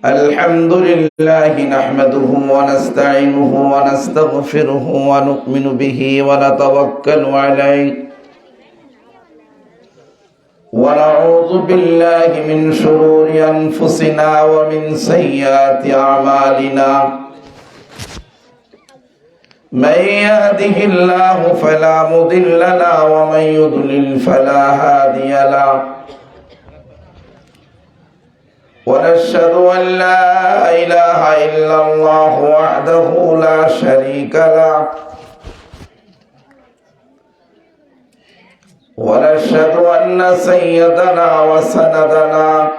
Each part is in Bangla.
الحمد لله نحمده ونستعينه ونستغفره ونؤمن به ونتوكل عليه ونعوذ بالله من شرور أنفسنا ومن سيئات أعمالنا من يهده الله فلا مضل له ومن يضلل فلا هادي له ونشهد أن لا إله إلا الله وحده لا شريك له ونشهد أن سيدنا وسندنا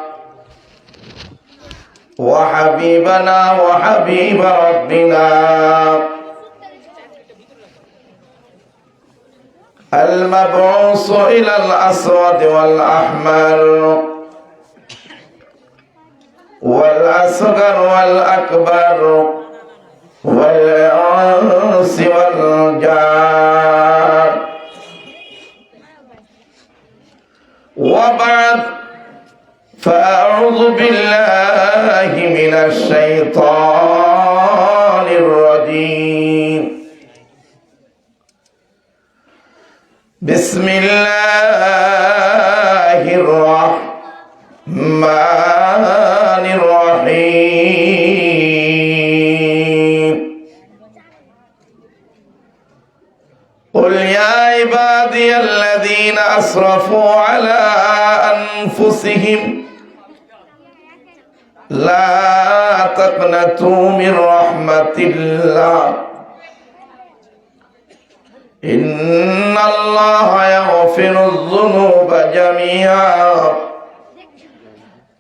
وحبيبنا وحبيب ربنا المبعوث إلى الأسود والأحمر والأصغر والأكبر والأنس والجان وبعد فأعوذ بالله من الشيطان الرجيم بسم الله الرحمن الرحيم قل يا عبادي الذين أسرفوا على أنفسهم لا تقنطوا من رحمة الله إن الله يغفر الذنوب جميعا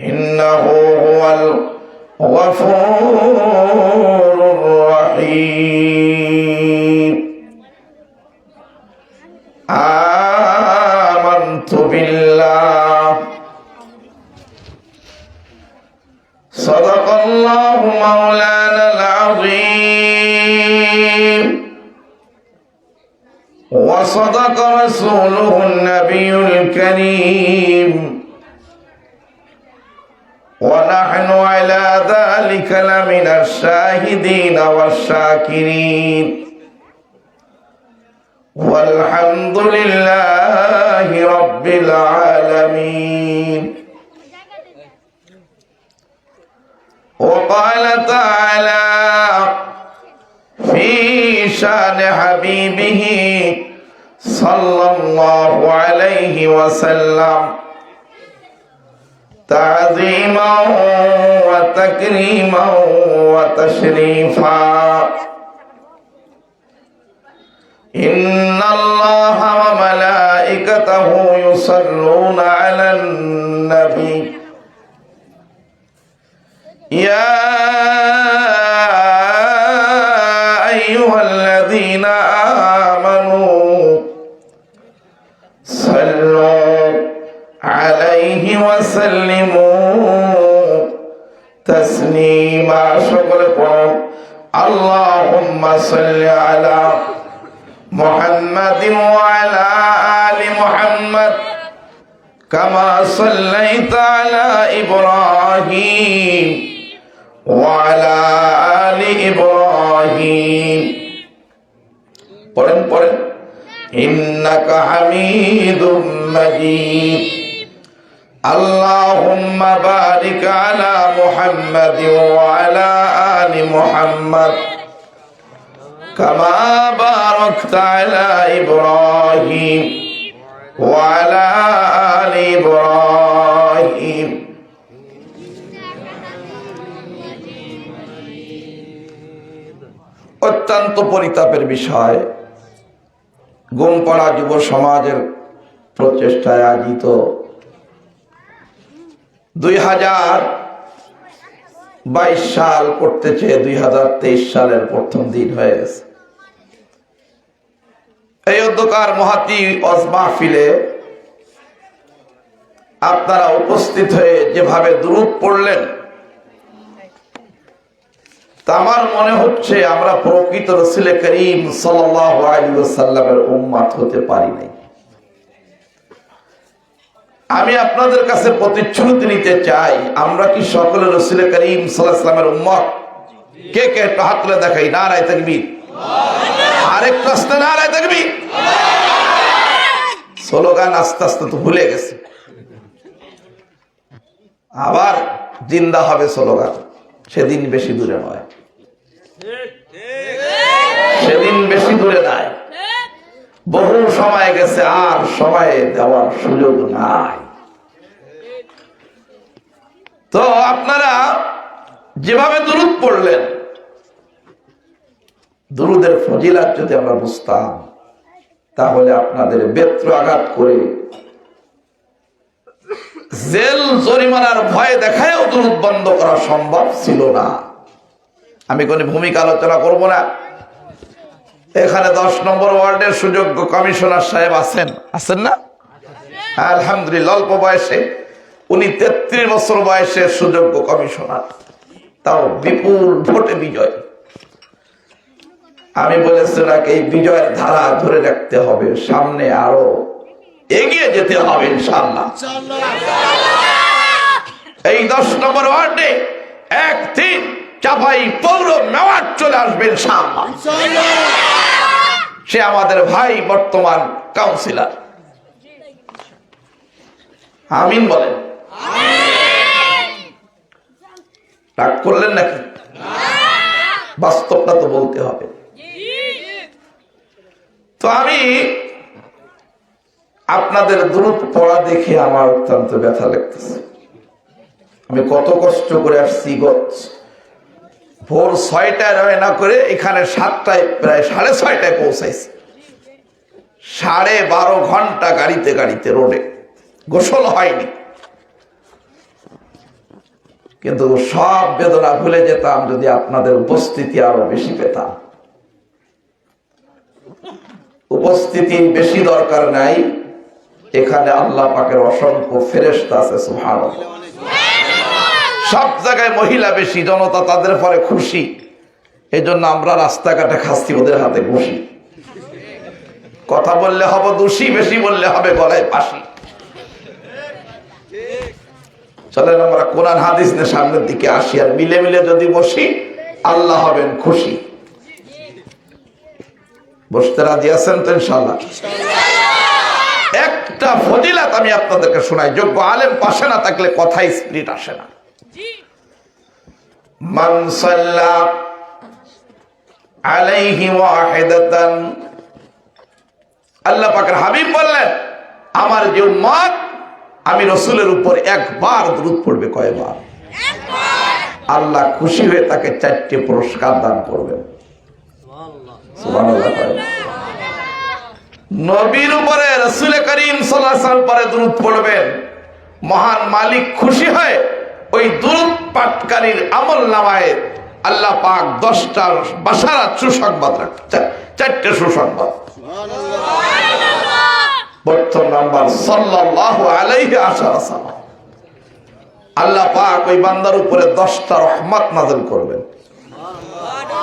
إنه هو الغفور الرحيم آمنت بالله صدق الله مولانا العظيم وصدق رسوله النبي الكريم ونحن على ذلك لمن الشاهدين والشاكرين والحمد لله رب العالمين وقال تعالى في شان حبيبه صلى الله عليه وسلم تعظيما وتكريما وتشريفا إن الله وملائكته يصلون على النبي يا أيها الذين آمنوا صلوا عليه وسلموا تسليما شكركم اللهم صل على محمد وعلى آل محمد كما صليت على إبراهيم وعلى آل إبراهيم قرن إنك حميد مجيد اللهم بارك على محمد وعلى آل محمد كما باركت على إبراهيم وعلى آل إبراهيم অত্যন্ত পরিতাপের বিষয় গোমপাড়া যুব সমাজের প্রচেষ্টায় আয়োজিত 2022 সাল করতেছে 2023 সালের প্রথম দিন হয়ে গেছে। এই অধ্যকার মহাতি ওয়াজ মাহফিলে আপনারা উপস্থিত হয়ে যেভাবে দুরূদ পড়লেন তা আমার মনে হচ্ছে আমরা প্রকৃত রাসূল করিম সাল্লাল্লাহু আলাইহি ওয়াসাল্লামের উম্মত হতে পারি নাই। আমি আপনাদের কাছে প্রতিশ্রুতি নিতে চাই, আমরা কি সকলে রাসূল করিম সাল্লাল্লাহু আলাইহি ওয়াসাল্লামের উম্মত? কে কে একটু হাত তুলে দেখাই। নারায়ে তাকবীর। আরেকটু আস্তে নারায়ে তাকবীর। স্লোগান আস্তে আস্তে তো ভুলে গেছে, আবার জিন্দা হবে স্লোগান। সেদিন বেশি দূরে নয়, সেদিন বেশি দূরে নাই, বহু সময় গেছে, আর সময় দেওয়ার সুযোগ নাই। তো আপনারা যেভাবে দুরূদ পড়লেন, দুরূদের ফজিলত যদি আমরা বুঝতাম, তাহলে আপনাদের বেত্র আঘাত করে জেল জরিমানার ভয় দেখায়ও দুরূদ বন্ধ করা সম্ভব ছিল না। আমি কোন ভূমিকা আলোচনা করব না। এখানে 10 নম্বর ওয়ার্ডের সুযোগ্য কমিশনার সাহেব আছেন না? আলহামদুলিল্লাহ, অল্প বয়সে উনি 33 বছর বয়সের সুযোগ্য কমিশনার, তাও বিপুল ভোটে বিজয়। আমি বলেছি নাকি এই বিজয়ের ধারা ধরে রাখতে হবে, সামনে আরো এগিয়ে যেতে হবে ইনশাআল্লাহ। এই 10 নম্বর ওয়ার্ডে 1-3 চাপাই পৌর মেয়র চলে আসবে ইনশাআল্লাহ। সে আমাদের ভাই, বর্তমান কাউন্সিলর। আমিন বলেন। রাগ করলেন নাকি? বাস্তবটা তো বলতে হবে। তো আমি আপনাদের দুরূদ পড়া দেখে আমার অত্যন্ত ব্যথা লাগতেছে। আমি কত কষ্ট করে আসছি, ভোর 6টায় রওনা করে এখানে 7টায়, প্রায় 6:30টায় পৌঁছাইছি। 12.5 ঘন্টা গাড়িতে রোডে, গোসল হয়নি। কিন্তু সব বেদনা ভুলে যেতাম যদি আপনাদের উপস্থিতি আরো বেশি পেতাম। উপস্থিতি বেশি দরকার নাই, এখানে আল্লাহ পাকের অসংখ্য ফেরেশতা আছে, সুবহানাল্লাহ। সব জায়গায় মহিলা বেশি, জনতা তাদের পরে খুশি, এই জন্য আমরা রাস্তাঘাটে খাচ্ছি ওদের হাতে বসি। কথা বললে হবে দোষী, বেশি বললে হবে গলায় ফাঁসি। চলেন আমরা কোরআন হাদিস নিয়ে সামনের দিকে আসি, আর মিলে মিলে যদি বসি আল্লাহ হবেন খুশি। বসতে রাজি আছেন তো ইনশাআল্লাহ? একটা ফজিলত আমি আপনাদেরকে শোনাই, যোগ্য আলেম পাশে না থাকলে কথায় স্পিরিট আসে না। মান সাল্লা আলাইহি ওয়াহিদাতান, আল্লাহ পাকের হাবিব বললেন, আমার যে উম্মত আমি রাসূলের উপর একবার দুরূদ পড়বে, কয়বার? আল্লাহ খুশি হয়ে তাকে 4টি পুরস্কার দান করবেন। সুবহানাল্লাহ। নবীর উপরে রাসূল করিম সাল্লাল্লাহু আলাইহি ওয়াসাল্লাম পরে দুরূদ পড়বেন, মহান মালিক খুশি হয় ওই দুরূদ পাঠকারীর আমলনামায় আল্লাহ পাক 10টা বাশারাত সুসংবাদ রাখেন, 4টে সুসংবাদ। প্রথম নাম্বার সাল্লাল্লাহু আলাইহি ওয়াসাল্লাম, আল্লাহ পাক ওই বান্দার উপরে 10টা রহমত নাযিল করবেন।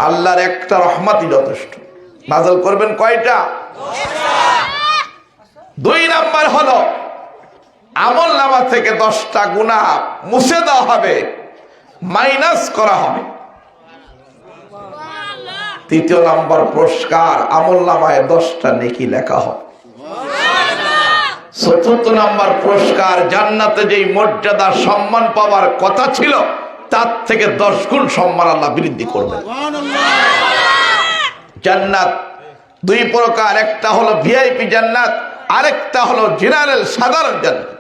আল্লাহর একটা রহমতই যথেষ্ট, নাযিল করবেন কয়টা? 2 নাম্বার হলো আমলনামা থেকে 10টা গুনাহ মুছে দেওয়া হবে, মাইনাস করা হবে। 3 নাম্বার পুরস্কার, আমলনামায় 10টা নেকি লেখা হবে। 4 নাম্বার পুরস্কার, জান্নাতে যেই মর্যাদা সম্মান পাওয়ার কথা ছিল তার থেকে 10 গুণ সম্মান আল্লাহ বৃদ্ধি করবেন। জান্নাত 2 প্রকার, একটা হলো ভিআইপি জান্নাত, আরেকটা হলো জেনারেল সাধারণ জান্নাত।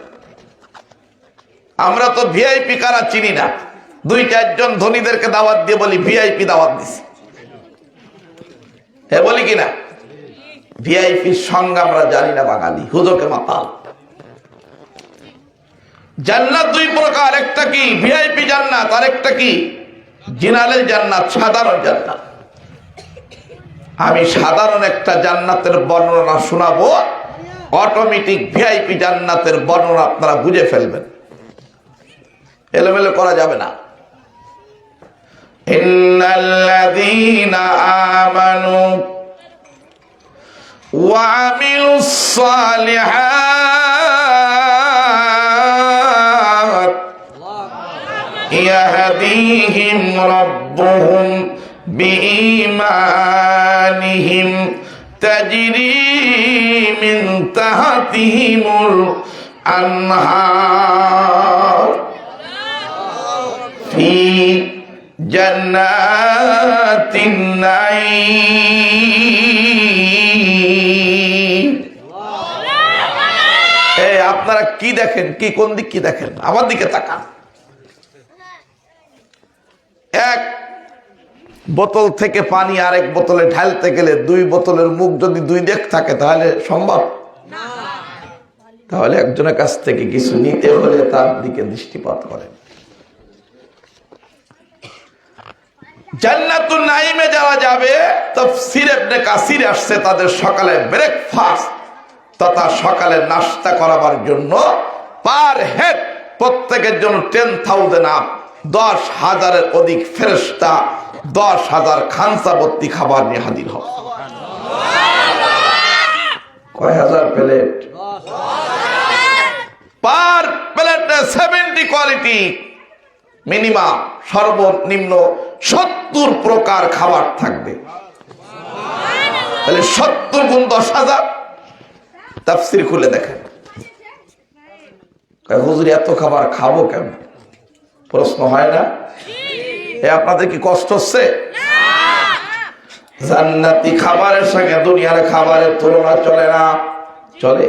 আমরা তো ভিআইপি কারা চিনি না, 2-4 জন ধনীদেরকে দাওয়াত দিয়ে বলি ভিআইপি দাওয়াত দিছি, হ্যাঁ বলি কিনা? ভিআইপির সংজ্ঞা আমরা জানি না, বাঙালি হুজুকে মাতাল। জান্নাত 2 প্রকার, একটা কি ভিআইপি জান্নাত, আরেকটা কি জেনারেল জান্নাত, সাধারণ জান্নাত। আমি সাধারণ একটা জান্নাতের বর্ণনা শোনাবো, অটোমেটিক ভিআইপি জান্নাতের বর্ণনা আপনারা বুঝে ফেলবেন, এলোমেলো করা যাবে না। ইন্নাল্লাযীনা আমানু ওয়া আমিলুস সালিহাত ইয়াহদিহিম রাব্বুহুম বিঈমানিহিম তাজরি মিন তাহতিহিমুল আনহার ফি জান্নাতিন নাঈম। আপনারা কি দেখেন, কি কোন দিক কি দেখেন? আমার দিকে তাকান। এক বোতল থেকে পানি আরেক বোতলে ঢালতে গেলে দুই বোতলের মুখ যদি দুই দিক থাকে তাহলে সম্ভব? তাহলে একজনের কাছ থেকে কিছু নিতে হলে তার দিকে দৃষ্টিপাত করেন। জান্নাতুন নাঈমে যারা যাবে, তাফসীর ইবনে কাসির আসছে তাদের সকালে ব্রেকফাস্ট তথা সকালে নাস্তা করাবার জন্য পার হেড প্রত্যেকের জন্য 10,000 আপ, 10,000-এর অধিক ফেরেশতা 10,000 খানসা ভর্তি খাবার নিয়ে হাজির হবে। কয় হাজার প্লেট? পার প্লেটে 70 কোয়ালিটি, মিনিমাম সর্বনিম্ন 70 প্রকার খাবার থাকবে। তাহলে 70 গুণ 10,000। তাফসীর খুলে দেখেন। হুজুর এত খাবার খাবো কেমন? প্রশ্ন হয় না? আপনাদের কি কষ্ট হচ্ছে? জান্নাতি খাবারের সঙ্গে দুনিয়ার খাবারের তুলনা চলে না? চলে?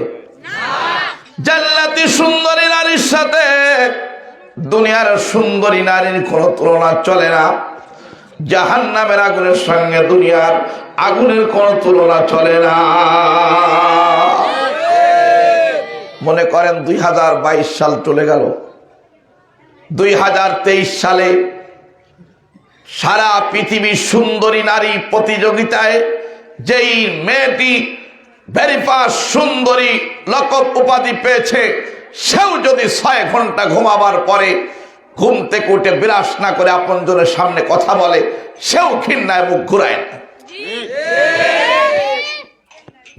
জান্নাতি সুন্দরী নারীর সাথে দুনিয়ার সুন্দরী নারীর কোন তুলনা চলে না। জাহান্নামের আগুনের সঙ্গে দুনিয়ার আগুনের কোন তুলনা চলে না। মনে করেন 2022 সাল চলে গেল, 2023 সালে সারা পৃথিবীর সুন্দরী নারী প্রতিযোগিতায় যেই মেয়েটি ভেরি ফার্স্ট সুন্দরী লকব উপাধি পেয়েছে, সেও যদি 6 ঘন্টা ঘুমাবার পরে ঘুম থেকে উঠে বিরাস না করে আপনজনের সামনে কথা বলে, সেও ঘৃণায় মুখ ঘুরায় না।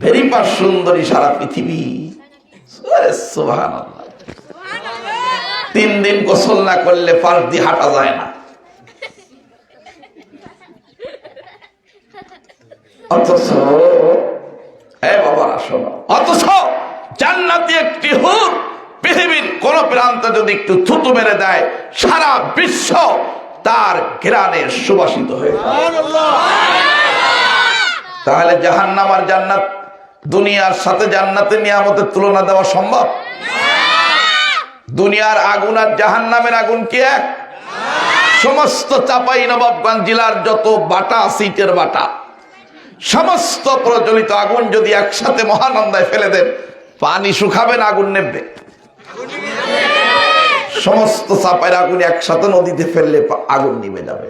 ভেরি ফার্স্ট সুন্দরী সারা পৃথিবী। সুবহানাল্লাহ। 3 দিন গোসল না করলে পাশ দিয়ে হাঁটা যায় না। অথচ জান্নাতি একটি হুর পৃথিবীর কোন প্রান্তে যদি একটু থুতু মেরে দেয়, সারা বিশ্ব তার ঘ্রাণে সুবাসিত হয়ে যায়। তাহলে জাহান্নাম আর জান্নাত, দুনিয়ার সাথে জান্নাতের নিয়ামতের তুলনা দেওয়া সম্ভব? দুনিয়ার আগুন আর জাহান্নামের আগুন কি এক? সমস্ত চাঁপাইনবাবগঞ্জ জেলার যত বাটা, সিটের বাটা, সমস্ত প্রজ্বলিত আগুন যদি একসাথে মহানন্দায় ফেলে দেন, পানি শুকাবে না আগুন নেবে? সমস্ত চাপাইয়ের আগুন একসাথে নদীতে ফেললে আগুন নিভে যাবে।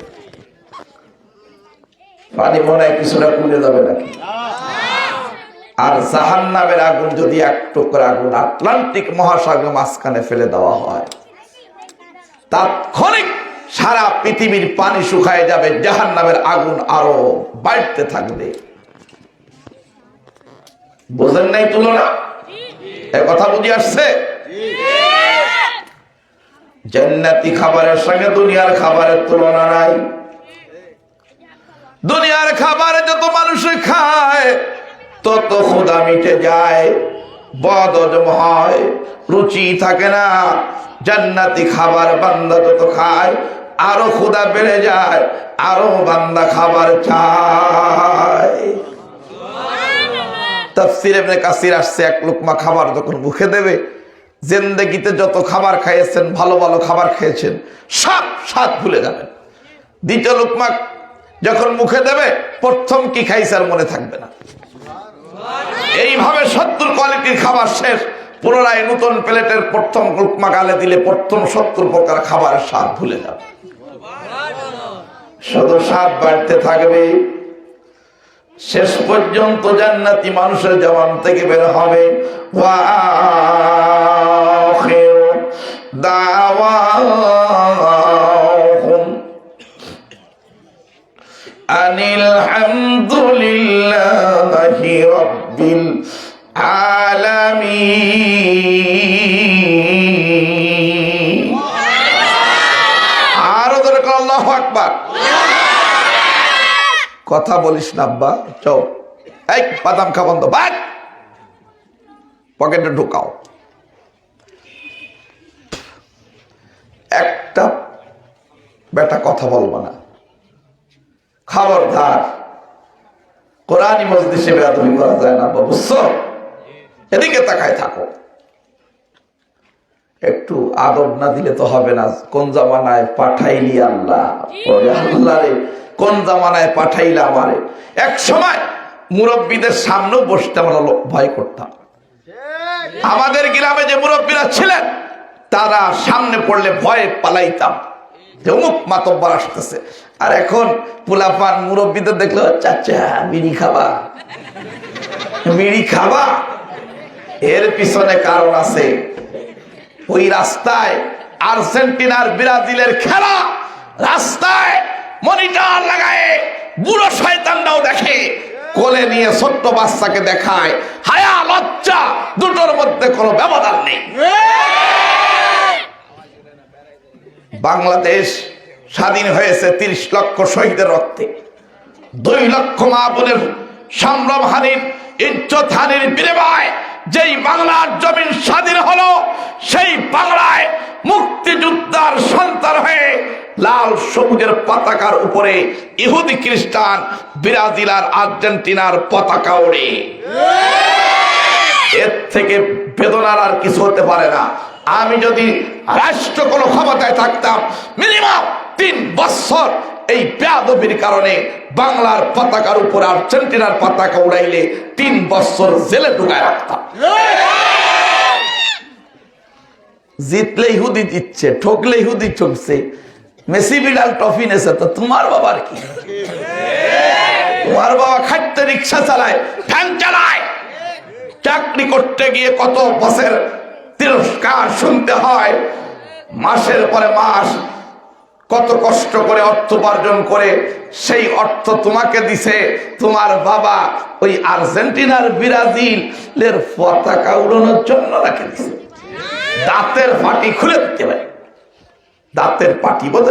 পানি মনে হয় কিছুটা কমে যাবে নাকি? আর জাহান্নামের আগুন যদি এক টুকরা আগুন আটলান্টিক মহাসাগরের মাঝখানে ফেলে দেওয়া হয়, তাৎক্ষণিক সারা পৃথিবীর পানি শুকায় যাবে, জাহান্নামের আগুন আরো বাড়তে থাকবে। বুঝেন নাই তুলনা? এ কথা বুঝে আসছে? জান্নাতি খাবারের সঙ্গে দুনিয়ার খাবারের তুলনা নাই। দুনিয়ার খাবারে যত মানুষ খায় তত ক্ষুধা মিটে যায়, বদহজম হয়, রুচি থাকে না। জান্নাতি খাবার বান্দা যত খায় আরো ক্ষুধা বেড়ে যায়, আরো বান্দা খাবার চায়। তাফসীর ইবনে কাসির আসছে, এক লোকমা খাবার যখন মুখে দেবে, জিন্দেগিতে যত খাবার খাইয়েছেন, ভালো ভালো খাবার খেয়েছেন, সব স্বাদ ভুলে যাবেন। দ্বিতীয় লোকমা যখন মুখে দেবে, প্রথম কি খাইছে আর মনে থাকবে না। এইভাবে 70 কোয়ালিটির খাবার শেষ, পুনরায় নতুন প্লেটের প্রথম লোকমা গালে দিলে প্রথম 70 প্রকার খাবারের স্বাদ ভুলে যাবে। শুধু স্বাদ বাড়তে থাকবে। শেষ পর্যন্ত জান্নাতি মানুষের জবান থেকে বের হবে, ওয়া আখিরু দাওয়াহুম আনিল হামদুলিল্লাহি রাব্বিল আলামিন। কর আল্লাহু আকবার। কথা বলিস না আব্বা, চল এই বাদাম খা বন্ধ, বাদ পকেটে ঢুকাও। একটা বেটা কথা বলবো না, খবরদার। কোরআনী মজলিসে বেয়াদবি করা যায় না, বুঝছো? এদিকে তাকায় থাকো। একটু আদব না দিলে তো হবে না। কোন জামানায় পাঠাইলি আল্লাহ, আল্লাহ রে কোন জামানায় পাঠাইলা আমারে। এক সময় মুরব্বীদের সামনেও বসতে আমরা ভয় করতাম। আমাদের গ্রামে যে মুরব্বীরা ছিলেন তারা সামনে পড়লে ভয়ে পালাইতাম, অমুক মাতব্বর আসতেছে। আর এখন পোলাপান মুরব্বীদের দেখলো, চাচা বিড়ি খাবা, বিড়ি খাবা। এর পিছনে কারণ আছে। ওই রাস্তায় আর্জেন্টিনার ব্রাজিলের খেলা, রাস্তায় মনিটর লাগায় বুড়ো শয়তানরাও দেখে, কোলে নিয়ে ছোট্ট বাচ্চাকে দেখায়। হায়া লজ্জা দুটোর মধ্যে কোনো ব্যবধান নেই। বাংলাদেশ স্বাধীন হয়েছে 30 লক্ষ শহীদের রক্তে, 2 লক্ষ মা বোনের সম্ভ্রম হানির, ইজ্জত হানির বিনিময় যেই বাংলার জমিন স্বাধীন হলো, সেই বাংলায় মুক্তিযোদ্ধার সন্তান হয়ে লাল সবুজের পতাকার উপরে ইহুদি খ্রিস্টান ব্রাজিল আর আর্জেন্টিনার পতাকা ওড়ে। এর থেকে বেদনার আর কিছু হতে পারে না। আমি যদি রাষ্ট্র কোনো ক্ষমতায় থাকতাম, মিনিমাম 3 বছর এই বেয়াদবির কারণে বাংলার পতাকার উপর আর্জেন্টিনার পতাকা উড়াইলে 3 বছর জেলে ঢুকায় রাখতাম। জিতলে ইহুদি জিতছে, ঠকলে ইহুদি ঠকছে। মেসি বিড়াল ট্রফি নেছে, তো তোমার বাবার কি? তোমার বাবা খাটতে রিক্সা চালায়, ফ্যান চালায়, চাকরি করতে গিয়ে কত বছর তিরস্কার শুনতে হয়, মাসের পরে মাস কত কষ্ট করে অর্থ উপার্জন করে সেই অর্থ তোমাকে দিছে তোমার বাবা ওই আর্জেন্টিনার ব্রাজিলের পতাকা উড়ানোর জন্য রাখে দিছে। দাঁতের পাটি খুলে দিতে পারে, দাঁতের পাটি বোধ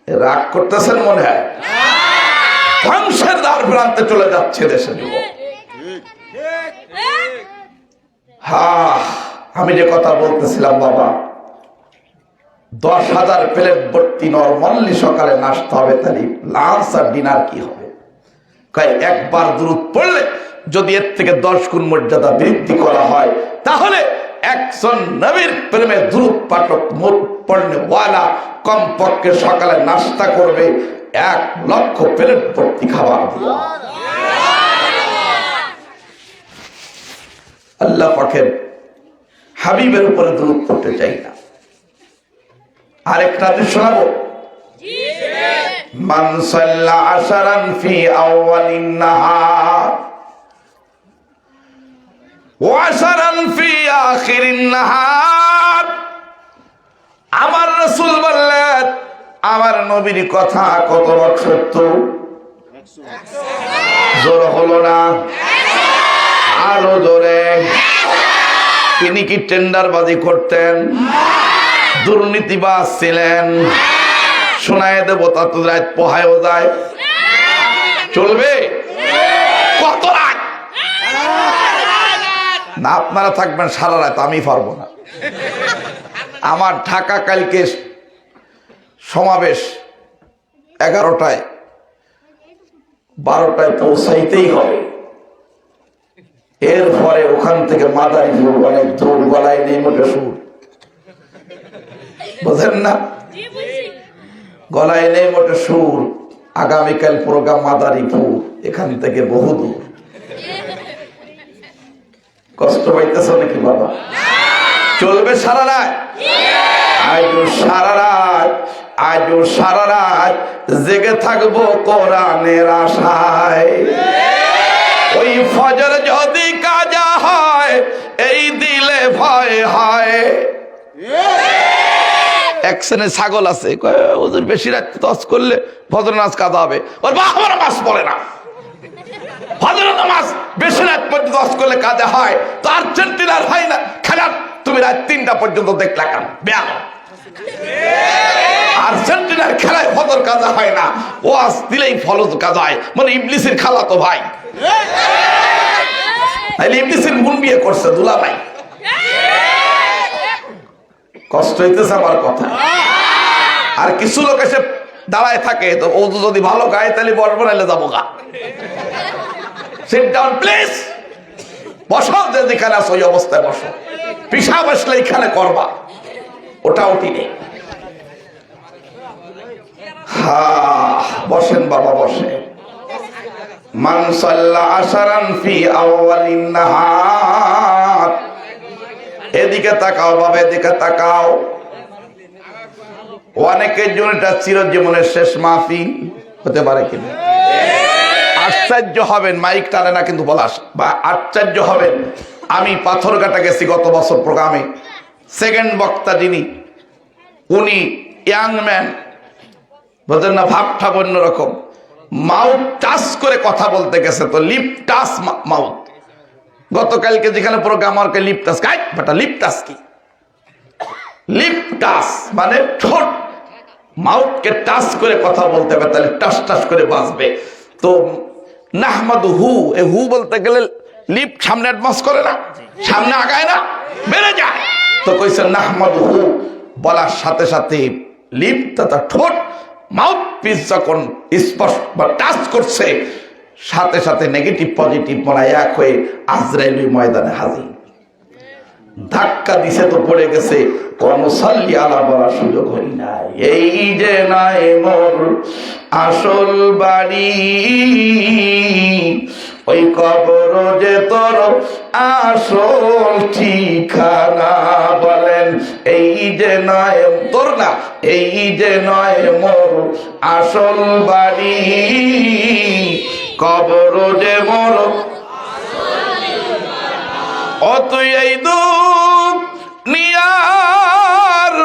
রাগ করতেছেন মনে হয়। ধ্বংসের দ্বার প্রান্তে চলে যাচ্ছে দেশের যুবক। হ্যাঁ, আমি যে কথা বলতেছিলাম বাবা, 10,000 প্লেট ভর্তি নরমালি সকালে নাস্তা হবে, তাহলে লাঞ্চ আর ডিনার কি হবে? একবার দুরূদ পড়লে যদি এর থেকে 10 গুণ মর্যাদা বৃদ্ধি করা হয়, তাহলে একজন নবীর প্রেমে দুরূদ পাঠক পড়নে ওয়ালা কমপক্ষে সকালে নাস্তা করবে 1 লক্ষ প্লেট ভর্তি খাবার। আল্লাহ পাকের হাবিবের উপরে দুরূদ পড়তে চাই না। আরেকটা হাদিস শোনাবো। মান সাল্লা আশারান ফি আউয়ালিন নাহার ওয়া আশারান ফি আখিরিন নাহার। আমার রাসূল বললেন, আমার নবীর কথা কত বড় সত্য। জোর হলো না, আরো জোরে। তিনি কি টেন্ডারবাজি করতেন? দুর্নীতিবাজ ছিলেন? শোনায় দেব, তা তো রাত পোহায়ও যায়। চলবে? কত রাত না আপনারা থাকবেন সারা রাত, আমি পারবো না। আমার ঢাকা কালকে সমাবেশ 11টায়, 12টায় পৌঁছাইতেই হবে। এরপরে ওখান থেকে মাদারীপুর অনেক দূর, গলায় নেই মোটে সুর, বুঝেন না? গলায় নেই মোটে সুর। আগামীকাল প্রোগ্রাম মাদারীপুর, এখান থেকে বহু দূর। কষ্ট পাইতেছ নাকি বাবা? চলবে সারা রাত? আজও সারা রাত, আজও সারা রাত জেগে থাকবো কোরআনের আশায়। ওই ফজর যদি কাজা হয়, এই দিলে ভয় হয়। এক শ্রেণীর ছাগল আছে, ওদের বেশি রাত তস করলে ফজর নামাজ কাজা হবে। ওর বাবা নামাজ পড়ে না, ফজর নামাজ বেশি রাত পর্যন্ত তস করলে কাজা হয়। তো আর্জেন্টিনার হয় না খেলা, তুমি রাত 3টা পর্যন্ত দেখলা কেন? ব্যায়াম আর্জেন্টিনার খেলায় ফজর কাজা হয় না, ওয়াজ দিলেই ফরজ কাজা হয়, মানে ইবলিসের খালা তো ভাই, তাইলে ইবলিসের বোন বিয়ে করছে দুলাভাই। কষ্ট হইতেছে আমার কথা। আর কিছু লোক এসে দাঁড়ায় থাকে, তো ও যদি ভালো গায়ে তাহলে বসবো, নাইলে যাবো গা। সিট ডাউন প্লিজ, বসো, যে যেখানে আছো ওই অবস্থায় বসো, পিশাব আসলে এখানে করবা, ওটা ওটি নেই। বসেন বাবা, বসে। মান সাল্লা আশারান ফি আউয়ালিন নাহার, এদিকে তাকাও বাবা, এদিকে তাকাও। অনেকের জন্য এটা চিরজীবনের শেষ মাহফিল হতে পারে কিনা। আশ্চর্য হবেন, মাইক টানে না কিন্তু বলাস, বা আশ্চর্য হবেন, আমি পাথরঘাটা গেছি গত বছর প্রোগ্রামে, সেকেন্ড বক্তা যিনি, উনি ইয়াং ম্যান, বুঝলেন না, ভাবটা অন্যরকম, মাউথ টাচ করে কথা বলতে গেছে, তো লিপ টাচ মাউথ। গতকালকে যেখানে প্রোগ্রাম, আমাকে লিপ টাচ, বেটা লিপ টাচ কি? লিপ টাচ মানে ঠোঁট, মাউথকে টাচ করে কথা বলতে হবে, তাহলে টাচ টাচ করে বাঁচবে। তো নাহমাদু হু, এ হু বলতে গেলে লিপ সামনে অ্যাডভান্স করে না, সামনে আগায় না, বেড়ে যায়। তো কইছে নাহমাদু হু বলার সাথে সাথে লিপ তথা ঠোঁট, মাউথ পিস যখন স্পর্শ বা টাচ করছে, সাথে সাথে নেগেটিভ পজিটিভ মনে এক হয়ে আজরাইল ময়দানে হাজির। ধাক্কা দিছে তো পড়ে গেছে, কোনো সাল্লি আলা বলার সুযোগ হই নাই। এই যে নাই মোর আসল বাড়ি, ওই কবর যে তোর আসল ঠিকানা। বলেন এই যে নয় তোর, না এই যে নয় মোর আসল বাড়ি, কবর যে মোর। ও তুই এই দুনিয়ার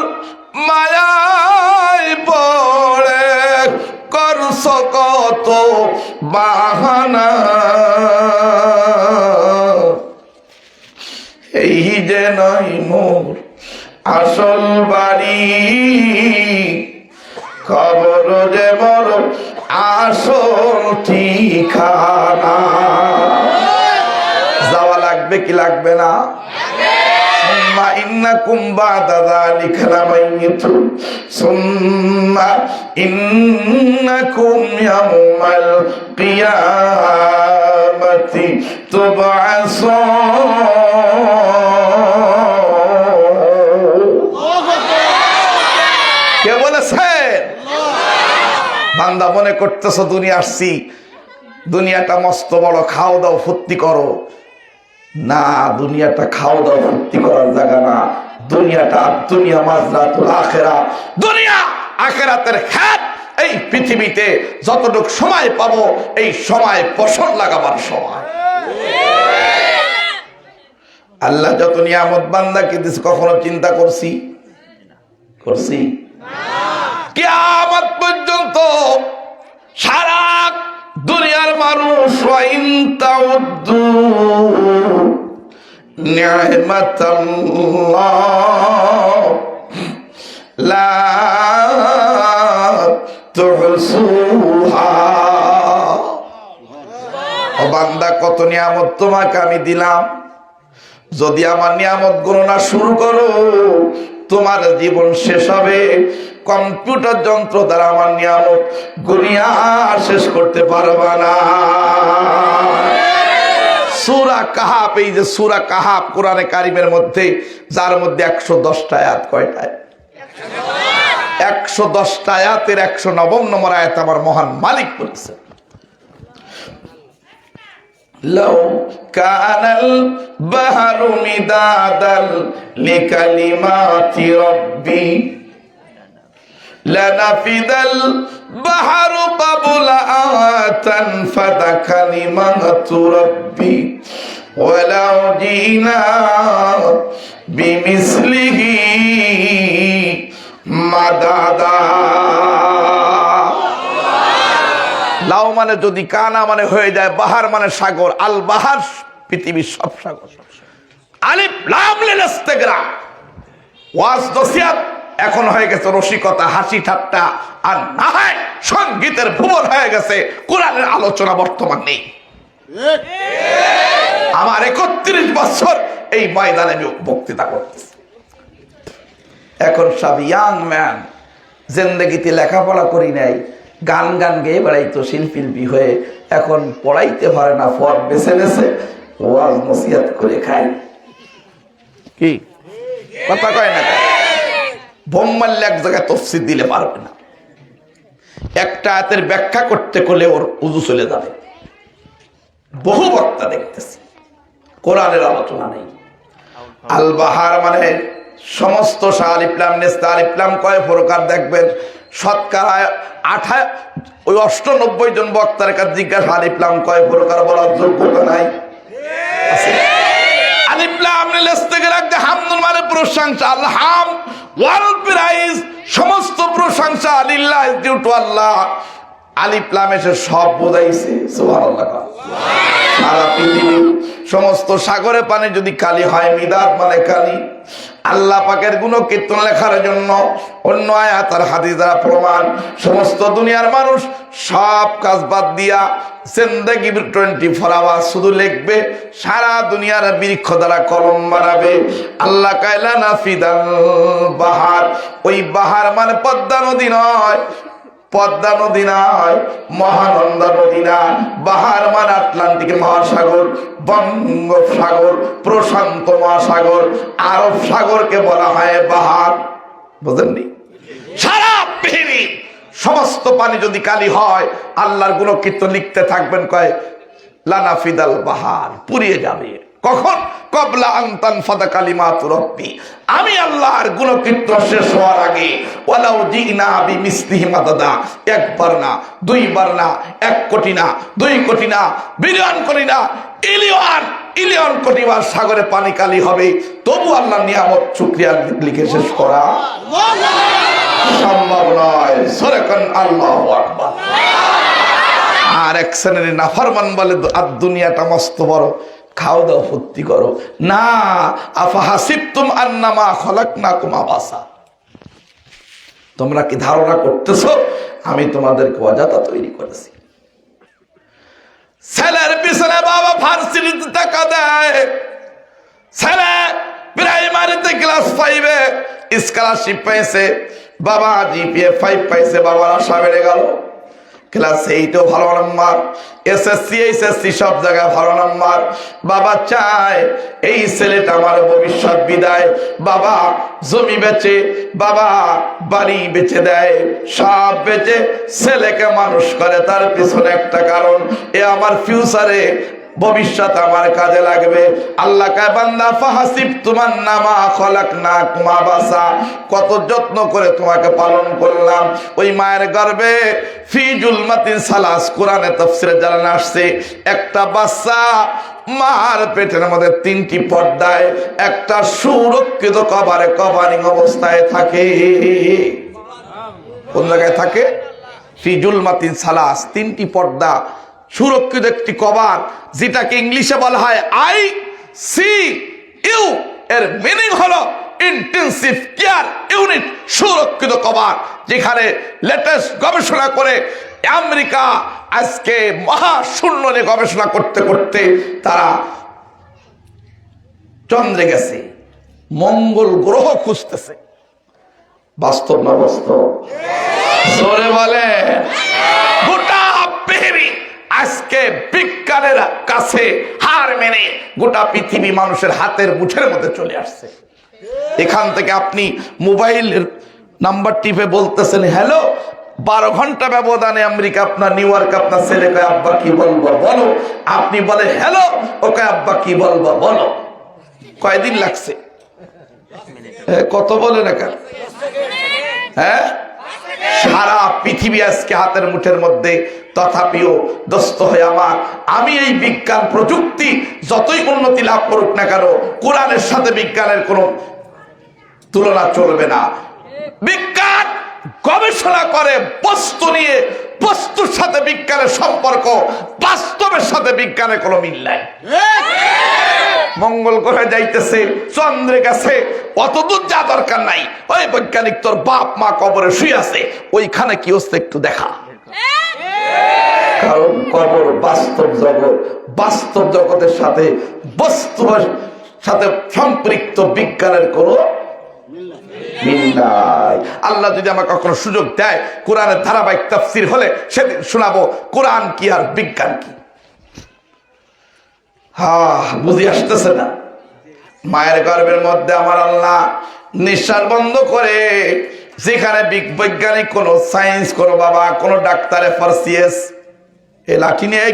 মায়ায় পড়ে করছ কত বাহানা, এই যে নয় মোর আসল বাড়ি, খবর যে মোর আসল ঠিকানা। যাওয়া লাগবে কি লাগবে না? সুম্মা ইন্নাকুম বাদা যালিকা লামাইয়িতুন, সুম্মা ইন্নাকুম ইয়াওমাল কিয়ামাতি তুবআসুন। কে বলেছে? বান্দা মনে করতেছ দুনিয়া আসছি, দুনিয়াটা মস্ত বড়, খাও দাও ফুর্তি করো। না, দুনিয়াটা খাও দাও ফুর্তি করার জায়গা না, দুনিয়াটা দুনিয়া মাজরাতুল আখিরা, দুনিয়া আখিরাতের ক্ষেত। এই পৃথিবীতে যতটুকু সময় পাবো, এই সময় ফসল লাগাবার সময়। আল্লাহ যত নিয়ামত বান্দাকে দিয়েছে, কখনো চিন্তা করছি? কিয়ামত পর্যন্ত সারা দুনিয়ার মানুষ ওয়াইন তাউদ্দু নি'মাতাল্লাহ লা তুহসুহা। ও বান্দা, কত নিয়ামত তোমাকে আমি দিলাম, যদি আমার নিয়ামত গণনা শুরু করো, তোমার জীবন শেষ হবে। কম্পিউটার যন্ত্র দ্বারা আমার নিয়ামত গুনিয়া শেষ করতে পারবা না। সূরা কাহাফ, এই যে সূরা কাহাফ কোরআনে কারিমের মধ্যে, যার মধ্যে 110টা আয়াত, কয়টা? 110টা আয়াতের 109 নম্বর আয়াত আমার মহান মালিক বলেছে, লাউ কানাল বাহরু মিদাদাল লিকালিমাতি রাব্বি লানাফিদাল বাহরু ক্বাবলা আন তানফাদা কালিমাতু রাব্বি ওয়ালাউ জিনা বিমিসলিহি মাদাদা। লাউ মানে যদি, কানা মানে হয়ে যায়, বাহার মানে সাগর, আল বাহার পৃথিবীর সব সাগর। আলিফ লাম লিল ইস্তিগরাক, ওয়াজ নসিহত এখন হয়ে গেছে রসিকতা, হাসি ঠাট্টা, আর না হয় সঙ্গীতের ভুবন হয়ে গেছে। কোরআনের আলোচনা বর্তমান নেই। আমার 31 বছর এই ময়দানে আমি বক্তৃতা করতেছি। এখন সব ইয়াং ম্যান, জিন্দেগিতে লেখাপড়া করি নাই, গান গান গেয়ে বেড়াইতো শিল্পী হয়ে, এখন পড়াইতে পারে না, ফর বেছে বেছে ওয়াজ নসিহত করে খায়। কি কথা কয় না? বোম্মাল্লে এক জায়গায় তফসির দিলে পারবে না, একটা আয়াতের ব্যাখ্যা করতে করলে ওর উজু চলে যাবে। বহু বক্তা দেখতেছি, কোরআনের আলোচনা নেই। আল বাহার মানে সমস্ত আলিফলাম নেস্তা আলিফলাম কয় প্রকার দেখবেন, শতকরা 98 জন বক্তার কাছে জিজ্ঞাসা আলিফলাম কয় প্রকার বলার যোগ্যতা নাই। আলিফলাম নেস্তে গেলে হামদুল মানে প্রশংসা, আলহাম ওয়াল প্রাইজ, সমস্ত প্রশংসা লিল্লাহ, ডিউ টু আল্লাহ। আলিফলাম এসে সব বোঝাইছে, সুবহানাল্লাহ। সারা পৃথিবী সমস্ত সাগরে পানি যদি কালি হয়, মিদাদ মানে কালি। আল্লাহ পাকের গুণকীর্তন লেখার জন্য অন্য আয়াত আর হাদিস দ্বারা প্রমাণ, সমস্ত দুনিয়ার মানুষ সব কাজ বাদ দিয়া জিন্দেগি 24 আওয়ার শুধু লিখবে, সারা দুনিয়ার বৃক্ষ দ্বারা কলম বানাবে। আল্লাহ কায়লা নাফিদাল বাহার, ওই বাহার মানে পদ্মা নদী নয়, পদ্মা নদী নয়, মহানন্দা নদী না। বাহার মানে আটলান্টিক মহাসাগর, বঙ্গোপসাগর, প্রশান্ত মহাসাগর, আরব সাগরকে বলা হয় বাহার। বুঝলেননি? সারা পৃথিবী সমস্ত পানি যদি কালি হয়, আল্লাহর গুণকীর্তন লিখতে থাকবেন, কয় লানাফিদাল বাহার, পুড়িয়ে যাবে। কখন? কবলা আনতান ফাদা কালিমাতু রব্বি, আমি আল্লাহর গুণকীর্তন শেষ হওয়ার আগে। ওয়ালাউ জিনা বিমিসলিহি মাদাদা, একবার না, দুইবার না, 1 কোটি না, 2 কোটি না, বিলিয়ন কোটি না, ইলিয়ন কোটি বার সাগরে পানি কালি হবে, তবু আল্লাহর নিয়ামত শুকরিয়া লিখে শেষ করা সম্ভব নয়। সরেকন আল্লাহু আকবার। আর এক শ্রেণীর নাফরমান বলে আর দুনিয়াটা মস্ত বড়, খাও দাও ফুর্তি করো না। আফাহাসিবতুম আন্নামা খলাকনাকুম আবাসা, তোমরা কি ধারণা করতেছো আমি তোমাদেরকে অযথা তৈরি করেছি? ছেলের পিছনে বাবা ভার্সিটিতে টাকা দেয়, ছেলে প্রাইমারিতে ক্লাস 5-এ স্কলারশিপ পেয়েছে, বাবা জিপিএ 5 পাইছে, বাবার আশা বেড়ে গেল। ক্লাস 8-এও ভালো নাম্বার, এসএসসি এইচএসসি সব জায়গায় ভালো নাম্বার। বাবা চায় এই ছেলেটা আমার ভবিষ্যৎ বিদায়। বাবা জমি বেচে, বাবা বাড়ি বেচে দেয়, সব বেচে ছেলেকে মানুষ করে। তার পিছনে একটা কারণ, এ আমার ফিউচারে ভবিষ্যৎ আমার কাজে লাগবে। আল্লাহ কয় বান্দা ফাহাসিবতুম আন্নামা খলাকনাকুম আবাসা, কত যত্ন করে তোমাকে পালন করলাম। ওই মায়ের গর্ভে ফি জুলমাতিন সালাস, কোরআনে তাফসীরে জানানো আসছে, একটা বাচ্চা মার পেটের মধ্যে 3টি পর্দায় একটা সুরক্ষিত কভারে কভারিং অবস্থায় থাকে। কোন জায়গায় থাকে? ফি জুলমাতিন সালাস, 3টি পর্দা, সুরক্ষিত একটি কভার, যেটাকে ইংলিশে বলা হয় ICU। এর মিনিং হলো ইন্টেনসিভ কেয়ার ইউনিট, সুরক্ষিত কভার, যেখানে লেটেস্ট গবেষণা করে আমেরিকা আজকে মহাশূন্য নিয়ে গবেষণা করতে করতে তারা চন্দ্রে গেছে, মঙ্গল গ্রহ খুঁজতেছে। বাস্তব না বাস্তব? জোরে বলে। গোটা পৃথিবী আজকে বিজ্ঞানের কাছে হার মেনে গোটা পৃথিবী মানুষের হাতের মুঠের মধ্যে চলে আসছে। এখান থেকে আপনি মোবাইলের নাম্বার টিপে বলতেছেন হ্যালো, 12 ঘন্টা ব্যবধানে আমেরিকা আপনার নিউ ইয়র্ক, আপনার ছেলে কয় আব্বা কি বলবো বলো, আপনি বলে হ্যালো, ওকে আব্বা কি বলবো বলো। কয়দিন লাগছে? কত বলে না কেন? হ্যাঁ, সারা পৃথিবী আজকে হাতের মুঠের মধ্যে। তথাপিও দোস্ত হয়ে আমার, আমি এই বিজ্ঞান প্রযুক্তি যতই উন্নতি লাভ করুক না কেন, কোরআনের সাথে বিজ্ঞানের কোনো তুলনা চলবে না। বিজ্ঞান গবেষণা করে বস্তু নিয়ে, বস্তুর সাথে বিজ্ঞানের সম্পর্ক, বাস্তবের সাথে বিজ্ঞানের কোনো মিল নাই। মঙ্গল গ্রহে যাইতেছে, চন্দ্রে গেছে, অত দূর যা দরকার নাই। ওই বৈজ্ঞানিক তোর বাপ মা কবরে শুয়ে আছে, ওইখানে কি হচ্ছে একটু দেখা। কারণ কবর বাস্তব জগৎ, বাস্তব জগতের সাথে বস্তুর সাথে সম্পৃক্ত বিজ্ঞানের কোনো মিল নাই। আল্লাহ যদি আমাকে কখনো সুযোগ দেয় কোরআনের ধারাবাহিক তাফসীর হলে সেদিন শোনাবো কোরআন কি আর বিজ্ঞান কি। বুঝি আসতেছে না? মায়ের গর্ভের মধ্যে আমার আল্লাহ নিঃশ্বাস বন্ধ করে, যেখানে বৈজ্ঞানিক কোনো সায়েন্স কোনো বাবা কোনো ডাক্তার FRCS এই লাঠি নিয়ে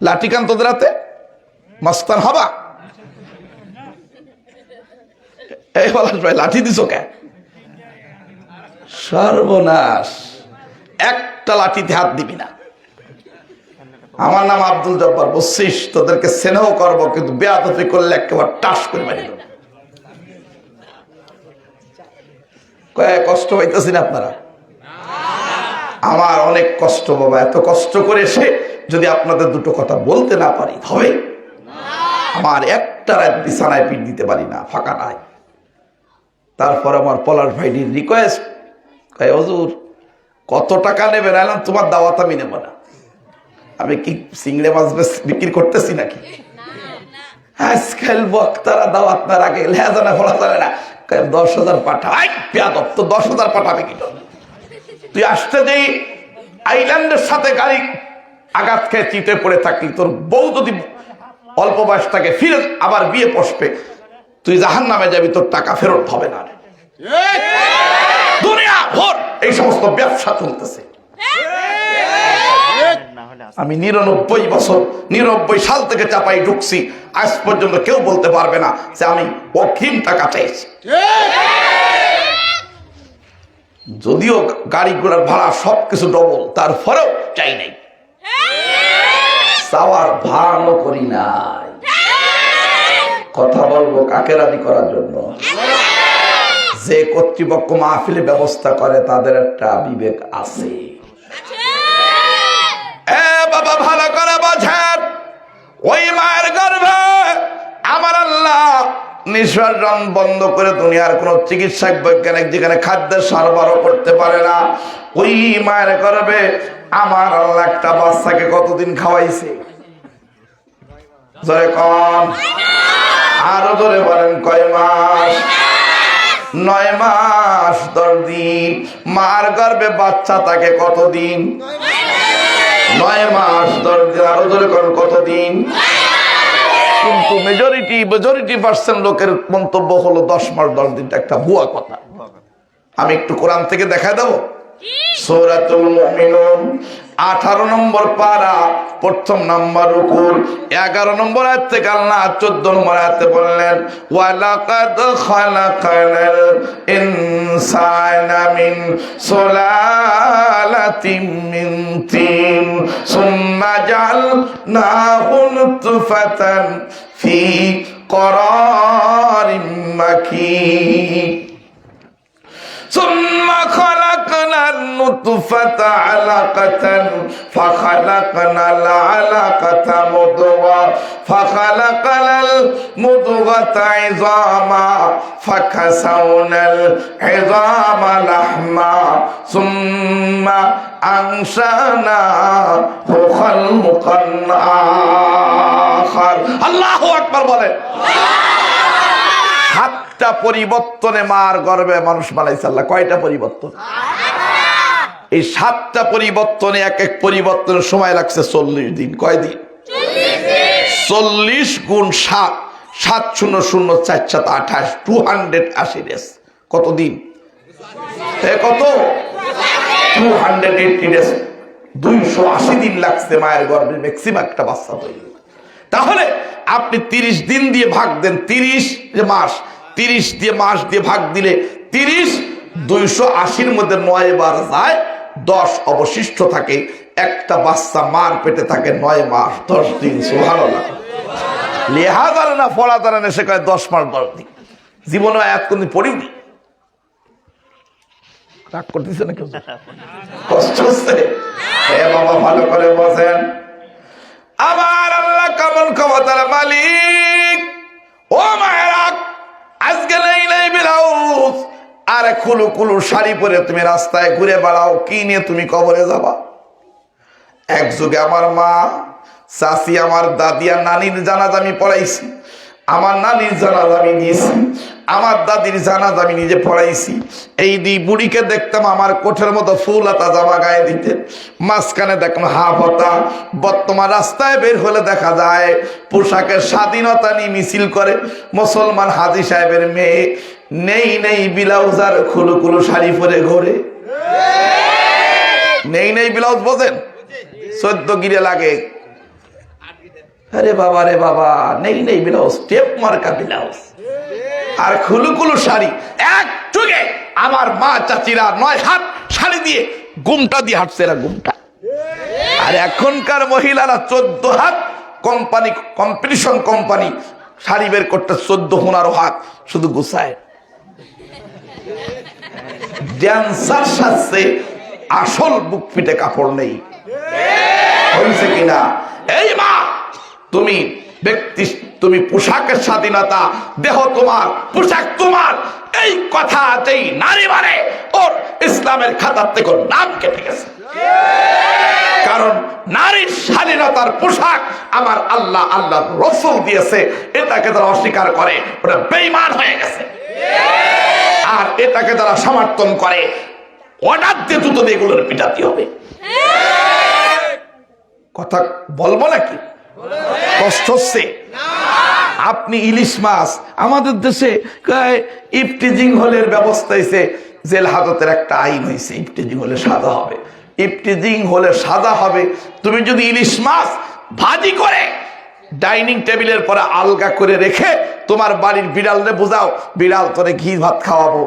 লাঠি কান তোদের হাতে মস্তান হবা, এই বলাস ভাই লাঠি দিছো কে? সর্বনাশ, একটা লাঠিতে হাত দিবি না। আমার নাম আব্দুল জব্বার, বুঝছিস? তোদেরকে স্নেহ করবো, কিন্তু বেয়াদবি করলে একেবারে টাস করে মারি দেব। কষ্ট পাইতেছি না আপনারা? আমার অনেক কষ্ট বাবা, এত কষ্ট করে এসে যদি আপনাদের দুটো কথা বলতে না পারি হবে? আমার একটা রাত বিছানায় পিঠ দিতে পারি না, ফাঁকা নাই। তারপর আমার পলাশ ভাইটির রিকোয়েস্ট, হুজুর কত টাকা নেবেন? এলাম তোমার দাওয়াত আমি নেব না। আমি কি চিংড়ি মাছ বিক্রি করতেছি নাকি? আজকাল বক্তারা দাওয়াত না রাখে লেজানা ফলা জানে না, 10,000 পাঠাই পেয়াদব, তো 10,000 পাঠাবে কি? তুই আসতে যেই আইল্যান্ডের সাথে গাড়ি আঘাত খেয়ে চিটে পড়ে থাকলি, তোর বউ যদি অল্প বয়স থাকে ফিরে আবার বিয়ে বসবে, তুই জাহান্নামে যাবি, তোর টাকা ফেরত হবে না। দুনিয়া ভর এই সমস্ত ব্যবসা চলতেছে। আমি 99 বছর 99 সাল থেকে চাপাই ঢুকছি, আজ পর্যন্ত কেউ বলতে পারবে না যে আমি অগ্রিম টাকা চাইছি। যদিও গাড়ি ঘোড়ার ভাড়া সবকিছু ডবল, তারপরেও চাই নাই, চাওয়ার ভাড়াও করি নাই। কথা বলবো কাকে রাজি করার জন্য? যে কর্তৃপক্ষ মাহফিলে ব্যবস্থা করে তাদের একটা বিবেক আছে। বাবা ভালো করে বোঝেন, ওই মায়ের গর্ভে আমার আল্লাহ নিঃশ্বাস বন্ধ করে দুনিয়ার কোন চিকিৎসক বৈজ্ঞানিক যেখানে খাদ্যের সরবরাহ করতে পারে না, ওই মায়ের গর্ভে আমার আল্লাহ একটা বাচ্চাকে কতদিন খাওয়াইছে? জোরে কম, আরো জোরে বলেন কয় মাস? 9 মাস 10 দিন। মার গর্ভে বাচ্চা তাকে কতদিন? 9 মাস 10 দিন। আরো জোরে করেন কতদিন? কিন্তু মেজরিটি পার্সেন্ট লোকের মন্তব্য হলো 10 মাস 10 দিনটা একটা ভুয়া কথা। আমি একটু কোরআন থেকে দেখা দেবো। সূরাতুল মুমিনুন 18 নম্বর পারা, প্রথম নম্বর রুকু, 11 নম্বর আয়াত থেকে আল্লাহ 14 নম্বর আয়াতে বললেন, ওয়ালাকাদ খালাকানাল ইনসানা মিন সুলালাতিন মিন তিন সুম্মা জাআলনাহু নুতফাতান ফি করারিম মাকিন ثم خلقنا النطفة علقة فخلقنا العلقة مضغة فخلقنا المضغة عظاما فكسونا العظام لحما ثم أنشأناه خلقا آخر الله أكبر বলেন। সাতটা পরিবর্তনে মার গর্ভে মানুষ বানাইছে আল্লাহ। কয়টা পরিবর্তন? এই 7টা পরিবর্তনে এক এক পরিবর্তনের সময় লাগছে 40 দিন। কয় দিন? 40 গুণ 7, 7 শূন্য 0 4 7 28, 280 ডেজ। কত দিন? কত? 280 ডেজ। 280 দিন লাগছে মায়ের গর্ভে ম্যাক্সিমাম একটা বাচ্চা তৈরি। তাহলে আপনি 30 দিন দিয়ে ভাগ দেন, 30 মাস, 30 দিয়ে মাস দিয়ে ভাগ দিলে 30, 280-র মধ্যে 9 বার যায়, 10 অবশিষ্ট থাকে। একটা বাচ্চা মার পেটে থাকে 9 মাস 10 দিন। সুবহানাল্লাহ। লেহাদার না ফলাদার না, সে কয় 10 মাস 10 দিন। জীবনে আয়াত কোনদিন পড়িনি। রাগ করতেছে না কেউ? কষ্ট হচ্ছে? বাবা ভালো করে বসেন। আমার আল্লাহ কেমন ক্ষমতার মালিক, কুলু কুলু শাড়ি পরে তুমি রাস্তায় ঘুরে বেড়াও, কি নিয়ে তুমি কবরে যাবা? এক যুগে আমার মা, চাচি, আমার দাদি আর নানির জানাজা আমি পড়াইছি, আমার নানির জানাজা আমি দিয়েছি, আমার দাদির জানাজা আমি নিজে পড়াইছি। এই দুই বুড়িকে দেখতাম আমার কোঠের মতো ফুল হাতা জামা গায়ে দিতে, মাঝখানে দেখলাম হাফ হাতা। বর্তমান রাস্তায় বের হলে দেখা যায় পোশাকের স্বাধীনতা নিয়ে মিছিল করে মুসলমান হাজী সাহেবের মেয়ে, নেই নেই ব্লাউজ আর খুলু খুলু শাড়ি পরে ঘোরে। নেই নেই ব্লাউজ বোঝেন? 14 গিরে লাগে। আরে বাবা রে বাবা, নেই নেই ব্লাউজ, টেপ মার্কা ব্লাউজ আর খুলু খুলু শাড়ি। এক যুগে আমার মা চাচিরা 9 হাত শাড়ি দিয়ে গুমটা দিয়ে হাঁটছে, এরা গুমটা। আর এখনকার মহিলারা 14 হাত কোম্পানি, কম্পিটিশন কোম্পানি শাড়ি বের করতে 14-15 হাত শুধু গুছায়। ড্যান্সার সাজছে, আসল বুক পিটে কাপড় নেই। হয়েছে কিনা? এই মা, তুমি ব্যক্তি, তুমি পোশাকের স্বাধীনতা, দেহ তোমার, পোশাক তোমার, এই কথা যেই নারী মানে ওর ইসলামের খাতার থেকে নাম কেটে গেছে। কারণ নারীর স্বাধীনতার পোশাক আমার আল্লাহ, আল্লাহর রাসূল দিয়েছে। এটাকে যারা অস্বীকার করে ওটা বেঈমান হয়ে গেছে। আর এটাকে যারা সমর্থন করে অর্ডার দিয়ে জুতো দিয়ে এগুলোর পিটাতে হবে। কথা বলবো নাকি? কষ্ট হচ্ছে? আপনি ইলিশ মাছ, আমাদের দেশে ইফটিজিং হলের ব্যবস্থা হয়েছে, জেল হাজতের একটা আইন হয়েছে, ইফটিজিং হলে সাজা হবে। ইফটিজিং হলে সাজা হবে। তুমি যদি ইলিশ মাছ ভাজি করে ডাইনিং টেবিলের পরে আলগা করে রেখে তোমার বাড়ির বিড়ালরে বোঝাও, বিড়াল তোরে ঘি ভাত খাওয়াবো,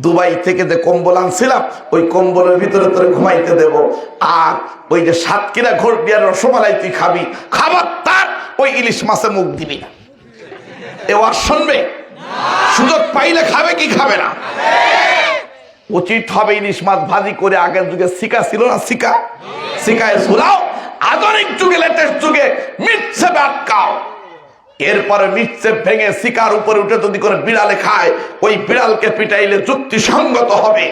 দুবাই থেকে যে কম্বল আনছিলাম ওই কম্বলের ভিতরে তোরে ঘুমাইতে দেব, আর ওই যে সাতক্ষীরা ঘোর দিয়ার রসমালাই তুই খাবি, খাবার তার ওই ইলিশ মাছে মুখ দিবি না। এ ওয়াজ শুনবে? সুযোগ পাইলে খাবে কি খাবে না? উচিত হবে ইলিশ মাছ ভাজি করে, আগের যুগে শিকা ছিল না, শিকা, শিকায় ঝুলাও। আধুনিক যুগে, লেটেস্ট যুগে মিথ্যে আটকাও। এরপরে মিথ্যে ভেঙে শিকার উপরে উঠে যদি করে বিড়ালে খায়, ওই বিড়ালকে পিটাইলে যুক্তিসঙ্গত হবে।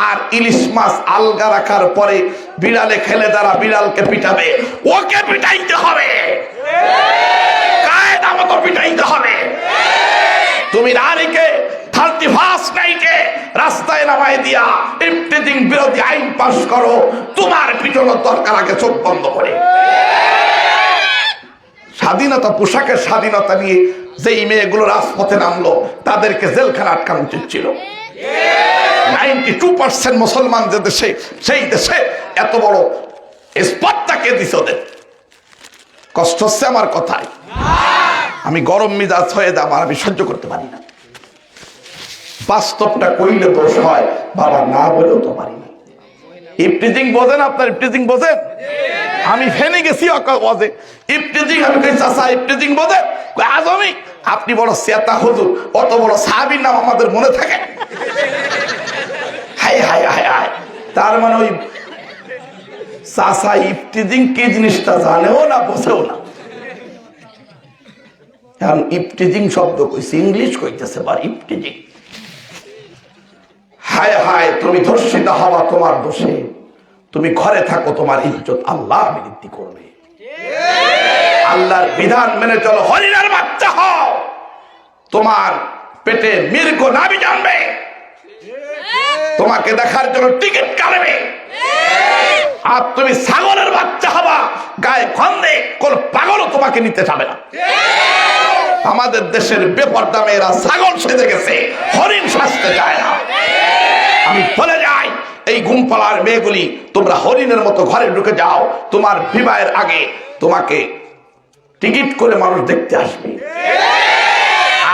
আর ইলিশ মাছ আলগা রাখার পরে বিড়ালে খেলে যারা বিড়ালকে পিটাবে ওকে পিটাইতে হবে, কায়দা মতো পিটাইতে হবে। তুমি নারীকে 31st নাইটে রাস্তায় নামাই দিয়া ইফতিজিং বিরোধী আইন পাস করো, তোমার পিছনের দরকার আগে চোখ বন্ধ করে। স্বাধীনতা, পোশাকের স্বাধীনতা নিয়ে যেই মেয়েগুলো রাজপথে নামলো তাদেরকে জেলখানা আটকানো উচিত ছিল। 92% মুসলমান যে দেশে, সেই দেশে এত বড় স্পটটাকে দিছে ওদের। কষ্ট হচ্ছে আমার কথায়? আমি গরম মিজাজ হয়ে যাব, আর আমি সহ্য করতে পারি না। বাস্তবটা কইলে দোষ হয়, বাবা না বলেও তো পারি না। ইফতিজিং বোঝেন? আপনার ইফতিজিং বোঝেন? আমি ফেনে গেছি ওয়াজে, ইফতিজিং আমি কই চাচা ইফতিজিং বোঝেন? আজমি আপনি বড় সেতা হুজুর, অত বড় সাহাবীর নাম আমাদের মনে থাকে? হায় হায় হায় হায়। তার মানে ওই চাচা ইফতিজিং কি জিনিসটা জানেও না, বোঝেও না। এখন ইফতিজিং শব্দ কইছে, ইংলিশ কইতেছে বার ইফতিজিং। হায় হায়, তুমি ধর্ষিতা হওয়া তোমার দোষে, তুমি ঘরে থাকো, তোমার ইজ্জত আল্লাহ বৃদ্ধি করবে। আল্লাহর বিধান মেনে চলো, হরিণের বাচ্চা হও, তোমার পেটে মৃগ নাভি জানবে, তোমাকে দেখার জন্য টিকিট কাটবে। আর তুমি ছাগলের বাচ্চা হবা, গায়ে খন্দে কোন পাগলও তোমাকে নিতে যাবে না। আমাদের দেশের বেপরদা মেয়েরা ছাগল সেজে গেছে, হরিণ সাজতে যায় না। আমি বলে যাই, এই ঘুমপাড়ার মেয়েগুলি, তোমরা হরিণের মতো ঘরে ঢুকে যাও, তোমার বিবাহের আগে তোমাকে টিকিট করে মানুষ দেখতে আসবে।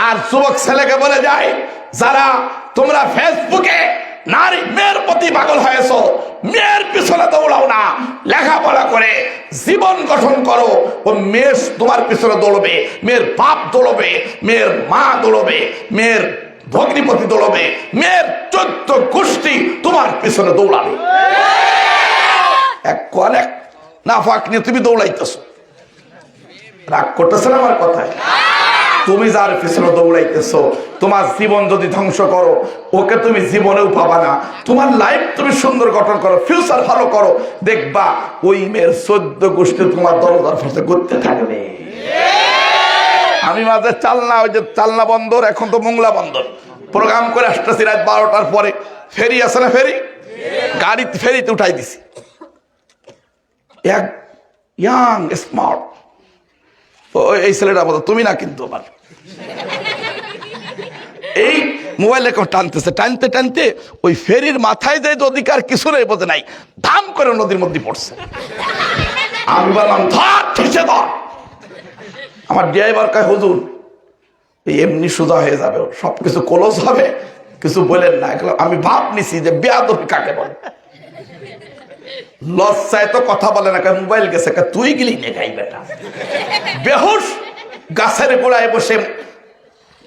আর যুবক ছেলেকে বলে যায়, যারা তোমরা ফেসবুকে নারী মেয়ের প্রতি পাগল হয়েছ, মেয়ের পিছনে দৌড়াও না, লেখাপড়া করে জীবন গঠন করো। ও মেয়ে তোমার পিছনে দৌড়বে, মেয়ের বাপ দৌড়বে, মেয়ের মা দৌড়বে, মেয়ের ভগ্নিপতি দৌড়বে, মেয়ের 14 গোষ্ঠী তোমার পিছনে দৌড়াবে। এক অনেক নাফাক নিয়ে তুমি দৌড়াইতেছ। রাগ করতেছেন আমার কথায়? তুমি যার পিছনে দৌড়াইতেছো, তোমার জীবন যদি ধ্বংস করো, ওকে তুমি জীবনেও পাবা না। তোমার লাইফ তুমি সুন্দর গঠন করো, ফিউচার ভালো করো, দেখবা ওই মেয়ের 14 গোষ্ঠী তোমার দরজার পাশে ঘুরতে থাকবে। আমি মাঝে চালনা, ওই যে চালনা বন্দর, এখন তো মোংলা বন্দর, প্রোগ্রাম করে আসতেছি রাত 12টার পরে। ফেরি আছে না, ফেরি, গাড়িতে ফেরিতে উঠাই দিছি এক ইয়াং স্মার্ট, এই ছেলেটা বলো তুমি না, কিন্তু আমার এই মোবাইলে টানতেছে, টানতে টানতে ওই ফেরির মাথায় যে অধিকার কিছু নেই বোঝে নাই, ধাম করে নদীর মধ্যে পড়ছে। আমি বললাম ধর, ঠিসে ধর। আমার ড্রাইভার কয় হুজুর এমনি সোজা হয়ে যাবে, সবকিছু ক্লোজ হবে, কিছু বলেন না। আমি ভাব নিছি যে বেয়াদবি কাকে বলে, লজ্জায় তো কথা বলে না, মোবাইল গেছে, তুই গেলি নে গাই বেটা। বেহুশ গাছের গোড়ায় বসে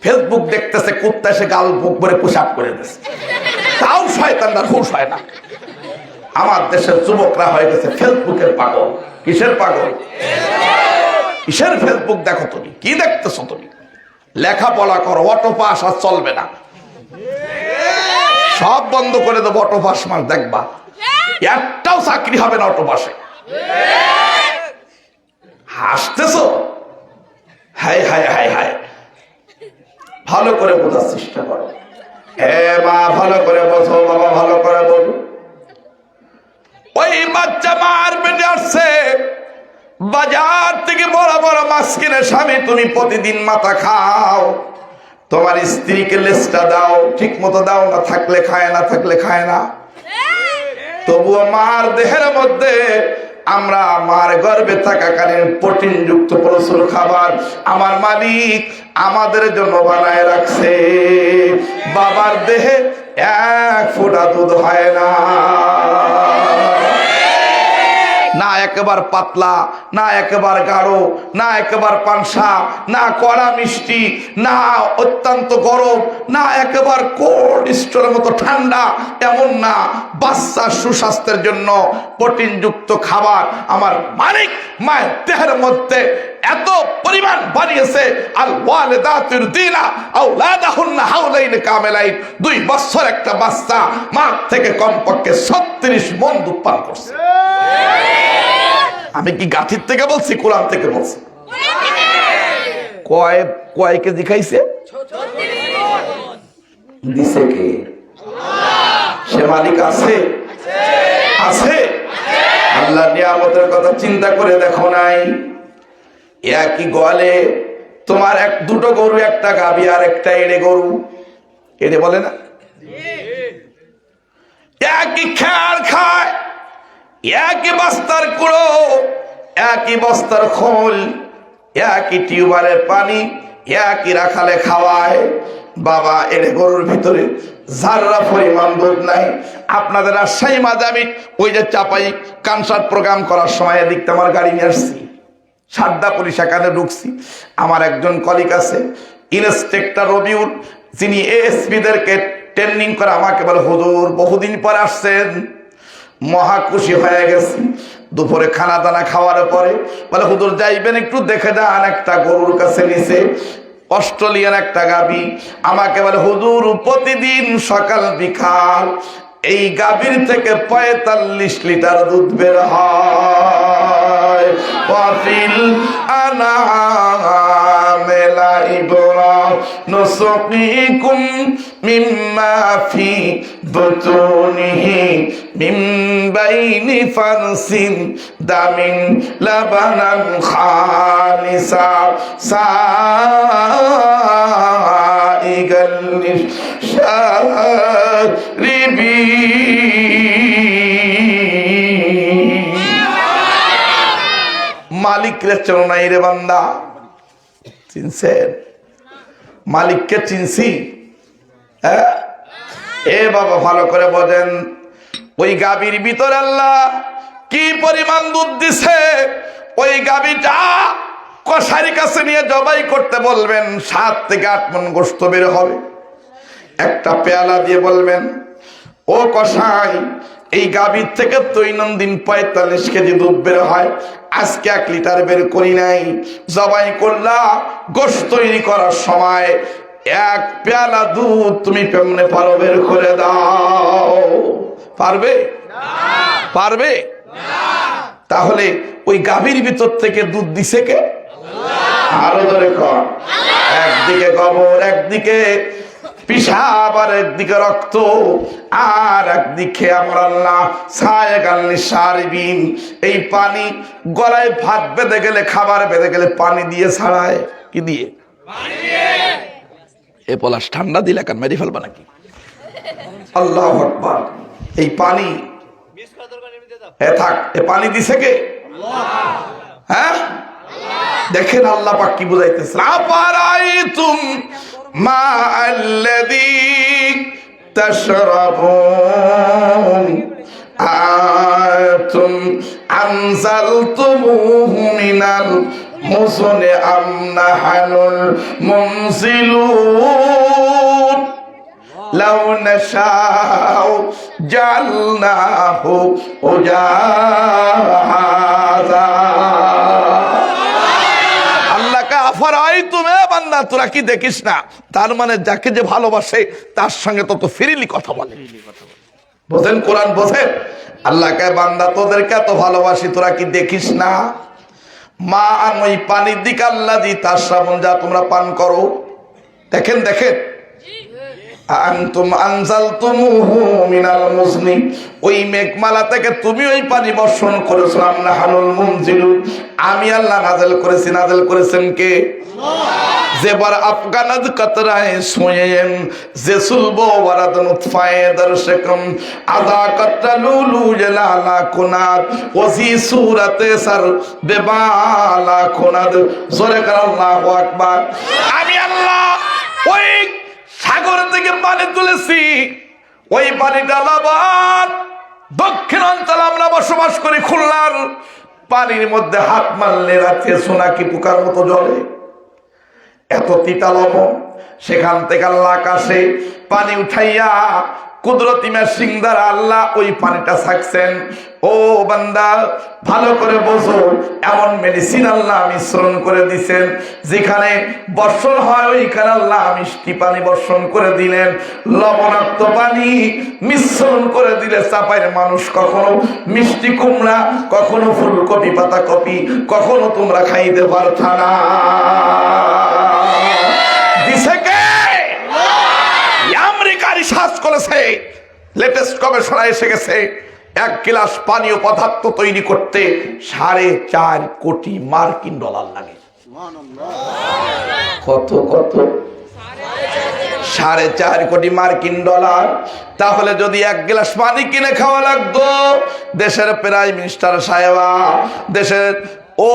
ফেসবুক দেখতেছে, কুত্তা এসে গাল বুক ভরে পোশাক করে দিচ্ছে, তাও শয়তানরা হুশ হয় না। আমার দেশের যুবকরা হয়ে গেছে ফেসবুকের পাগল। কিসের পাগল? কিসের ফেসবুক দেখো তুমি, কি দেখতেছো তুমি? লেখাপড়া করো, অটো পাস আর চলবে না, সব বন্ধ করে দেবো। অটো পাস মাস দেখবা একটাও চাকরি হবে না অটো পাসে। হাসতেছো? হায় হায় হায় হায়, ভালো করে বোঝার চেষ্টা করো। হে মা, ভালো করে বোঝো, বাবা ভালো করে বোঝো। ওই বাচ্চা মার পেটে আসছে, বাজার থেকে বড় বড় মাছ কিনে স্বামী তুমি প্রতিদিন মাথা খাও, তোমার স্ত্রীকে লেজটা দাও, ঠিক মতো দাও, না থাকলে খায়, না থাকলে খায় না। তবুও মার দেহের মধ্যে আমরা মার গর্ভে থাকাকালীন প্রোটিন যুক্ত প্রচুর খাবার আমার মালিক আমাদের জন্য বানায় রাখছে। বাবার দেহে এক ফোঁটা দুধ হয় না, না একেবার পাতলা, না একেবার গাঢ়, না একেবার পানসা, না কড়া মিষ্টি, না অত্যন্ত গরম, না একেবার কোল্ড স্টোরের মতো ঠান্ডা, এমন না। বাচ্চার সুস্বাস্থ্যের জন্য প্রোটিনযুক্ত খাবার আমার মালিক মায়ের দেহের মধ্যে এত পরিমাণ বানিয়েছে। আল ওয়ালিদাতু ইরদিনা আওলাদাহুন্না হাওলাইন কামিলাইন, 2 বছর একটা বাচ্চা মা থেকে কমপক্ষে 36 মণ দুধ পান করছে। আমি কি গাথির থেকে বলছি, কোরআন থেকে বলছি? কয় কেজি খাইছে? দিছে কে? সে মালিক আছে, আছে। আল্লাহ নিয়ামতের কথা চিন্তা করে দেখো নাই? একই গোয়ালে তোমার দুটো গরু, একটা গাভী আর একটা এড়ে গরু, এড়ে বলে না, একই খেয়াল খায়, একই বস্তার কুড়ো, একই বস্তার খোল, একই টিউবারের পানি, একই রাখালে খাওয়ায়। বাবা, এড়ে গরুর ভিতরে যারা পরিমাণ দুধ নাই। আপনাদের রাজশাহী মাদামিট ওই যে চাপাই কনসার্ট প্রোগ্রাম করার সময় এদিকটা আমার গাড়ি নিয়ে আসছি, সারদা পুলিশ এখানে ঢুকছি। আমার একজন কলিগ আছে ইন্সপেক্টর রবিউল, যিনি এএসপিদেরকে ট্রেনিং করে, আমাকে বলে হুজুর বহুদিন পর আসছেন, মহা খুশি হয়ে গেছি। দুপুরে খানা দানা খাওয়ার পরে বলে হুজুর যাইবেন একটু দেখে যান, একটা গরুর কাছে নিছে, অস্ট্রেলিয়ান একটা গাভী। আমাকে বলে হুজুর প্রতিদিন সকাল বিকাল এই গাভীর থেকে 45 লিটার দুধ বের হয়। ওয়াফিল আনামে লাইবরা নুসকিকুম মিম্মা ফি বুতুনিহি মিন বাইনি ফারসিন দামিন লাবানান খালিসা সাইগাল লিশারিবি। মালিকরে চেনো নাই রে বান্দা? চিনছেন? মালিককে চিনছি? হ্যাঁ, এ বাবা ভালো করে বোঝেন। ওই গাভীর ভিতরে আল্লাহ কি পরিমাণ দুধ দিছে, ওই গাভীটা কসাইয়ের কাছে নিয়ে জবাই করতে বলবেন, 7 থেকে 8 মণ গোশত বের হবে। একটা পেয়ালা দিয়ে বলবেন, ও কসাই এই গাভীর থেকে দৈনন্দিন 45 কেজি দুধ বের হয়। আজকে 1 লিটার বের করি নাই, জবাই করলা গোশত তৈরি করার সময় 1 পেয়ালা দুধ তুমি কেমনে পারো বের করে দাও? পারবে? পারবে? তাহলে ওই গাভীর ভিতর থেকে দুধ দিছে কে? আরো ধরে কর। একদিকে গোবর, একদিকে পিশাব, আর একদিকে রক্ত, আর একদিকে আমার আল্লাহ সায়গাল্লি সারিবিন। এই পানি গলায় ভাত বেঁধে গেলে, খাবার বেঁধে গেলে পানি দিয়ে ছাড়ায়। কি দিয়ে? এ পলাশ ঠান্ডা দিলে কান মেরে ফেলবা নাকি? আল্লাহু আকবার। এই পানি থাক, এ পানি দিছে কে? হ্যাঁ, দেখেন আল্লাহ পাক কি বুঝাইতেছে। আফারাইতুম মা আল্লাযী তাশরাবুন আতুম আনজালতুমুহু মিনাল মুজনি আম নাহনুল মুনজিলুন লাউ নাশাউ জাআলনাহু উজাজা। বান্দা তোরা কি দেখিস না? তার মানে যাকে যে ভালোবাসে তার সঙ্গে তত ফ্রিলি কথা বলে। বোঝেন কোরআন? বোঝেন? আল্লাহকে বান্দা তোদেরকে এত ভালোবাসি, তোরা কি দেখিস না? মা আর ওই পানির দিকে আল্লাযী তাশরাবুন, যা তোমরা পান করো। দেখেন দেখেন, আনতুম আনজালতুমুহু মিনাল মুজনি, ওই মেঘমালা থেকে তুমি ওই পানি বর্ষণ করেছো। আমরা হানুল মুনজিলুন, আমি আল্লাহ নাযিল করেছি। নাযিল করেছেন কে? যেবার আফগানাদ কাতরায়ে সুয়েন যে সুলবো ওয়ারাদ নুতফায়ে দরশকম আদা কাতলুলু জালালা কুনাত ওজি সূরাতে সার বেবালা কুনাত। জোরে কর আল্লাহু আকবার। আমি আল্লাহ ওই সাগর থেকে পানি তুলেছি, ওই পানিটা লবণ। দক্ষিণ অঞ্চলে আমরা বসবাস করি, খুলনার পানির মধ্যে হাত মারলে রাতে সোনাকি পোকার মতো জ্বলে, এত তিতা লবণ। সেখান থেকে আল্লাহ আকাশে পানি উঠাইয়া কুদরতি মেশিন দ্বারা আল্লাহ ওই পানিটা ছাকছেন। ও বান্দা ভালো করে বোঝো, এমন মেডিসিন আল্লাহ মিশ্রণ করে দিছেন, যেখানে বর্ষণ হয় ওইখানে আল্লাহ মিষ্টি পানি বর্ষণ করে দিলেন। লবণাক্ত পানি মিশ্রণ করে দিলে চাপাইয়ের মানুষ কখনো মিষ্টি কুমড়া, কখনো ফুলকপি পাতা কপি, কখনো তোমরা খাইতে পারতা না। দিছে কে? আমেরিকা রিসার্চ করেছে, লেটেস্ট গবেষণা এসে গেছে, 1 গ্লাস পানীয় পদার্থ তৈরি করতে 4.5 কোটি মার্কিন ডলার লাগে। কত কত? 4.5 কোটি মার্কিন ডলার। তাহলে যদি 1 গ্লাস পানি কিনে খাওয়া লাগতো, দেশের প্রাইম মিনিস্টার সাহেবা, দেশের ও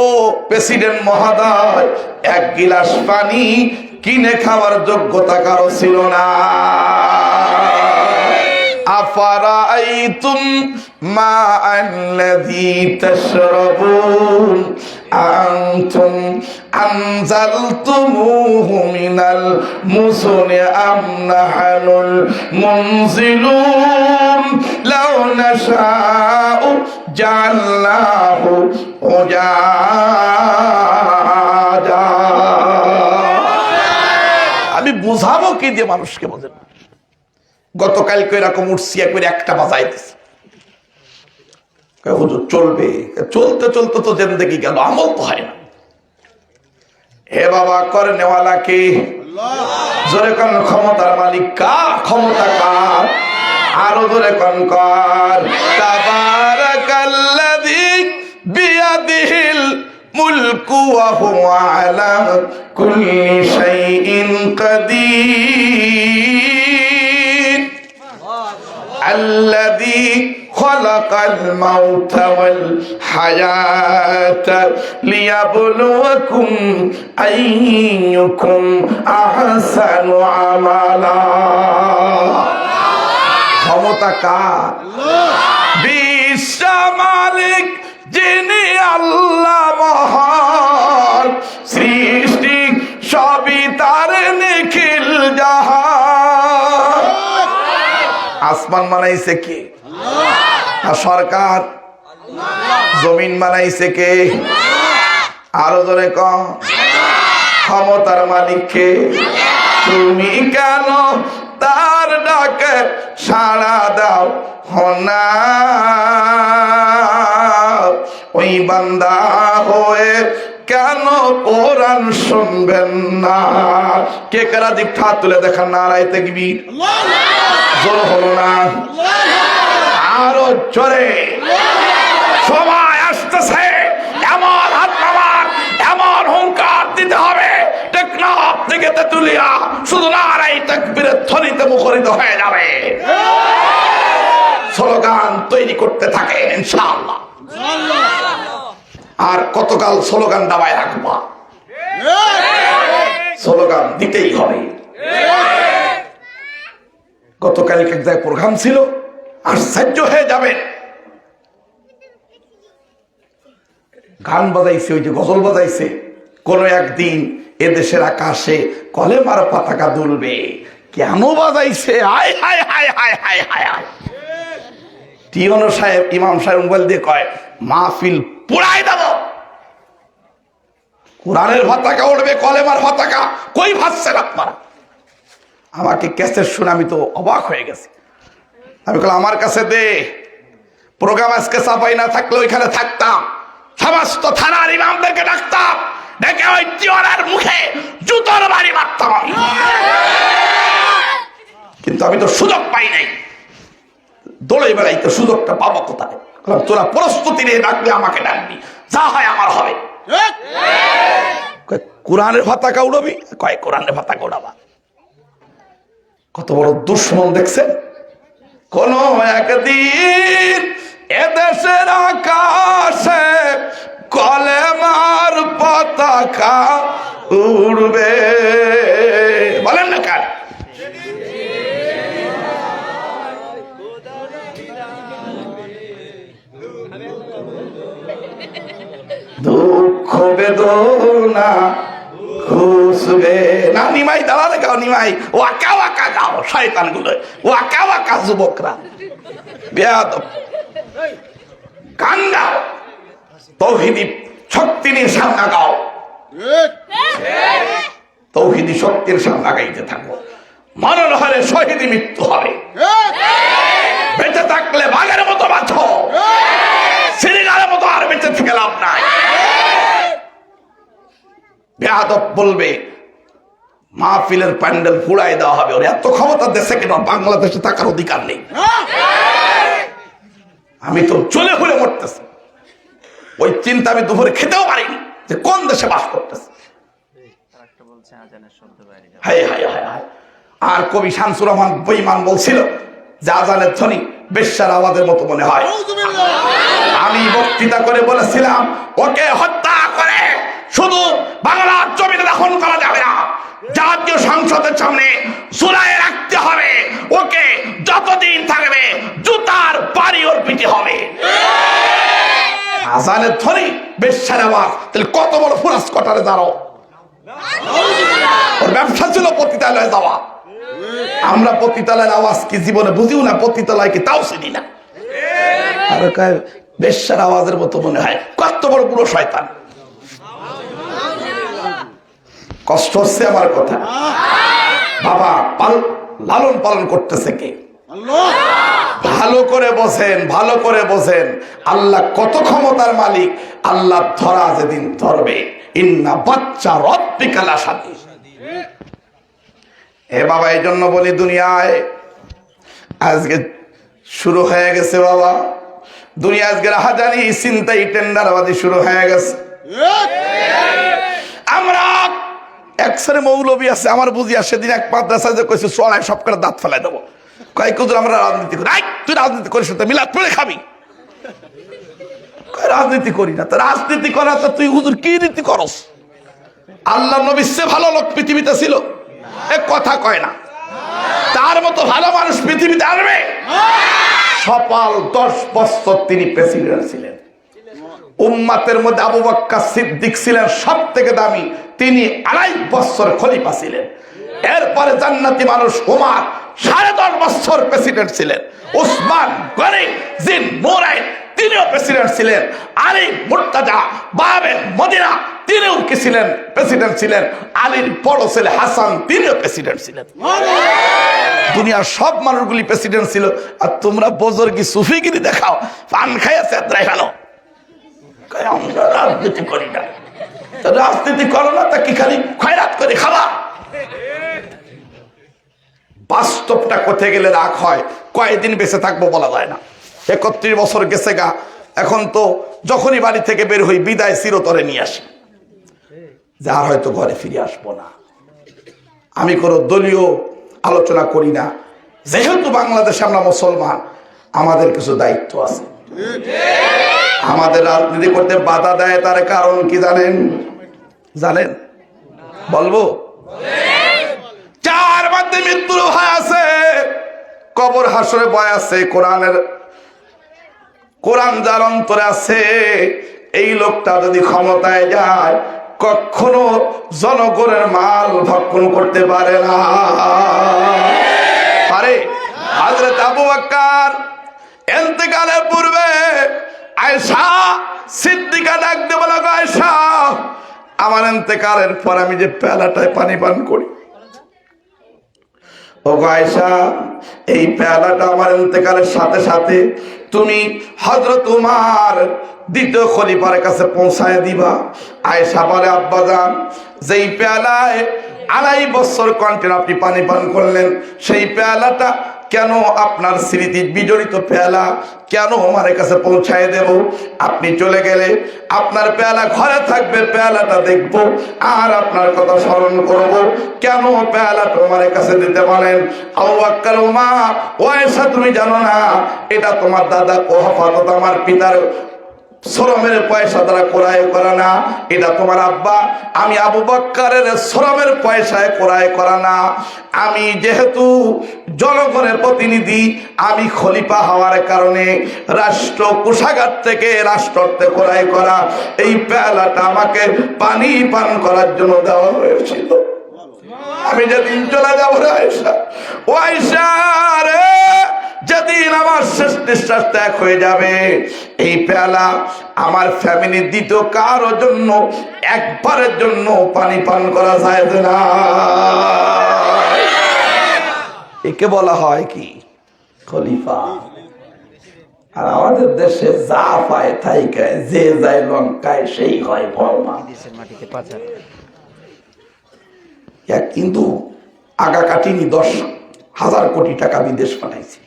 প্রেসিডেন্ট মহোদয় 1 গ্লাস পানি কিনে খাওয়ার যোগ্যতা কারো ছিল না। আফারাইতুম মা আল্লাযী তাশরাবুন আনতুম আনজালতুমুহু মিনাল মুজনি আম নাহনুল মুনজিলুন লাউ নাশাউ জাআলনাহু উজাজা। আমি বুঝাবো কি দিয়ে মানুষকে? বোঝেন? গতকালকে এরকম উঠছিয়া করে একটা বাজাই দিছে, হুজুর চলবে। চলতে চলতে তো জিন্দেগি গেল, আমল তো হয় না। হে বাবা, করে নেওয়ালা কে? জোরে কোন ক্ষমতার মালিক কার? ক্ষমতা কার? আরো জোরে কোন কর। তাবারাকাল্লাযী বিয়াদিহিল মুলকু ওয়া হুয়া আলা কুল্লি শাইইন কাদির আল্লাযী খালাকাল মাউতা ওয়াল হায়াতা লিয়াবলুয়াকুম আইয়ুকুম আহসানু আমালা। ক্ষমতা কার? বিশ্ব মালিক যিনি আল্লাহ মহান, সৃষ্টি সবই তার নিখিল জাহান। আসমান বানাইছে কে? আর সরকার জমিন বানাইছে কে? আরো জোরে কম। ক্ষমতার মালিক কে? তুমি কেন তার ডাকে সাড়া দাও না? ওই বান্দা হয়ে কেন কোরআন শুনবেন না? কে কারা দিক হাত তুলে দেখান নারায়ে তাকবীর। জোর হলো না? আরো জোরে। সবাই আসতেছে, এমন হাত নামান, এমন হুঙ্কার দিতে হবে টেকনাফ থেকে তেতুলিয়া শুধু নারায়ে তাকবীরের ধ্বনিতে মুখরিত হয়ে যাবে। স্লোগান তৈরি করতে থাকে ইনশাআল্লাহ। আর কতকাল স্লোগান দাবায় রাখবা? স্লোগান দিতেই হবে। গতকাল এক জায়গায় প্রোগ্রাম ছিল, আশ্চর্য হয়ে যাবে। গান বাজাইছে, ওই যে গজল বাজাইছে। কোন একদিন এদেশের আকাশে কলেমার পতাকা দুলবে। কেন বাজাইছে? হায় হায় হায় হায় হায় হায় হায়। টিওনো সাহেব, ইমাম সাহেব মোবাইল দিয়ে কয়, মাহফিল পুরাই দেব। কোরআনের পতাকা উঠবে, কলেমার পতাকা। কই ভাবছেন আপনারা? আমাকে ক্যাসেট শুনে আমি তো অবাক হয়ে গেছি। আমি বললাম, আমার কাছে দে। প্রোগ্রাম আজকে চাপাই না থাকলে ওইখানে থাকতাম, সমস্ত থানার ইমামদেরকে ডাকতাম, ডেকে ওই টিওনার মুখে জুতোর বাড়ি মারতাম আমি। কিন্তু আমি তো সুযোগ পাই নাই। দৌড়ে বেড়াইতে সুযোগটা পাবো কোথায়? তোরা প্রস্তুতি নিয়ে ডাকলে আমাকে ডাকবি, যা হয় আমার হবে। কোরআনের পতাকা উড়বি? কয় কোরআনের পতাকা উড়াবা। কত বড় দুশ্মন দেখছেন। কোন একদিন এদেশের আকাশে কলেমার পতাকা উড়বে। বলেন না কার? দুঃখ বেদনা খুশবে না। নিমাই দাঁড়ালে গাও, নিমাই ওয়াকা ওয়াকা গাও। শয়তান গুলো ওয়াকা ওয়াকা যুবকরা বেয়াদব গান গাও। তৌহিদি শক্তি নিয়ে সামনা গাও। তৌহিদি শক্তির সামনা গাইতে থাকো। মরণ হলে শহীদি মৃত্যু হবে। বেঁচে থাকলে বাঘের মতো বাঁচো, সিরিগারের মতো আর বেঁচে থেকে লাভ নাই। বেয়াদব বলবে মাহফিলের প্যান্ডেল পুড়াই দেওয়া হবে। ওর এত ক্ষমতা দেশে কেন? বাংলাদেশে থাকার অধিকার নেই। আমি তো চলে ঘুরে মরতেছি। ওই চিন্তা আমি দুপুরে খেতেও পারিনি যে কোন দেশে বাস করতেছে। আর কবি শামসুর রহমান বেঈমান বলছিল যে আজানের ধ্বনি বেশ্যার আওয়াজের মতো মনে হয়। আমি বক্তৃতা করে বলেছিলাম, ওকে হত্যা করে শুধু বাংলার জমিনে দাফন করা যাবে না, জাতীয় সংসদের সামনে ঝুলায় রাখতে হবে। ওকে যতদিন থাকবে জুতার বাড়ি ওর পিঠে হবে। আজানের ধ্বনি বেশ্যার আওয়াজ, তাহলে কত বড় ফুরাস কটারে দাঁড়ো। ওর ব্যবসা ছিল পতিতালয়ে যাওয়া। আমরা পতিতালয়ের আওয়াজ কি জীবনে বুঝিও না, পতিতালয় কি তাও চিনি না। আর বেশ্যার আওয়াজের মতো মনে হয়। কত বড় পুরো শয়তান। কষ্ট হচ্ছে আমার কথা। বাবা লালন পালন করতেছে কে? ভালো করে বোঝেন, ভালো করে বোঝেন। আল্লাহ কত ক্ষমতার মালিক। আল্লাহ ধরা যেদিন ধরবে, ইন্না বাচ্চা রব্বিকা লাশাদীদ। এ বাবা, এই জন্য বলি দুনিয়ায় আজকে শুরু হয়ে গেছে বাবা। দুনিয়া আজকে রাহাজানি, চিন্তাই, টেন্ডারবাজি শুরু হয়ে গেছে। আমরা একসারে মৌলবী আছে আমার বুঝিয়া, সেদিন এক মাদ্রাসা যে কইছে চড়ায় সব করে দাঁত ফেলাই দেবো। কয় কুদুর আমরা রাজনীতি করি। তুই রাজনীতি করিস তো মিলাদ পড়ে খাবি। রাজনীতি করি না। তো রাজনীতি করা তো তুই হুজুর কি রীতি করস? আল্লাহ নবীর চেয়ে ভালো লোক পৃথিবীতে ছিল? এক কথা কয় না। তার মতো ভালো মানুষ পৃথিবীতে আসবে? সফল 10 বছর তিনি প্রেসিডেন্ট ছিলেন। উম্মাতের মধ্যে আবু বকর সিদ্দিক ছিলেন সব থেকে দামি, তিনি 2.5 বছর খলিফা ছিলেন। এরপরে জান্নাতি মানুষ ওমর 10.5 বছর প্রেসিডেন্ট ছিলেন। ওসমান গনি জিন নুরাইন তিনিও প্রেসিডেন্ট ছিলেন, আলী মুর্তাজা বাবে মদিনা তিনিও কি ছিলেন, প্রেসিডেন্ট ছিলেন, আলীর বড় ছেলে হাসান তিনিও প্রেসিডেন্ট ছিলেন। দুনিয়ার সব মানুষগুলি প্রেসিডেন্ট ছিল, আর তোমরা বুজুর্গি সুফিগিরি দেখাও, পান খাইয়া চেত্রাই ফেলো। আমরা রাজনীতি করি না, রাজনীতি করো না তা কি খালি খয়রাত করে খাওয়া? বাস্তবটা কোথায় গেলে রাগ হয়, কয়েকদিন বেঁচে থাকবো বলা যায় না। 31 বছর গেছে গা, এখন তো যখনই বাড়ি থেকে বের হই বিদায় চিরতরে নিয়ে আসি, যার হয়তো ঘরে ফিরে আসবো না। আমি কোনো দলীয় আলোচনা করি না, যেহেতু বাংলাদেশে আমরা মুসলমান, আমাদের কিছু দায়িত্ব আছে। আমাদের রাজনীতি করতে বাধা দেয় তার কারণ কি জানেন? জানেন? বলবো? চার মধ্যে মৃত্যুর ভয় আছে, কবর হাসরে ভয় আছে, কোরআন যার অন্তরে আছে, এই লোকটা যদি ক্ষমতায় যায় কখনো জনগণের মাল ভক্ষণ করতে পারে না। পারে? হযরত আবু বকর ইন্তেকালের পূর্বে আয়েশা সিদ্দিকা ডাক দিয়ে বলে, আয়েশা আমার ইন্তেকালের পর আমি যে পেয়ালাটায় পানি পান করি, ও আয়েশা এই পেয়ালাটা আমার ইন্তেকালের সাথে সাথে তুমি হযরত উমর দ্বিতীয় খলিফার কাছে পৌঁছায় দিবা। আয়েশা বলে, আব্বাজান যেই পেয়ালায় 2.5 বছর কন্টিনিউ আপনি পানি পান করলেন, সেই পেয়ালাটা কেন আপনার স্মৃতি বিজড়িত পেয়ালা কেন আমার কাছে পৌঁছায় দেব? আপনি চলে গেলে আপনার পেয়ালা ঘরে থাকবে, পেয়ালাটা দেখব আর আপনার কথা স্মরণ করব, কেন পেয়ালা তোমার কাছে দিতে বলেন? আবু বকর ওমর, ও আয়েশা তুমি জানো না এটা তোমার দাদা কুহাফা তথা আমার পিতার শ্রমের পয়সা দ্বারা ক্রয় করা না, এটা তোমার আব্বা আমি আবু বকরের শ্রমের পয়সায় ক্রয় করা না। আমি যেহেতু জনগণের প্রতিনিধি, আমি খলিফা হওয়ার কারণে রাষ্ট্র কোষাগার থেকে রাষ্ট্রতে ক্রয় করা এই পেয়ালাটা আমাকে পানি পান করার জন্য দেওয়া হয়েছিল। আমি যেদিন চলে যাবো আয়েশা, ও আয়েশা রে, যেদিন আমার শেষ নিঃশ্বাস ত্যাগ হয়ে যাবে, এই পেয়ালা আমার ফ্যামিলির দ্বিতীয় কারোর জন্য একবারের জন্য পানি পান করা যায় না। একে বলা হয় কি? খলিফা। আর আমাদের দেশে যা পায় তাই খায়, যে যায় লঙ্কায় সেই হয় ভগবান। কিন্তু আগা কাটিনি 10,000 কোটি টাকা বিদেশ পাঠাইছে।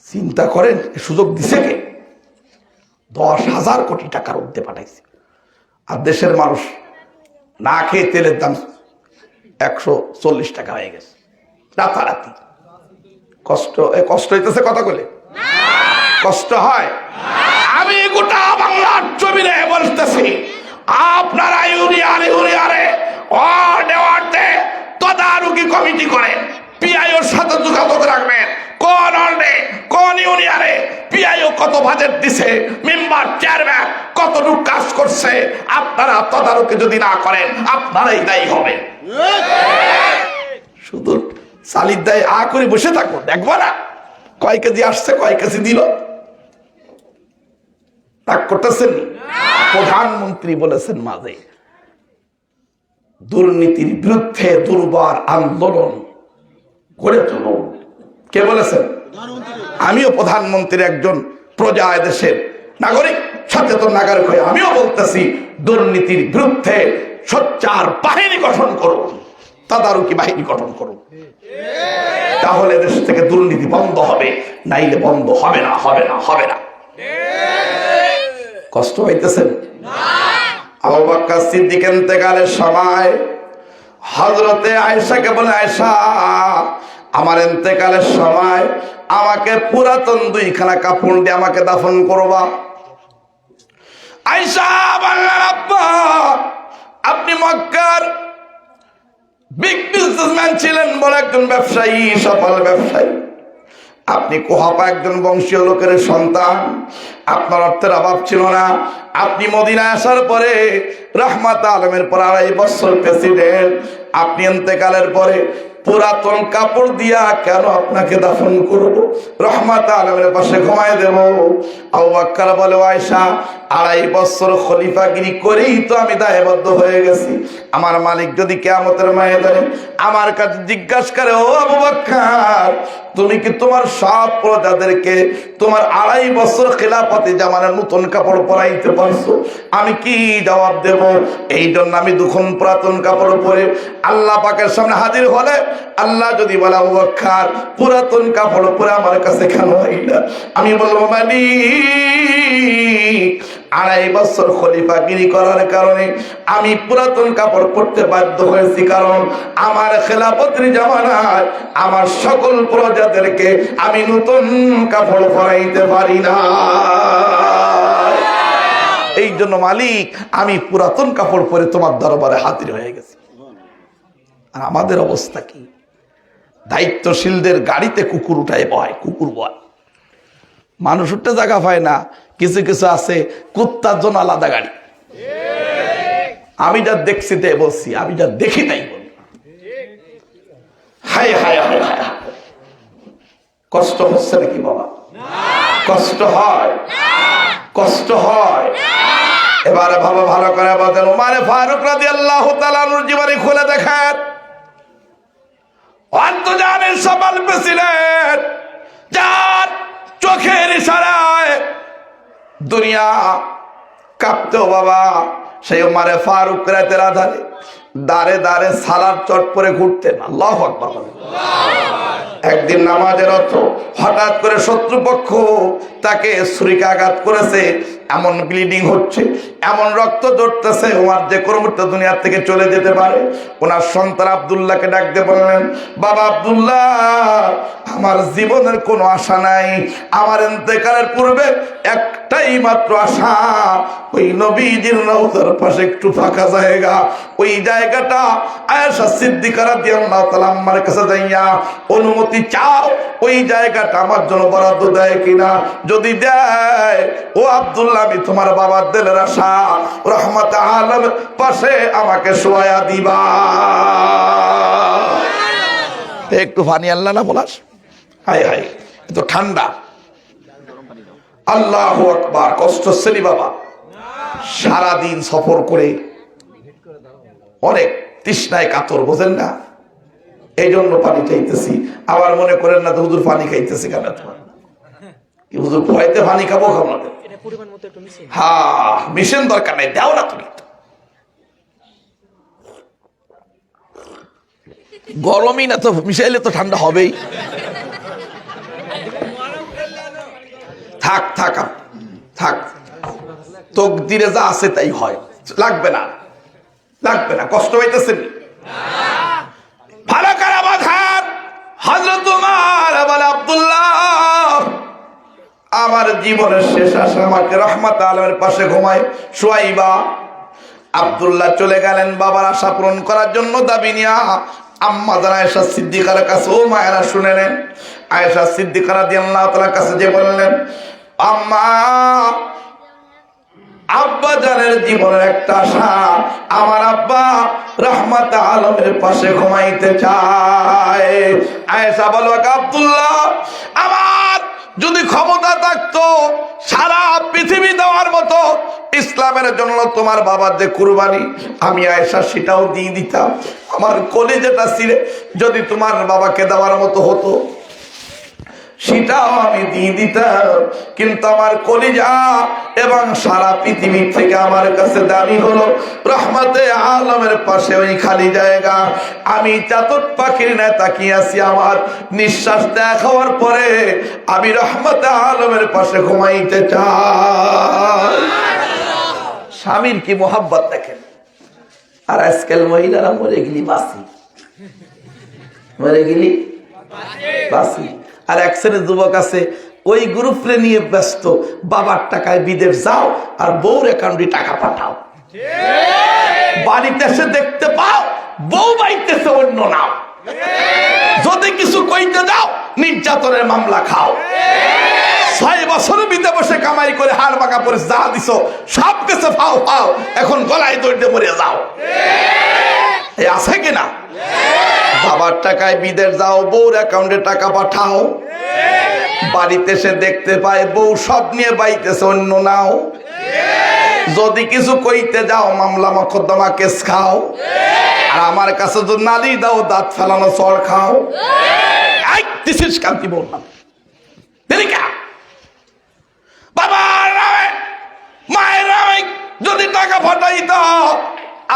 চিন্তা করেন সুযোগ দিছে কে? 10,000 কোটি টাকার মধ্যে পাঠাইছে। আর দেশের মানুষ না খেয়ে তেলের দাম 140 টাকা হয়ে গেছে রাতারাতি। কষ্ট হইতেছে কথা বলে? কষ্ট হয়? আমি গোটা বাংলার জমিনে বলতেছি, আপনারা ইউনিয়নে ওয়ার্ডে তদারকি কমিটি করেন, পিআইওর সাথে যোগাযোগ রাখবেন, কোন ওয়ার্ডে কোন ইউনিয়নে পিআইও কত বাজেট দিছে, মেম্বার চেয়ারম্যান কতটুকু কাজ করছে, আপনারা তদারকি যদি না করেন আপনারাই দায়ী হবেন। শুধু চালির দায় আ করে বসে থাকবো, দেখবো না কয় কেজি আসছে কয় কেজি দিল? রাগ করতেছেন? প্রধানমন্ত্রী বলেছেন মাঝে দুর্নীতির বিরুদ্ধে দুর্বার আন্দোলন গড়ে তুলুন। কে বলেছেন? আমিও প্রধানমন্ত্রীর একজন প্রজা, দেশের নাগরিক, সচেতন নাগরিক হয়ে আমিও বলতেছি দুর্নীতির বিরুদ্ধে সোচ্চার বাহিনী গঠন করুন, তদারকি বাহিনী গঠন করুন, তাহলে দেশ থেকে দুর্নীতি বন্ধ হবে, নাইলে বন্ধ হবে না, হবে না, হবে না। কষ্ট হইতেছেন? আবু বকর সিদ্দিক ইন্তেকালের সময় হযরতে আয়েশাকে বলে, আয়েশা আমার ইন্তেকালের সময় আমাকে পুরাতন 2খানা কাপড় দিয়ে আমাকে দাফন করবা। আয়েশা বললেন, আব্বা আপনি মক্কার বিগ বিজনেসম্যান ছিলেন, বলে একজন ব্যবসায়ী, সফল ব্যবসায়ী, আপনি কুহাফা একজন বংশীয় লোকের সন্তান, আপনার অর্থের অভাব ছিল না, আপনি মদিনায় আসার পরে রহমত আলমের পর 2.5 বছর প্রেসিডেন্ট, আপনি ইন্তেকালের পরে পুরাতন কাপড় দিয়া কেন আপনাকে দাফন করব, রহমাত আলমের পাশে ঘুমায় দেব। আবু বকর বলে, আয়েশা 2.5 বছর খলিফাগিরি করেই তো আমি দায়বদ্ধ হয়ে গেছি। আমার মালিক যদি কিয়ামতের ময়দানে আমার কাছে জিজ্ঞাসা করে, ও আবু বকর, তুমি কি তোমার সব প্রজাদেরকে তোমার 2.5 বছর খেলাফতি জামানের নতুন কাপড় পরাইতে পারছো? আমি কি জবাব দেব? এই জন্য আমি দুখন পুরাতন কাপড় পরে আল্লাহ পাকের সামনে হাজির হলে আল্লাহ যদি বলে, আবু বকর পুরাতন কাপড় পরে আমার কাছে কেন আইলা? আমি বলবো, মালিক 2.5 বছর খলিফাগিরি করার কারণে আমি পুরাতন কাপড় পরতে বাধ্য হয়েছি, কারণ আমার খেলাফতের জামানায় আমার সকল প্রজাদেরকে আমি নতুন কাপড় পরাইতে পারি না। এই জন্য মালিক আমি পুরাতন কাপড় পরে তোমার দরবারে হাজির হয়ে গেছি। আর আমাদের অবস্থা কি? দায়িত্বশীলদের গাড়িতে কুকুর উঠায় বয়, কুকুর বয়, মানুষ উঠতে জায়গা পায় না। কিছু কিছু আছে কুত্তার জন্য আলাদা গাড়ি। আমি যা দেখছি তাই বলছি, আমি যা দেখি তাই বল। হায় হায় হায় হায়, কষ্ট হচ্ছে নাকি বাবা? কষ্ট হয়, কষ্ট হয়। এবারে ভালো ভালো করে বলেন, ওমরে ফারুক রাদিয়াল্লাহু তাআলা আনহুর জীবনী খুলে দেখেন। অন্তর্জানের সফল প্রেসিডেন্ট, যার চোখের ইশারায় দুনিয়া কাঁপতো বাবা, সেই ওমরে ফারুক রাতের আধারে দাঁড়ে দাঁড়ে সালার চট পরে ঘুরতেন। আল্লাহু আকবার। একদিন নামাজের অর্থ হঠাৎ করে শত্রুপক্ষ তাকে ছুরিকাঘাত করেছে, এমন ব্লিডিং হচ্ছে, এমন রক্ত ঝরতেছে, ওমর যে কোনো মুহূর্তে দুনিয়ার থেকে চলে যেতে পারে। ওনার সন্তান আব্দুল্লাহকে ডাকতে বললেন, বাবা আব্দুল্লাহ, আমার জীবনের কোনো আশা নাই, আমার ইন্তেকালের পূর্বে একটাই মাত্র আশা, ওই নবীজির রওজার পাশে একটু ফাঁকা জায়গা, ওই জায়গাটা আয়েশা সিদ্দিকা রাদিয়াল্লাহু তাআলা আমার কাছে যাইয়া অনুমতি চাও, ওই জায়গাটা আমার জন্য বরাদ্দ দেয় কিনা। যদি দেয়, ও আব্দুল্লাহ, আমি তোমার বাবার দিলের আশা, রহমত আলম পাশে আমাকে শোয়া দিবা। একটু পানি আল্লাহ না বলাস, হায় হায়, এত ঠান্ডা। আল্লাহু আকবার। কষ্ট শ্রেণী বাবা, সারাদিন সফর করে অনেক তৃষ্ণায় কাতর, বোঝেন না, এই জন্য পানি খাইতেছি। আবার মনে করেন না তো হুজুর পানি খাইতেছি কেন? কি হুজুর ভয়তে পানি খাবো? খাবো না, হ্যাঁ মিশন দরকার নাই, দাও না তুমি। গরমই না তো, মিশাইলে তো ঠান্ডা হবেই। থাক থাক থাক, তকদিরে যা আছে তাই হয়, লাগবে না, লাগবে না। কষ্ট হইতেছেন? ভালো করে বাঁধান। হযরত ওমর বলে, আব্দুল্লাহ, আমার জীবনের শেষ আশা আমাকে রহমত আলমের পাশে ঘুমায় শোয়াইবা। আব্দুল্লাহ চলে গেলেন বাবার আশা পূরণ করার জন্য দাবি নিয়া আম্মা জান আয়েশা সিদ্দিকার কাছে। ও মায়েরা শুনে নেন, আয়েশা সিদ্দিকা রাদিয়াল্লাহু তাআলার কাছে যে বললেন, আম্মা, আব্বা জানের জীবনের একটা আশা, আমার আব্বা রহমত আলমের পাশে ঘুমাইতে চায়। আয়েশা বলল, আব্দুল্লাহ, আমার যদি ক্ষমতা থাকতো সারা পৃথিবী দেওয়ার মতো ইসলামের জন্য তোমার বাবার যে কুরবানি, আমি আয়েশা সেটাও দিয়ে দিতাম। আমার কলিজাটা ছিঁড়ে যদি তোমার বাবাকে দেওয়ার মতো হতো সেটাও আমি দিয়ে দিতাম, কিন্তু আমার কলিজা এবং সারা পৃথিবীর থেকে আমার কাছে দামি হলো রহমতে আলমের পাশে ওই খালি জায়গা। আমি চাতক পাখির ন্যায় তাকিয়ে আছি, আমার নিঃশ্বাস ত্যাগ হওয়ার পরে আমি রহমতে আলমের পাশে ঘুমাইতে চাই। স্বামীর কি মোহাব্বত দেখেন। আর আজকাল মহিলারা মরে গেলি বাসি, মরে গেলি বাসি। আর এক শ্রেণীর যুবক আছে, ওই গ্রুপে নিয়ে ব্যস্ত, বাবার টাকায় বিদেশ যাও আর বউর অ্যাকাউন্টে টাকা পাঠাও, বাড়িতে এসে দেখতে পাও বউ বাইতেছে অন্য নাও, যদি কিছু কইতে যাও নির্যাতনের মামলা খাও। 6 বছর বিদে বসে কামাই করে হাড় বাঁকা পরে যা দিছো সব কিছু ফাও ফাও, এখন গলায় দৌড়তে মরে যাও। এই আছে কিনা? বাবার টাকায় বিদেশ যাও, বউর অ্যাকাউন্টে টাকা পাঠাও, বাড়িতে এসে দেখতে পায় বউ সব নিয়ে বাইতেছে, অন্য নাও। যদি কিছু কইতে যাও মামলা মকদ্দমা কেস খাও, আর আমার কাছে যদি নালিশ দাও দাঁত ফেলানো চড় খাও। কান্তি বললাম বাবার নামে মায়ের নামে যদি টাকা পাঠাইত,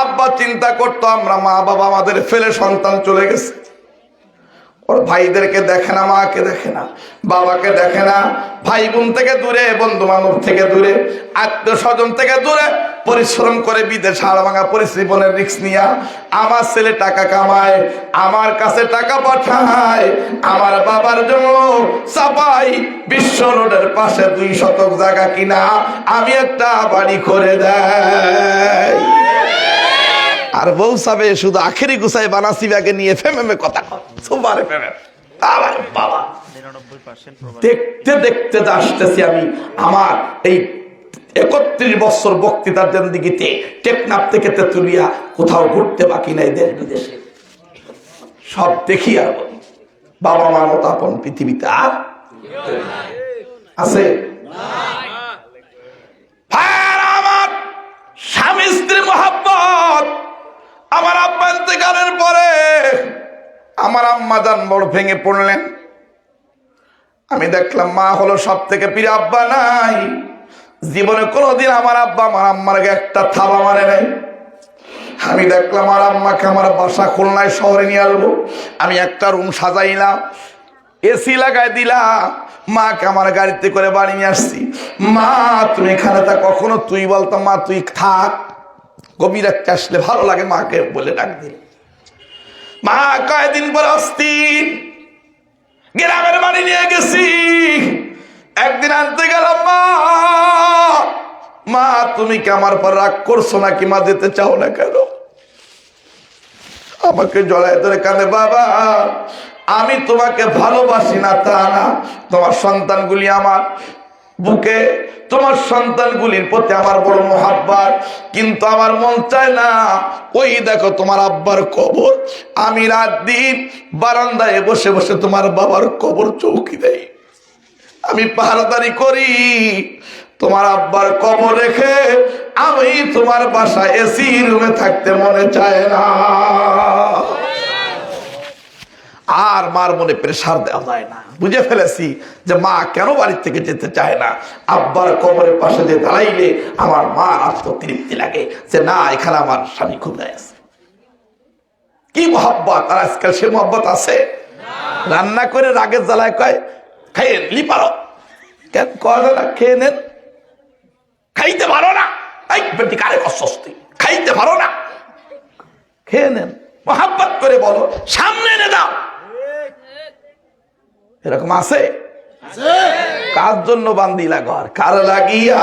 আব্বা চিন্তা করতো আমরা মা বাবা আমাদের ফেলে সন্তান চলে গেছে। ওর ভাইদেরকে দেখে না, মাকে দেখে না, বাবাকে দেখে না, ভাই বোন থেকে দূরে, বন্ধু বান্ধব থেকে দূরে, আত্মীয় স্বজন থেকে দূরে, পরিশ্রম করে বিদেশ হাড় ভাঙা পরিশ্রমের রিস্ক নিয়া আমার ছেলে টাকা কামায়, আমার কাছে টাকা পাঠায়, আমার বাবার জন্য চাপাই বিশ্ব রোডের পাশে 2 শতক জায়গা কিনা আমি একটা বাড়ি করে দেয়। আর বউ সাবে শুধু আখেরি গুছাই বানাসি ব্যাগে নিয়ে ফেমে কথা সুপারে ফেমে। আবার বাবা দেখতে দেখতে আসতেছি আমি আমার এই 31 বছর বক্তৃতার জিন্দেগিতে টেকনাফ থেকে তেতুলিয়া কোথাও ঘুরতে বাকি নাই, দেশ বিদেশে সব দেখি আর বলি বাবা মার মতো আপন পৃথিবীতে আর আছে? আমার স্বামী স্ত্রী মহব্বত। আমার আব্বা ইন্তেকালের পরে আমার আম্মা জান বড় ভেঙে পড়লেন। আমি দেখলাম মা হলো সব থেকে প্রিয়, আব্বা নাই। জীবনে কোনোদিন আমার আব্বা আমার আম্মার একটা থাবা মারে নাই। আমি দেখলাম আমার আম্মাকে আমার বাসা খুলনায় শহরে নিয়ে আসবো, আমি একটা রুম সাজাইলাম, এসি লাগাই দিলাম, মাকে আমার গাড়িতে করে বাড়ি নিয়ে আসছি। মা তুমি এখানে তা কখনো তুই বলতো, মা তুই থাক, গভীর একটা আসলে ভালো লাগে, মাকে বলে ডাক দিল। মা কয়েকদিন পর অস্থির, গ্রামের বাড়ি নিয়ে গেছি, একদিন আনতে গেলাম, মা মা তুমি কি আমার পর রাগ করছো নাকি, মা যেতে চাও না কেন? আমাকে জড়ায় ধরে কাঁদে, বাবা আমি তোমাকে ভালোবাসি না তা না, তোমার সন্তানগুলি আমার বুকে, তোমার সন্তানগুলির প্রতি আমার বড় মহাব্বত, কিন্তু আমার মন চায় না ওই দেখো তোমার আব্বার কবর, আমি রাত দিন বারান্দায় বসে বসে তোমার বাবার কবর চৌকি দেই, আমি পাহারাদারি করি, তোমার আব্বার কবর রেখে আমি তোমার বাসায় এসি রুমে থাকতে মনে চায় না। আর মার মনে প্রেসার দেওয়া যায় না। বুঝে ফেলেছি যে মা কেন বাড়ি থেকে যেতে চায় না। আব্বার কবরের পাশে যে দাঁড়াইলে আমার মার আত্মতৃপ্তি লাগে যে না, এখানে আমার স্বামী খুঁজে আছে। কি মহব্বত! আর আজকাল সে মহব্বত আছে? রান্না করে রাগের জ্বালায় কয় খাইয়ে লি পারো, কেন কয় না খেয়ে নেন, খাইতে পারো না, এই বেটি কারে অস্বস্তি, খাইতে পারো না, খেয়ে নেন, মহব্বত করে বলো, সামনে এনে দাও। এরকম আছে? কার জন্য বান্দিলা ঘর? কার লাগিয়া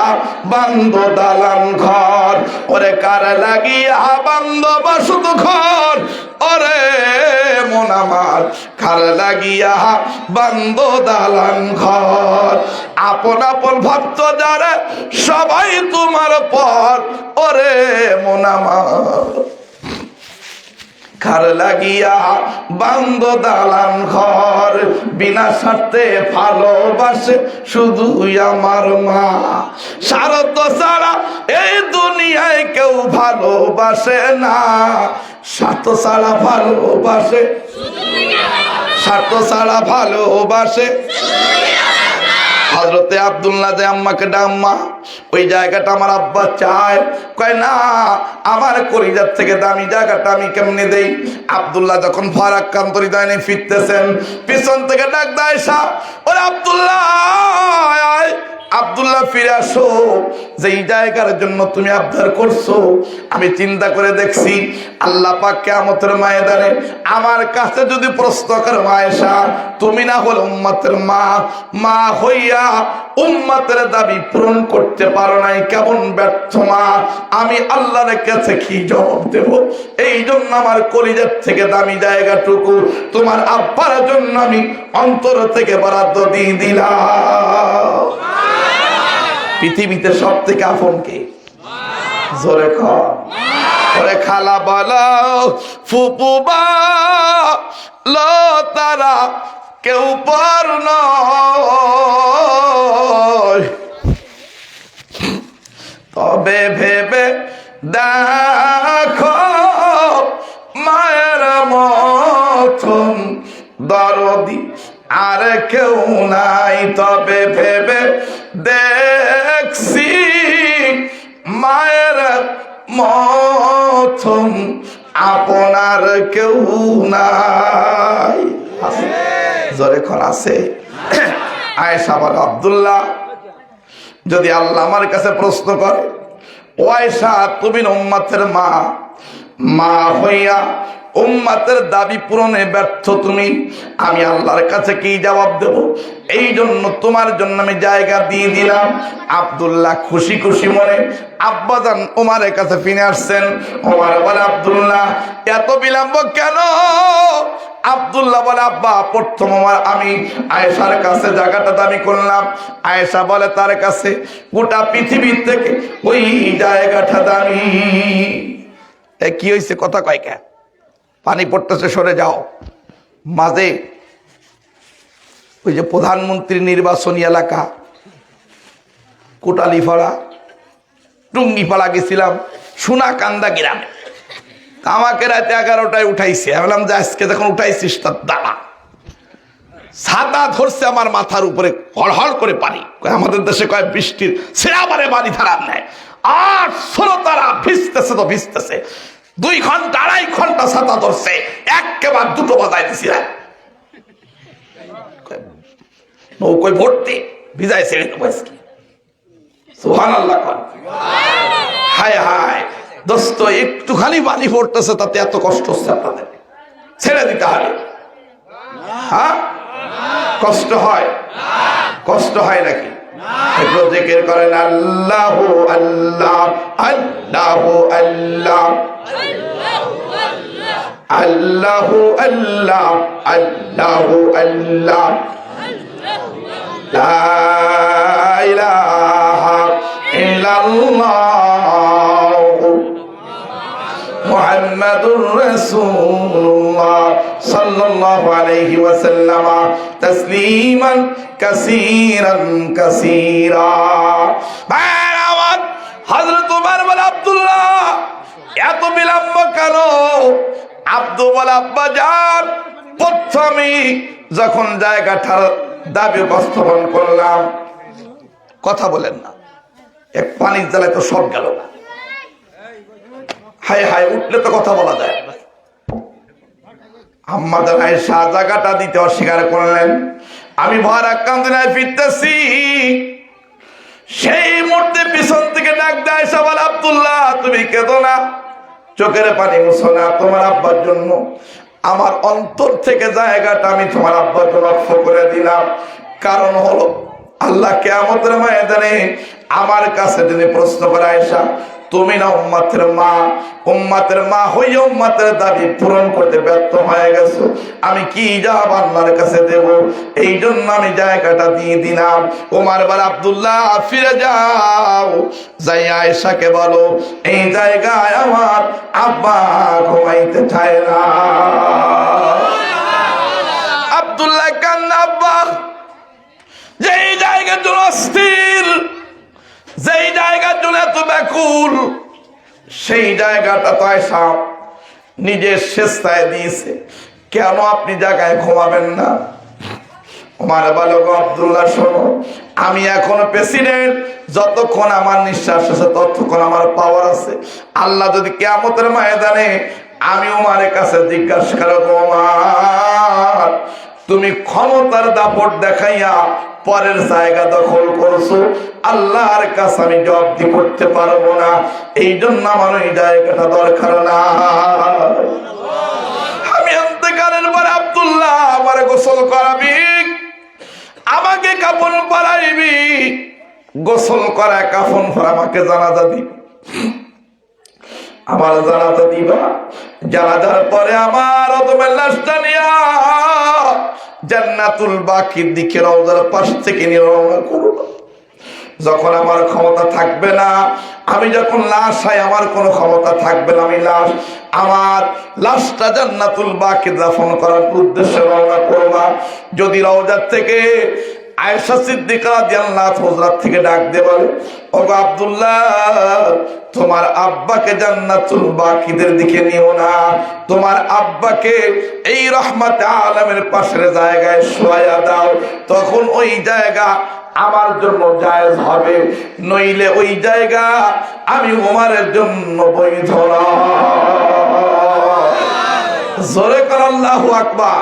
বান্দ দালান ঘর, ওরে কার লাগিয়া বান্দ বাসুদ ঘর, ওরে মন আমার কার লাগিয়া বান্দ দালান ঘর। আপন আপন ভক্ত যারা সবাই তোমার পর, ওরে মন আমার কার লাগিয়া বান্দ দালান ঘর, বিনা স্বার্থে ভালোবাসে শুধু আমার মা, স্বার্থ ছাড়া এই দুনিয়ায় কেউ ভালোবাসে না, স্বার্থ ছাড়া ভালোবাসে, স্বার্থ ছাড়া ভালোবাসে। হযরতে আব্দুল্লাহ যে আম্মাকে ডাম্মা, ওই জায়গাটা আমার আব্বা চায়, কয় না আমার কলিজার থেকে দামি জায়গাটা আমি কেমনে দেই। আব্দুল্লাহ যখন ফারাক্কান্তর হৃদয়ে ফিরতেছেন, পিছন থেকে ডাক দেয় শাহ, ওরে আব্দুল্লাহ, আব্দুল্লাহ ফিরে আসো, যেই জায়গার জন্য তুমি আবদার করছো আমি চিন্তা করে দেখছি, আল্লাহ পাক কিয়ামতের ময়দানে আমার কাছে যদি প্রশ্ন করে, আয়েশা তুমি না হলে উম্মতের মা, মা হইয়া উম্মতের দাবি পূরণ করতে পারো নাই, কেমন ব্যর্থ মা, আমি আল্লাহর কাছে কি জবাব দেব? এই জন্য আমার কলিজার থেকে দামি জায়গাটুকু তোমার আব্বার জন্য আমি অন্তর থেকে বরাদ্দ দিয়ে দিলাম। পৃথিবীতে সব থেকে আপন কে? জোরে কর। ও ওরে খালা বলো ফুপু বলো তারা কেউ পর নয়, তবে ভেবে দেখো মায়ের মতন দরদি আর কেউ নাই। তবে ভেবে দেখছি মায়ের মতন আপনার কেউ নাই। জোরে খন আছে। আয়েশা বলে আব্দুল্লাহ যদি আল্লাহ আমার কাছে প্রশ্ন করে, ও আয়েশা তুমি উম্মতের মা হইয়া উম্মতের দাবি পূরণে ব্যর্থ তুমি, আমি আল্লাহর কাছে কি জবাব দেব? এই জন্য তোমার জন্য আমি জায়গা দিয়ে দিলাম। আব্দুল্লাহ খুশি খুশি মনে আব্বাজান ওমরের কাছে ফিরে আসছেন। ওমর বলে আব্দুল্লাহ এত বিলম্ব কেন? আব্দুল্লাহ বলে আব্বা প্রথম আমি আয়েশার কাছে জায়গাটা দাবি করলাম। আয়েশা বলে তার কাছে গোটা পৃথিবীর থেকে ওই জায়গাটা দামি। কি হয়েছে কথা কয়কা? পানি পড়তেছে, সরে যাও। মাঝে ওই যে প্রধানমন্ত্রী নির্বাচনী এলাকা কোটালীপাড়া টুঙ্গিপাড়া গেছিলাম, সোনাকান্দা গ্রামে। আমাকে রাতে 11টায় উঠাইছে। আমি বললাম যে আজকে যখন উঠাইছিস তার দাঁড়া। ছাতা ধরছে আমার মাথার উপরে, হড়হড় করে পানি। আমাদের দেশে কয় বৃষ্টির সেরাবারে বাড়ি ধারার নেয়। আর শ্রোতারা ভিজতেছে তো ভিজতেছে। 2 ঘন্টা 2.5 ঘন্টা ছাতা ধরছে, একেবারে 2টো বাজায় দিছি। নৌকোয় ভর্তি ভিজাইছে। সুবহানাল্লাহ। হায় হায় দোস্ত, একটুখানি পানি পড়তেছে তাতে এত কষ্ট হচ্ছে আপনাদের? ছেড়ে দিতে হবে। হ্যাঁ কষ্ট হয়? কষ্ট হয় নাকি? একটু জিকির করেন আল্লাহ আল্লাহ আল্লাহ আল্লাহ আল্লাহ আল্লাহ আল্লাহ আল্লাহ লা ইলাহা ইল্লাল্লাহ মুহাম্মাদুর রাসূলুল্লাহ সাল্লাল্লাহু আলাইহি ওয়াসাল্লাম তাসলিমান কাসীরান কাসীরা। বারাকাত। হযরত ওমর বলে আব্দুল্লাহ এত বিলম্ব কেন? আব্দু বলে আব্বা জান প্রথমে যখন জায়গাটার দাবি উপস্থাপন করলাম, কথা বলেন না, এক পানির জ্বালায় তো সব গেল না। হায় হায় উঠলে তো কথা বলা যায়। আম্মা জানায় জায়গাটা দিতে অস্বীকার করলেন। আমি ভরা কান্দনায় ফিরতেছি, সেই মুহূর্তে পিছন থেকে ডাক দেয় সবাল আব্দুল্লাহ তুমি কেঁদো না, চোখের পানি মুছো না, তোমার আব্বার জন্য আমার অন্তর থেকে জায়গাটা আমি তোমার আব্বাকে লক্ষ্য করে দিলাম। কারণ হলো আল্লাহ কিয়ামতের ময়দানে আমার কাছে যদি প্রশ্ন করে আয়েশা তুমি না উম্মতের মা হইয়া উম্মতের দাবি পূরণ করতে ব্যর্থ হয়ে গেছো, আমি কি জবাব আল্লাহর কাছে দেব? এই জন্য আমি জায়গাটা দিয়ে দিলাম। ওমর বলে আব্দুল্লাহ ফিরে যাও, যাই আয়েশাকে বলো এই জায়গায় আমার আব্বা ঘুমাইতে চায় না। আব্দুল্লাহ কান্না, আব্বা যেই জায়গার জন্য অস্থির, যেই জায়গার জন্য এত ব্যাকুল, সেই জায়গাটা তো আয়েশা নিজের স্বেচ্ছায় দিয়েছে, কেন আপনি জায়গায় ঘুমাবেন না? ওমর বলে আব্দুল্লাহ শোনো, আমি এখন প্রেসিডেন্ট, যতক্ষণ আমার নিঃশ্বাস আছে ততক্ষণ আমার পাওয়ার আছে। আল্লাহ যদি কিয়ামতের ময়দানে আমি ওমরের কাছে জিজ্ঞাসা করব ওমর তুমি ক্ষমতার দাপট দেখাইয়া পরের জায়গা দখল করছো, আল্লাহর কাছে আমি জবাব করতে পারবো না, এই জন্য আমার ওই জায়গাটা দরকার না। আমি অন্তকালের পরে আব্দুল্লাহ আমার গোসল করাবি, আমাকে কাফন পরাইবি, গোসল করা কাফন পরা আমাকে জানাজা দিবি, আমার জানাজা দিবা। জানাজার পরে আমার অদমের লাশটা নিয়া জান্নাতুল বাকির দিকে রওজার পাশ থেকে নিয়ে রওনা করবা। যখন আমার ক্ষমতা থাকবে না, আমি যখন লাশ হয় আমার কোনো ক্ষমতা থাকবে না, আমি লাশ, আমার লাশটা জান্নাতুল বাকি দাফন করার উদ্দেশ্যে রওনা করবা। যদি রওজার থেকে আয়েশা সিদ্দিকা রাদিয়াল্লাহু হুজরাত থেকে ডাক দিয়ে বলে, ওগো আব্দুল্লাহ, তোমার আব্বাকে জান্নাতুল বাকিদের দিকে নিও না, তোমার আব্বাকে এই রহমতে আলামের পাশের জায়গায় শোয়া দাও, তখন ওই জায়গা আমার জন্য জায়েজ হবে, নইলে ওই জায়গা আমি ওমরের জন্য বৈধ না। জোরে কর আল্লাহু আকবার।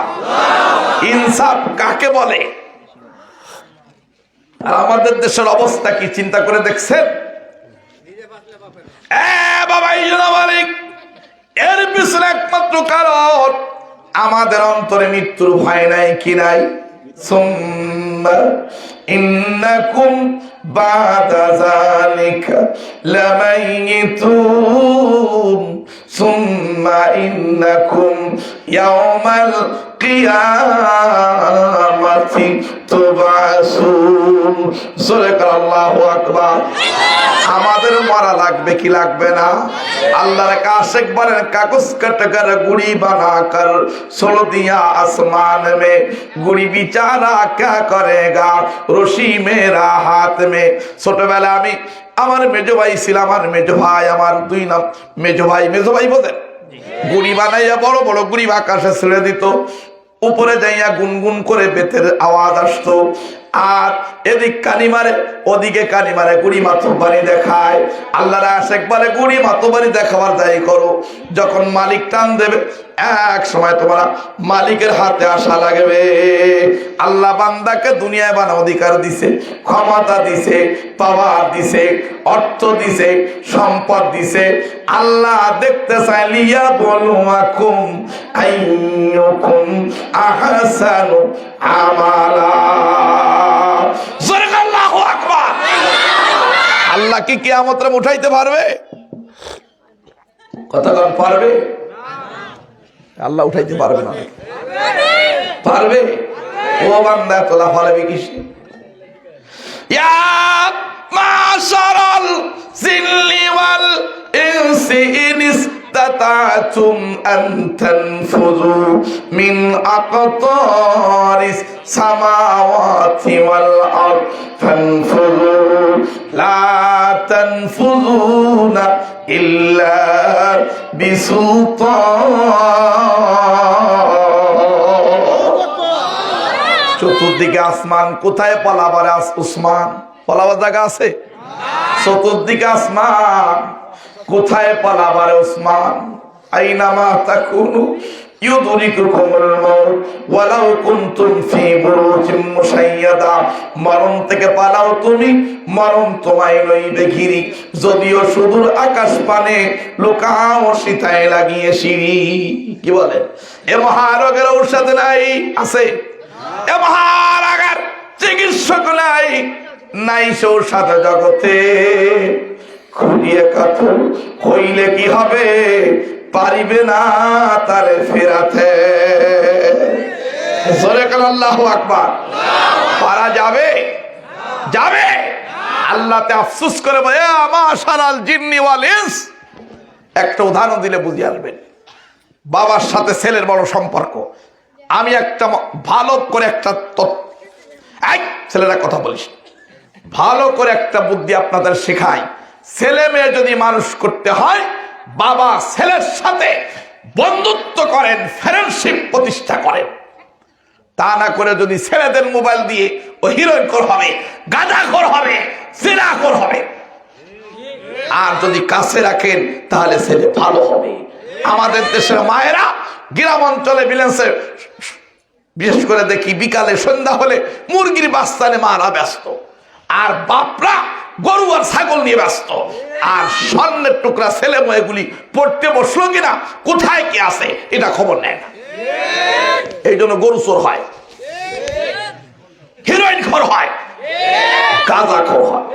ইনসাফ কাকে বলে? আর আমাদের দেশের অবস্থা কি চিন্তা করে দেখছেন? বাবা, এর পিছনে একমাত্র কারণ আমাদের অন্তরে মৃত্যুর ভয় নাই কি নাই? সুম্মা ইন্নাকুম বাদা যালিকা লামাইতুন সুম্মা ইন্নাকুম ইয়াওমাল কিয়ামাতি তুবাসুন। আল্লাহু আকবার। আমাদের মরা লাগবে কি লাগবে না? আল্লাহর কাশেক বলেন, কাগজ কাটकर गुड़ी बनाकर छोड़ दिया आसमान में, गुड़ी बेचारा क्या करेगा রশি मेरा हाथ में। ছোটবেলা আমি আমার মেজো ভাই ছিল, আমার মেজো ভাই, আমার দুই নাম মেজো ভাই বলেন, গুড়ি বানাইয়া বড় বড় গুড়ি আকাশে ছেড়ে দিত, উপরে যাইয়া গুনগুন করে বেতের আওয়াজ আসতো, আর এদিক কানি মারে ওদিকে কানি মারে, গুড়ি মাতব্বারি দেখায়। আল্লাহর আশেক বলে, গুড়ি মাতব্বারি দেখাবার দায়ী করো, যখন মালিক টান দেবে এক সময় তোমরা মালিকের হাতে আসা লাগবে। আল্লাহ বান্দাকে দুনিয়ায় বানা অধিকার দিছে, ক্ষমতা দিছে, পাওয়ার দিছে, অর্থ দিছে, সম্পদ দিছে। আল্লাহ দেখতে চাই লিয়া বলুয়াকুম আইয়ুকুম আহসানু আমালা। আল্লাহু আকবার। আল্লাহ কি কিয়ামতে উঠাইতে পারবে? কথা বল, পারবে? আল্লাহ উঠাইতে পারবে না? পারবে। ও বান্দা, তোলা পারবে কিসে? ইয়া মাশারাল জিন্নি ওয়াল ইনসি ইন ইসতাতাতুম আন তানফুযু মিন আকতারিস সামাওয়াতি ওয়াল আরদ ফানফুযু লা তানফুযুনা ইল্লা বিসুলতান। চতুর্দিকে আসমান, কোথায় পালাবার উসমান? পালাবার জায়গা আছে? চতুর্দিকে আসমান, কোথায় পালাবার উসমান? আইনামা তাকুনু ইউদরিকুকুমুল মাউত ওয়ালাউ কুনতুম ফি বুরুজিম মুশাইয়াদা। মরণ থেকে পালাও তুমি, মরণ তোমায় লইবে ঘিরি, যদিও সুদূর আকাশ পানে লুকাও সীতায় লাগিয়ে সিঁড়ি। কি বলে? এ মহারোগের ঔষধ নাই, আছে? এ মহারোগের চিকিৎসক নাই, নাই ঔষধ জগতে। খুলিয়ে কাতর হইলে কি হবে, পারিবে না তারে ফেরাতে। জোরে কাল আল্লাহু আকবার। পারা যাবে? যাবে। আল্লাহতে আফসোস করে বলে, মাশারাল জিন্নি ওয়াল ইনস। একটা উদাহরণ দিলে বুঝে আসবেন। বাবার সাথে ছেলের বড় সম্পর্ক। আমি একটা ভালো করে একটা ছেলেরা কথা বলিস, ভালো করে একটা বুদ্ধি আপনাদের শেখাই। ছেলে মেয়ে যদি মানুষ করতে হয়, বাবা ছেলের সাথে বন্ধুত্ব করেন, ফ্রেন্ডশিপ প্রতিষ্ঠা করেন। তা না করে যদি ছেলেদের মোবাইল দিয়ে ও হিরোইন কর হবে, গাঁজাখোর হবে, জিনাখোর হবে, আর যদি কাছে রাখেন তাহলে ছেলে ভালো হবে। আমাদের দেশের মায়েরা গ্রাম অঞ্চলে বিলেন্সে বিশেষ করে দেখি বিকালে সন্ধ্যা হলে মুরগির বাস্তানে মারা ব্যস্ত, আর বাপরা গরু আর ছাগল নিয়ে ব্যস্ত, আর স্বর্ণের টুকরা ছেলে মেয়েগুলি পড়তে বসলো কিনা, কোথায় কি আছে এটা খবর নেয় না। এই জন্য গরু চোর হয়, হিরোইন খোর হয়, গাঁজা খোর হয়।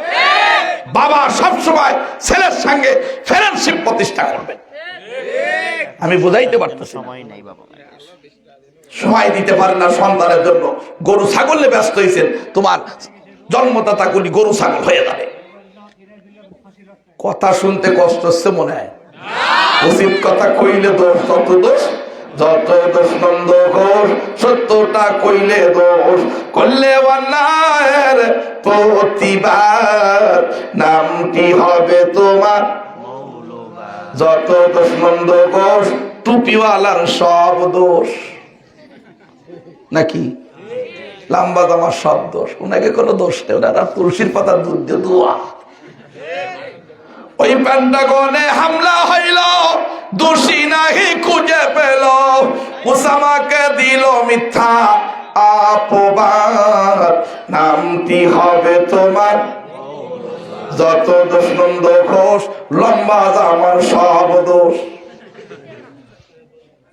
বাবা সবসময় ছেলের সঙ্গে ফ্রেন্ডশিপ প্রতিষ্ঠা করবেন। আমি বুঝাইতে পারতেছি, সময় দিতে পারেন না সন্তানের জন্য, গরু ছাগলে ব্যস্ত হয়েছেন, তোমার জন্মদাতাগুলি গরু ছাগল হয়ে যাবে। কথা শুনতে কষ্ট হচ্ছে মনে হয়, উচিত কথা কইলে দোষ, যত দোষ যত দোষ নন্দ ঘোষ, সত্যটা কইলে দোষ, করলে অন্যায়ের প্রতিবাদ, নামটি হবে তোমার যত দোষ নন্দ ঘোষ, টুপিওয়ালার সব দোষ নাকি লম্বা জামার সব দোষ, ওনাকে কোনো দোষ নেই, ওনারা তুলসীর পাতার দুধ দিয়ে দোয়া। ওই পেন্টাগনে হামলা হইল, দোষী নাহি খুঁজে পেল, উসামাকে দিল মিথ্যা অপবাদ, নামটি হবে তোমার যত দোষ নন্দ ঘোষ, লম্বা জামার সব দোষ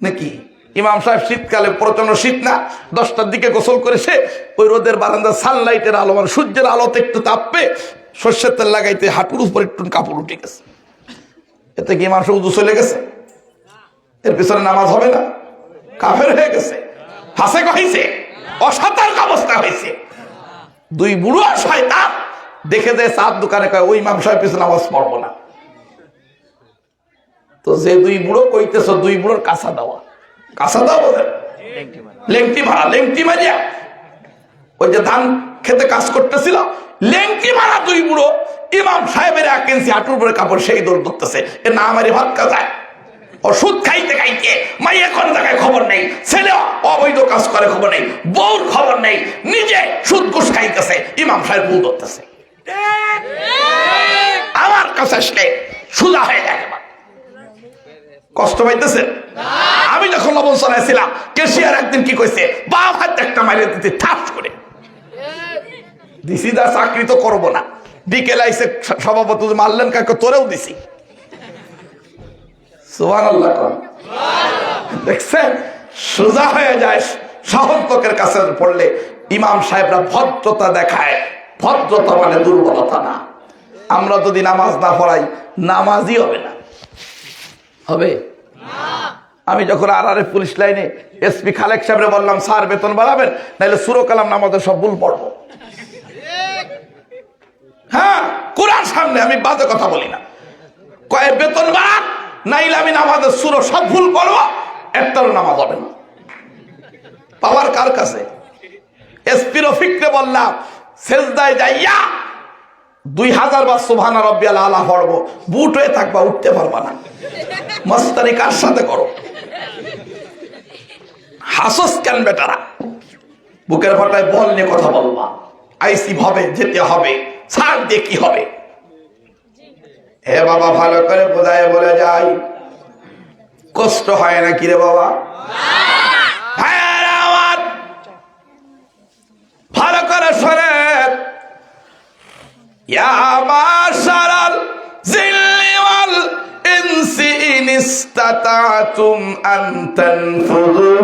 নাকি। ইমাম সাহেব শীতকালে প্রচন্ড শীত না, 10টার দিকে গোসল করেছে, ওই রোদের বারান্দা সানলাইটের আলো মানে সূর্যের আলোতে একটু তাপবে, সর্ষের তেল লাগাইতে হাঁটুর উপর একটু কাপড় উঠে গেছে, এতে কি ইমাম সাহেব উযু চলে গেছে? এর পিছনে নামাজ হবে না? কাফের হয়ে গেছে, ফাসেক হয়েছে, অসতর্ক অবস্থা হয়েছে। দুই বুড়ো শয়তান দেখে যায় চার দোকানে কয় ওই ইমাম সাহেব পিছনে নামাজ পড়বো না। তো যে দুই বুড়ো কইতেছ, দুই বুড়োর কাঁচা দেওয়া, কাঁচা দেওয়া বোঝেন, লেংটি মারা, লেংটি মারিয়া ওই যে ধান খেতে কাজ করতেছিল, লেংটি মারা দুই বুড়ো ইমাম সাহেবের 1 ইঞ্চি হাঁটুর উপরে কাপড় সেই দৌড় ধরতেছে, এ না মারি ভাত কাজায়, ওষুধ খাইতে খাইতে মাইয়া কোন জায়গায় খবর নেই, ছেলে অবৈধ কাজ করে খবর নেই, বউর খবর নেই, নিজে সুদ ঘুষ খাইতেছে, ইমাম সাহেব ভুল ধরতেছে। আমার কাছে আসলে সুদা হয়ে যায়, কষ্ট পাইতেছেন? আমি যখন লবণ চড়াইছিলাম, কেশিয়ার একদিন কি কইছে, বাপ হাত একটা মারিয়ে দিতে ঠাস করে দিছি, দা চাকরি তো করবো না, বিকেল আইসে সভাপতি মারলেন কাকে, তোরেও দিছি। সুবহানাল্লাহ, দেখছেন সোজা হয়ে যায় সহজ লোকের কাছে পড়লে। ইমাম সাহেবরা ভদ্রতা দেখায়, ভদ্রতা মানে দুর্বলতা না। আমরা যদি নামাজ না পড়াই, নামাজই হবে না, হবে। আমি যখন আরআরএফ পুলিশ লাইনে এসপি খালেক সাহেবরে বললাম, স্যার বেতন বাড়াবেন, নাহলে সূরা কালাম নামাজের সব ভুল পড়বো। হ্যাঁ, কোরআন সামনে আমি বাজে কথা বলি না, কয় বেতন বাড়ান, নাইলে আমি নামাজের সূরা সব ভুল পড়বো, একটারও নামাজ হবে না। পাওয়ার কার কাছে? এসপি রফিককে বললাম, সেজদায় যাইয়া 2000 বার সুবহান রাব্বিয়াল আলা পড়বো, বুট হয়ে থাকবা, উঠতে পারবা না। মস্তানি কার সাথে করো? হাসস কেন বেটারা? বুকের ফাটায় বল নিয়ে কথা বলবা, আইসি ভাবে যেতে হবে, ছাড় দিয়ে কি হবে? হে বাবা, ভালো করে বোঝায় বলে যাই, কষ্ট হয় না কি রে বাবা? ভালো করে শোনেন, ইয়া মাশারাল জিল্লি ওয়াল ইনসি ইন ইসতাতাতুম আন তানফুযু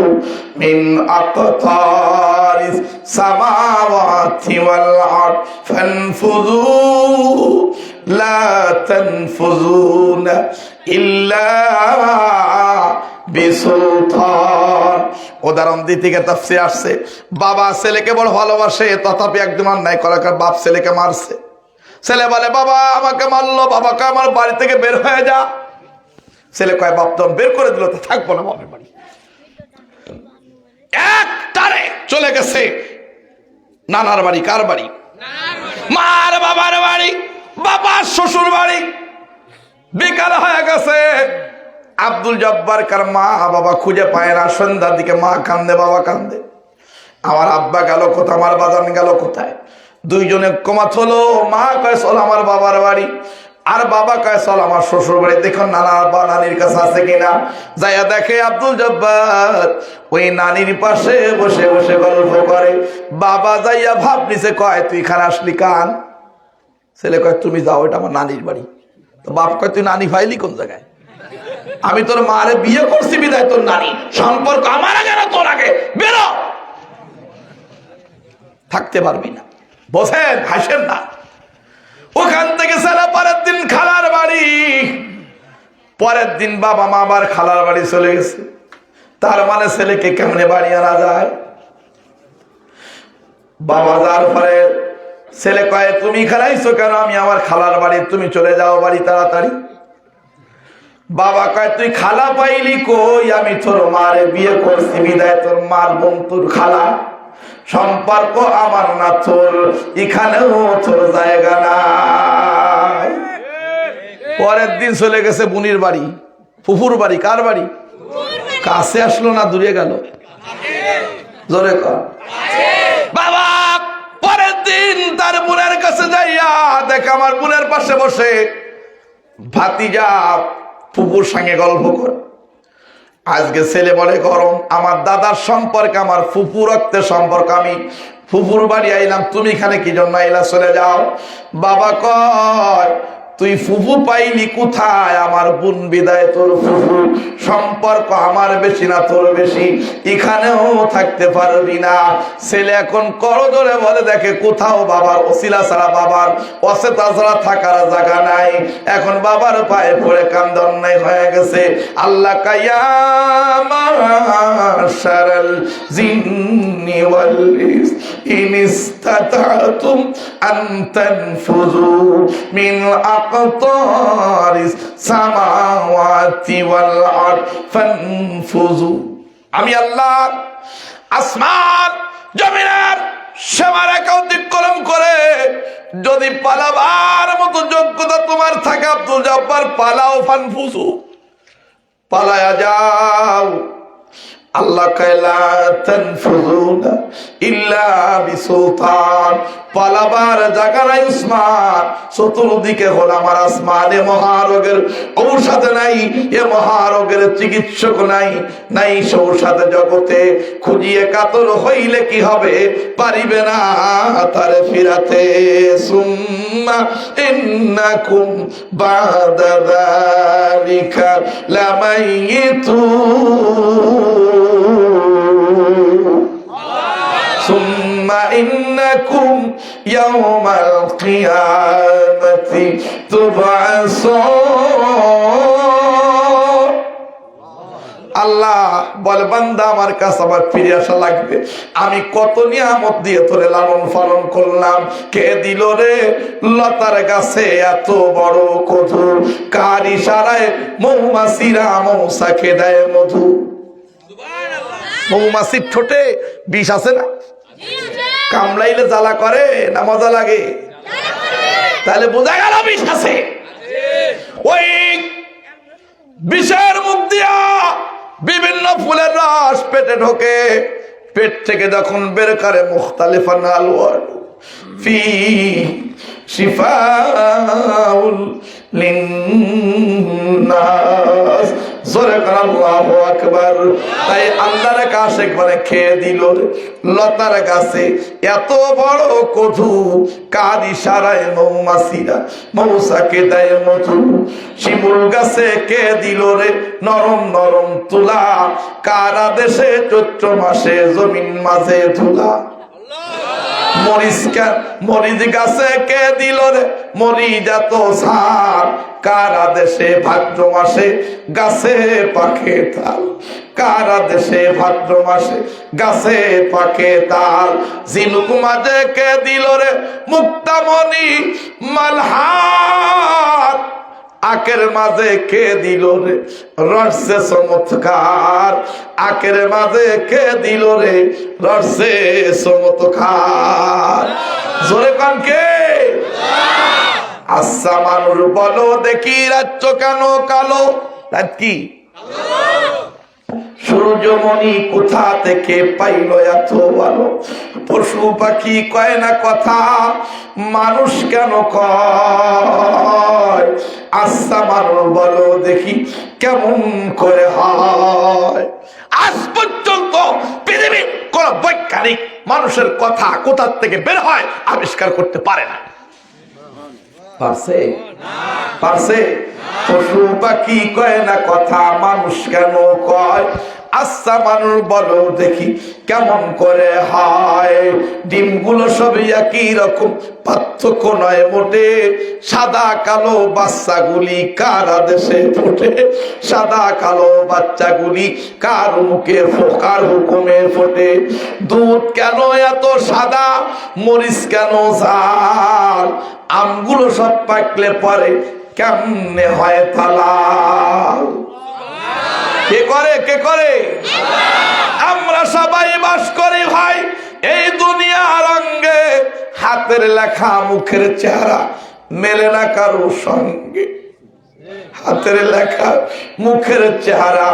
মিন আকতারিস সামাওয়াতি ওয়াল আরদ ফানফুযু লা তানফুযুনা ইল্লা বিসুলতান। উদাহরণ দিতে গিয়ে তাফসীরে আসছে, বাবা ছেলেকে বড় ভালোবাসে, তথাপি একদম অন্যায় করে বাপ ছেলেকে মারছে। ছেলে বলে, বাবা আমাকে মারলো, বাবাকে আমার বাড়ি থেকে বের হয়ে যা। ছেলে কয়, বাপ তো বের করে দিল, তো থাকবো না বাপের বাড়ি। একটারে চলে গেছে নানার বাড়ি। কার বাড়ি? মার বাবার বাড়ি, বাবার শ্বশুর বাড়ি। বিকাল হয়ে গেছে, আব্দুল জব্বার কার মা বাবা খুঁজে পায় না। সন্ধ্যার দিকে মা কান্দে, বাবা কান্দে, আমার আব্বা গেল কোথায়, আমার বাজান গেল কোথায়। দুইজনে কমাত হলো। মা কয় চল আমার বাবার বাড়ি, আর বাবা কয় চল আমার শ্বশুর বাড়ি, দেখুন নানা বা নানির কাছে আছে কিনা। যাইয়া দেখে আব্দুল জব্বার ওই নানির পাশে বসে বসে গল্প করে। বাবা যাইয়া ভাব নিছে, কয় তুই এখানে আসলি কান? ছেলে কয় তুমি যাও, এটা আমার নানির বাড়ি। তো বাপ কয় তুই নানি ফাইলি কোন জায়গায়? আমি তোর মারে বিয়ে করছি বিদায় তোর নানি সম্পর্ক আমার আগে না তোর আগে, বেরো, থাকতে পারবি না। বসেন, হাসেন না। ওখান থেকে ছেলে পরের দিন খালার বাড়ি, পরের দিন বাবা মা আবার খালার বাড়ি চলে গেছে। তার মানে ছেলেকে কেমনে বাড়ি আনা যায়? বাবা যার পরে ছেলে কয় তুমি এখানে আইছো কেন? আমি আমার খালার বাড়ি, তুমি চলে যাও বাড়ি তাড়াতাড়ি। বাবা কয় তুই খালা পাইলি কই? আমি তোর মারে বিয়ে করছি বিদায় তোর মার বোন তোর খালা, সম্পর্ক আমার না তোর, এখানেও তোর জায়গা নাই। পরের দিন চলে গেছে বুনির বাড়ি, ফুফুর বাড়ি। কার বাড়ি? কাছে আসলো না দূরে গেল? জোরে কর। বাবা পরের দিন তার বোনের কাছে যাইয়া দেখে আমার বোনের পাশে বসে ভাতিজা ফুফুর সঙ্গে গল্প কর। আজকে ছেলে বলে গরম, আমার দাদার সম্পর্কে, আমার ফুফু রক্তের সম্পর্ক, আমি ফুফুর বাড়ি আইলাম, তুমি এখানে কি জন্য আইলা? চলে যাও। বাবা কয় তুই ফুফু পাইলি কোথায়? আমার বোন বিদায় তোর ফুফু, সম্পর্ক আমার বেশি না তোর বেশি, এখানেও থাকতে পারবি না। ছেলে এখন করজোরে বলে দেখে কোথাও বাবার ওসিলা ছাড়া, বাবার অসেতা ছাড়া থাকার জায়গা নাই। এখন বাবার পায়ে পড়ে কান্দন অন্যায় হয়ে গেছে। আল্লাহ কাইয়া মাশারাল জিন্নি ওয়াল ইনস ইন ইসতাতাতুম আন তানফুযু মিন আকতারিস সামাওয়াতি ওয়াল আরদ ফানফুযু। আমি আল্লাহ আসমান জমিনের সীমারেখা অতিক্রম করে যদি পালাবার মতো যোগ্যতা তোমার থাকে আব্দুল জব্বার, পালাও, ফানফুযু, পালায়া যাও। আল্লাহ কাইলা তানফুযুনা ইল্লা বিসুলতান, পালাবার জায়গা নাই উসমান। চতুর্দিকে হল আমার আসমান, এ মহারোগের ঔষধ নাই, এ মহারোগের চিকিৎসক নাই, নাই ঔষধ জগতে। খুঁজিয়ে কাতর হইলে কি হবে? পারিবে না তারে ফিরাতে। সুম্মা ইন্নাকুম বাদা যালিকা লামাইতুন সুম্মা ইন্নাকুম ইয়াওমাল কিয়ামাতি তুবআসুন। আল্লাহ বলে বান্দা আমার কাছে আবার ফিরে আসা লাগবে। আমি কত নিয়ামত দিয়ে তোরে লালন পালন করলাম, কে দিল রে লতার গাছে এত বড় কদু? কার ইশারায় মৌমাছিরা মৌসাকে দেয় মধু? মৌমাছির ঠোঁটে বিষ আছে না? কামড়াইলে জ্বালা করে না মজা লাগে? তাহলে বোঝা গেল বিষ আছে। ওই বিষের মুখ দিয়া বিভিন্ন ফুলের রস পেটে ঢোকে, পেট থেকে যখন বের করে মুখতালিফান আলওয়ান ফি শিফাউল লিন্নাস। জোরে করে আল্লাহু আকবার। তাই আল্লাহর কাছে একবারে খেয়ে দিল লতার গাছে এত বড় কদু, কার ইশারায় মৌমাছিরা মৌসাকে দেয় মধু? শিমুল গাছে কে দিল রে নরম নরম তুলা, কার আদেশে চৈত্র মাসে জমিন মাঝে ধুলা? মরিচ গাছে কে দিল রে মরিচ এত ঝাল, কার আদেশে ভাদ্র মাসে গাছে পাকে তাল, কার আদেশে ভাদ্র মাসে গাছে পাকে তাল? ঝিনুক মাঝে কে দিল রে মুক্তামণি মালহার, আখের মাঝে কে দিল রে রসে চমৎকার, আখের মাঝে কে দিল রে রসে চমৎকার? জোরে কান কে? আচ্ছা মানুষ বলো দেখি রাজ্য কেন কালো? রাত কি? সূর্যমণি কোথা থেকে পাইল এত আলো? পশু পাখি কয় না কথা, মানুষ কেন কয়? আচ্ছা মানুষ বলো দেখি কেমন করে হয়? আজ পর্যন্ত পৃথিবীর কোন বৈজ্ঞানিক মানুষের কথা কোথা থেকে বের হয় আবিষ্কার করতে পারে না। পারছে? পারছে? পশু পাখি কয় না কথা, মানুষ কেন কয়? আচ্ছা মানুষ বলো দেখি কেমন করে হয়? ডিমগুলো সবই একই রকম, পার্থক্য নয় মোটে, সাদা কালো বাচ্চাগুলি কার আদেশে ফোটে? সাদা কালো বাচ্চাগুলি কার মুখে কার হুকুমে ফোটে? দুধ কেন এত সাদা, মরিচ কেন ঝাল, আমগুলো সব পাকলে পরে কেমনে হয় তালাল? কে করে? কে করে? আমরা সবাই বাস করি ভাই এই দুনিয়ার অঙ্গে, হাতের লেখা মুখের চেহারা মেলে না কারো সঙ্গে। হাতের লেখা মুখের চেহারা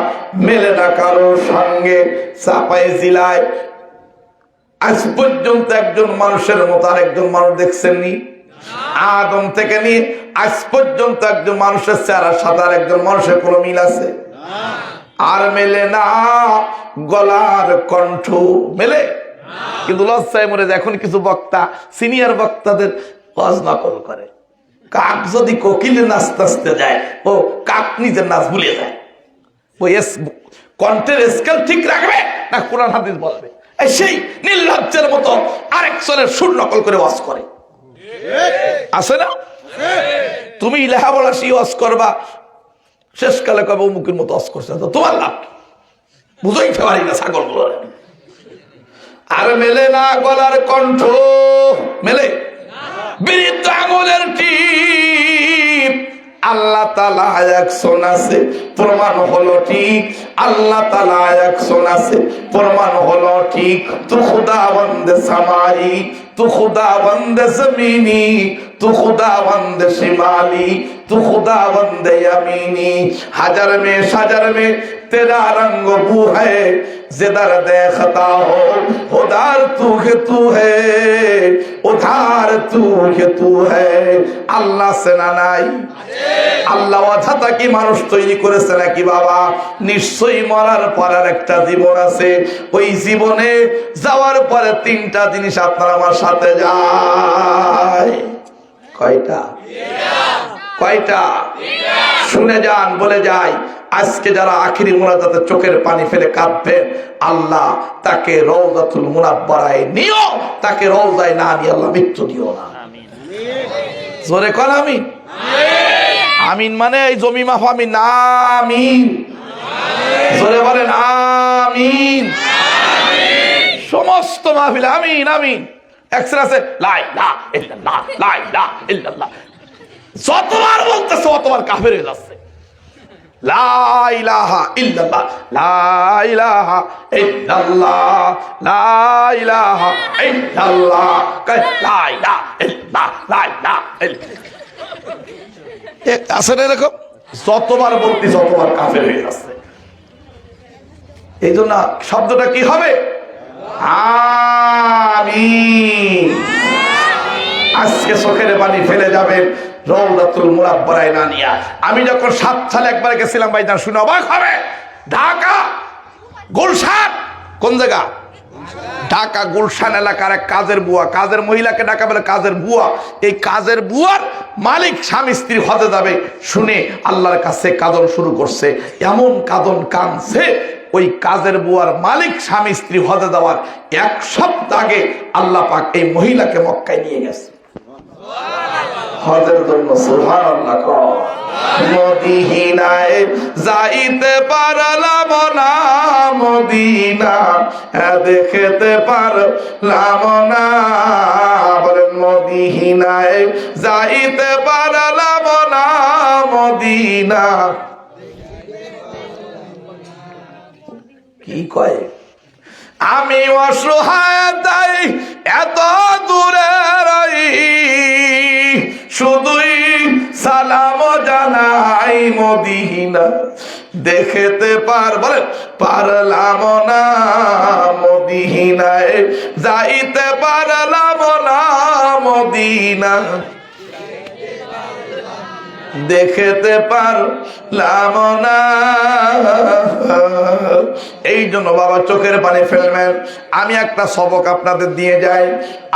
মেলে না কারো সঙ্গে। চাপাই জেলায় আজ পর্যন্ত একজন মানুষের মতো আরেকজন মানুষ দেখছেননি? আদম থেকে নিয়ে আজ পর্যন্ত একজন মানুষের চেহারার সাথে আর একজন মানুষের কোনো মিল আছে? আর মেলে না। গলার কণ্ঠ মেলে, কিন্তু লজ্জায় মরে যায় এখন কিছু বক্তা সিনিয়র বক্তাদের ওয়াজ নকল করে। কাক যদি কোকিলের নাচতে নাচতে যায়, ও কাক নিজের নাচ ভুলে যায়। ওই কণ্ঠের স্কেল ঠিক রাখবে না কোরআন হাদিস বলবে, সেই নির্লজ্জের মতো আরেকজনের সুর নকল করে ওয়াজ করে। আছে না? তুমি লেখাপড়া ওয়াজ করবা, শেষকালে কবে অমুকের মতো ওয়াজ করছে, তোমার লাভ বুঝোই ফেবারি না ছাগল গুলো। আর মেলে না গলার কণ্ঠ, মেলে বিরিদ্ধ আঙুলের টিপ। আল্লাহ তাআলা একজন আছে, প্রমাণ হলো ঠিক। আল্লাহ তাআলা একজন আছে, প্রমাণ হলো ঠিক। তু খুদাবন্দে সামাই, তু খুদাবন্দে জমিনি, তু খুদাবন্দে শিমালি, তু खुदाबंदे यमीनी। हजार में तेरा रंग बू है, जिधर देखता हो उधर तू है, उधार तू है। আল্লাহ সেনা নাই? আল্লাহ অযথা কি মানুষ তৈরি করেছে নাকি বাবা? নিশ্চয়ই মরার পর আর একটা জীবন আছে। ওই জীবনে যাওয়ার পরে তিনটা জিনিস আপনার আমার সাথে যায়। কয়টা? কয়টা? শুনে যান, বলে যাই। আজকে যারা আখিরি মুনাজাতে চোখের পানি ফেলে কাঁদবেন, আল্লাহ তাকে রওজাতুল মুনাব্বারায় নিও, তাকে রওজায় না নিয়ে আল্লাহ মৃত্যু দিও না। জোরে কর আমিন। আমিন মানে এই জমি মাফ আমিন না, আমিন জোরে বলেন আমিন। সমস্ত মাহফিল আমিন আমিন। এক্সট্রা লা ইলাহা ইল্লাল্লাহ, লা ইলাহা ইল্লাল্লাহ যতবার বলতেছে অতবার কাফের হয়ে যাচ্ছে। লা ইলাহা ইল্লাল্লাহ, লা ইলাহা ইল্লাল্লাহ, লা ইলাহা ইল্লাল্লাহ, লা ইলাহা ইল্লাল্লাহ, লা ইলাহা ইল্লাল্লাহ। আসলে এরকম যতবার বলতে যতবার কাফের হয়ে যাচ্ছে। এই জন্য শব্দটা কি হবে? আমিন। আজকে চোখের পানি ফেলে যাবেন রওজাতুল মুনাব্বারায় না নিয়া। আমি যখন 7 সালে একবার গেছিলাম ভাইজান, শুনে অবাক হবে, ঢাকা গুলশান, কোন জায়গা? ঢাকা গুলশান এলাকার এক কাজের বুয়া, কাজের মহিলাকে ডাকা বলে কাজের বুয়া। এই কাজের বুয়ার মালিক স্বামী স্ত্রী হজে যাবে শুনে আল্লাহর কাছে কাঁদন শুরু করছে। এমন কাঁদন কাঁদছে, ওই কাজের বুয়ার মালিক স্বামী স্ত্রী হজে যাওয়ার 1 সপ্তাহ আগে আল্লাহ পাক এই মহিলাকে মক্কায় নিয়ে গেছে হজের জন্য। সুবহানাল্লাহ। মদিনায় যাইতে পারলাম না, মদিনা দেখতে পারলাম না। বলেন মদিনায় যাইতে পারলাম না, মদিনা। কি কয়? আমি অসহায় তাই এত দূরে রই, শুধুই সালাম জানাই মদিনা দেখতে বলেন পারলাম না, মদিনায় যাইতে পারলাম না, মদিনা দেখতে পারলাম না। এই জন্য বাবা চোখের পানি ফেলবেন। আমি একটা সবক আপনাদের দিয়ে যাই।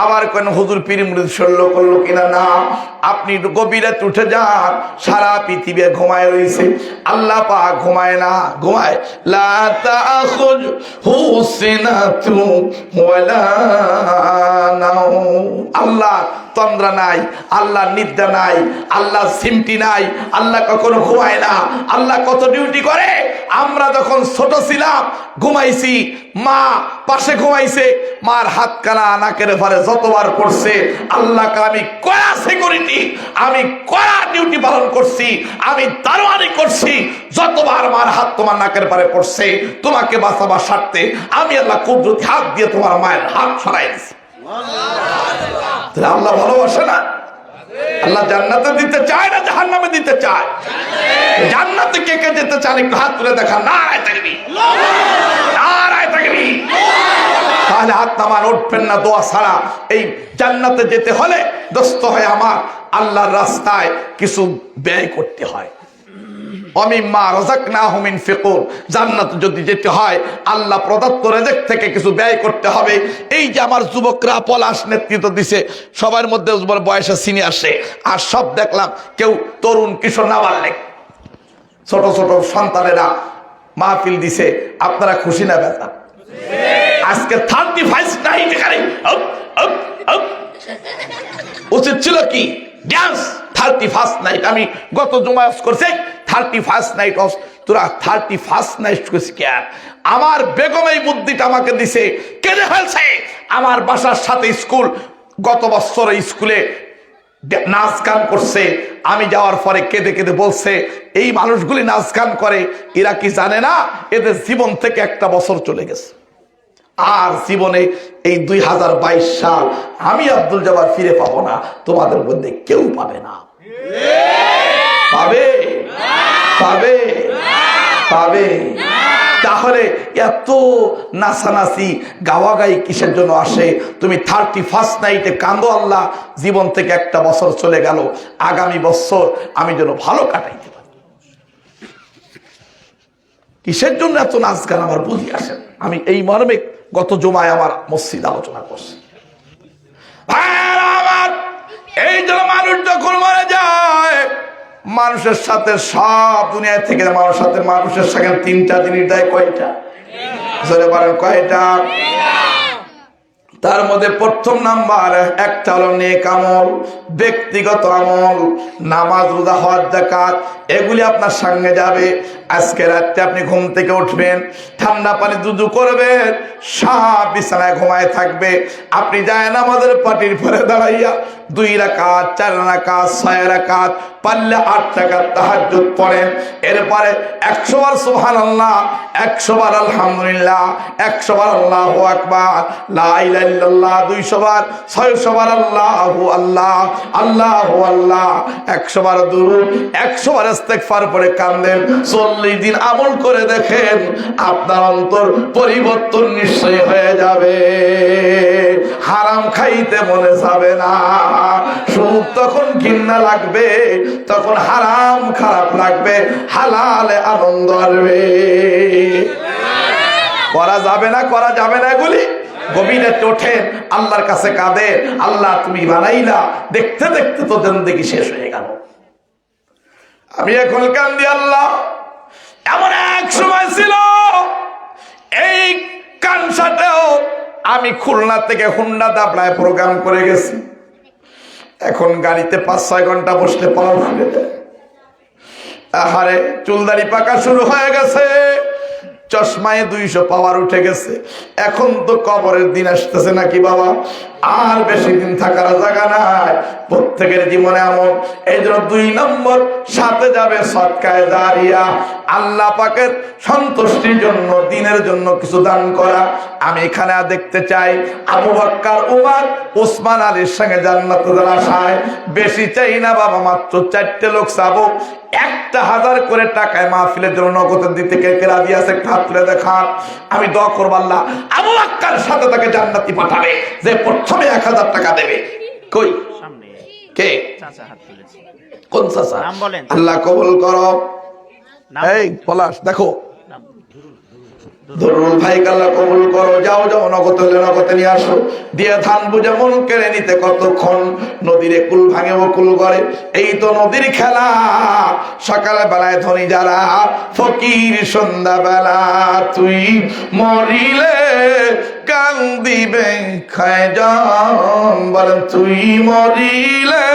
আবার কোন হুজুর পীর মুরিদ সল্লো করলো কিনা না, আপনি গভীরে উঠে যান। সারা পৃথিবী ঘুমায় রয়েছে, আল্লাহ পাক ঘুমায় না। ঘুমায় লা তাখুযহু সিনাতুন ওয়ালা নাওম। আল্লাহ তন্দ্রা নাই, আল্লাহ নিদ্রা নাই, আল্লাহ সিমটি নাই, আল্লাহ কখনো ঘুমায় না। আল্লাহ কত ডিউটি করে। আমরা যখন ছোট ছিলাম ঘুমাইছি, মা পাশে ঘুমাইছে, মার হাত কানা নাকের ভারে যতবার পড়ছে, আল্লাহকে আমি কড়া সিকিউরিটি, আমি কড়া ডিউটি পালন করছি, আমি দারোয়ানি করছি। যতবার মার হাত তোমার নাকের ভারে পড়ছে, তোমাকে বাঁচাবার স্বার্থে আমি আল্লাহ কুদরতি হাত দিয়ে তোমার মায়ের হাত সরাই দিছি। আল্লাহ ভালোবাসে না? আল্লাহ জান্নাতে দিতে চায় না জাহান্নামে দিতে চায়? জান্নাতে কে কে যেতে চান একটু হাত তুলে দেখা। নারায়ে তাকবীর, নারায়ে তাকবীর। তাহলে হাত নামান, উঠবেন না দোয়া ছাড়া। এই জান্নাতে যেতে হলে দোস্ত হয় আমার আল্লাহর রাস্তায় কিছু ব্যয় করতে হয়। অমিম্মা রাযাকনাহুম ইনফিকুন। জান্নাতে যদি যেতে হয় আল্লাহ প্রদত্ত রিজিক থেকে কিছু ব্যয় করতে হবে। এই যে আমার যুবকরা পলাশ নেতৃত্ব দিছে, সবার মধ্যে বয়সে সিনিয়র সে, আর সব দেখলাম কেউ তরুণ কিশোর নাবালক, ছোট ছোট সন্তানেরা মাহফিল দিছে। আপনারা খুশি না বেজার? আজকে 35 নাইট এখানে উচিত ছিল কি ডান্স। 31 নাইট আমি গত জুমায় করছি, 31 নাইট অফ। তোরা 31 নাইট করছিস কে? আমার বেগম এই বুদ্ধিটা আমাকে দিছে, কেঁদে ফেলছে। আমার বাসার সাথে স্কুল, গত বছর স্কুলে নাচ গান করছে। আমি যাওয়ার পরে কেঁদে কেঁদে বলছে, এই মানুষগুলি নাচ গান করে, এরা কি জানে না এদের জীবন থেকে একটা বছর চলে গেছে, আর জীবনে এই 2022 সাল আমি আব্দুল জব্বার ফিরে পাবো না, তোমাদের মধ্যে কেউ পাবে না। পাবে? পাবে? পাবে? তাহলে এত নাচানাচি গাওয়াগাই কিসের জন্য আসে? তুমি 31 নাইটে কান্দো, আল্লাহ জীবন থেকে একটা বছর চলে গেল, আগামী বছর আমি যেন ভালো কাটাইতে পারি। কিসের জন্য এত নাচ গান আমার বুঝি আসে। আমি এই মর্মে গত জুমায় আমার মসজিদ আলোচনা করছি। আমার এই জন্য মানুষ যখন মারা যায়, মানুষের সাথে সব দুনিয়া থেকে মানুষের সাথে 3টা জিনিস দেয়। কয়টা? জোরে বলেন কয়টা? তার মধ্যে প্রথম নাম্বার একটা হলো নেক আমল, ব্যক্তিগত আমল, নামাজ, রোজা, হজ, যাকাত, এগুলি আপনার সঙ্গে যাবে। আজকে রাতে আপনি ঘুম থেকে উঠবেন, ঠান্ডা পানি দুধু করবেন, সব বিছানায় ঘুমায় থাকবে। আপনি যায় নামাজের পাটির পরে দাঁড়াইয়া 2 রাকাত, 4 রাকাত, 6 রাকাত, পারলে 8 রাকাত তাহাজ্জুদ পড়েন। এরপরে 100 বার সুবহানাল্লাহ, 100 বার আলহামদুলিল্লাহ, 100 বার আল্লাহু আকবার, লা ইলাহা ইল্লাল্লাহ, 200 বার, 600 বার আল্লাহু আল্লাহ, আল্লাহু আল্লাহ, 100 বার দুরূদ, 100 বার ইস্তিগফার পড়ে কাঁদেন। 40 দিন আমল করে দেখেন, আপনার অন্তর পরিবর্তন নিশ্চয়ই হয়ে যাবে। হারাম খাইতে মনে যাবে না, সুদ তখন ঘৃণা লাগবে, তখন হারাম খারাপ লাগবে, হালালে আনন্দ আসবে। করা যাবে না, করা যাবে না এগুলি। গভীরে ওঠেন, আল্লাহর কাছে কাঁদে, আল্লাহ তুমি বানাইলা, দেখতে দেখতে তো জিন্দেগি শেষ হয়ে গেল। আমি এখন কান্দি, আল্লাহ এমন এক সময় ছিল এই কানসাটেও আমি খুলনা থেকে হুন্ডা দাবলায় প্রোগ্রাম করে গেছি। এখন গাড়িতে 5-6 ঘন্টা বসলে পাও ফিরে যায়। আহারে চুলদাড়ি পাকা শুরু হয়ে গেছে, চশমায় 200 পাওয়ার উঠে গেছে। এখন তো কবরের দিন আসতেছে নাকি বাবা, আর বেশি দিন থাকার জায়গা নাই। প্রত্যেকের জীবনে এমন। এই জন্য 2 নম্বর সাথে যাবে সদকায়ে জারিয়া, আল্লাহ পাকের সন্তুষ্টির জন্য, দিনের জন্য কিছু দান করা। আমি এখানে দেখতে চাই আবু বকর, উমর, ওসমান আলীর সঙ্গে জান্নাতে যাওয়ার আশায়। বেশি চাই না বাবা, মাত্র 4টে লোক চাবো। 1000 করে টাকায় মাহফিলের জন্য নগদ দিতে কে কে রাজি আছে? হাত তুলে দেখান। আমি দোয়া করব আল্লাহ আবু বকরের সাথে তাকে জান্নাতি পাঠাবে, যে প্রথমে 1000 টাকা দেবে। কই কে? চাচা হাত তুলেছে। কোন চাচা? নাম বলেন। আল্লাহ কবুল করো। এই পলাশ দেখো, দরুল ভাই আল্লাহ কবুল করো। যাও যাও নগদ হলে নগদে নিয়ে আসো। দিয়ে ধান বুঝে মন কেড়ে নিতে কতক্ষণ, নদীর কুল ভাঙে ও কুল করে, এই তো নদীর খেলা। সকাল বেলায় ধনী যারা ফকির, সন্ধ্যা বেলা তুই মরিলে কান্দিবে খায়জান, বলেন তুই মরিলে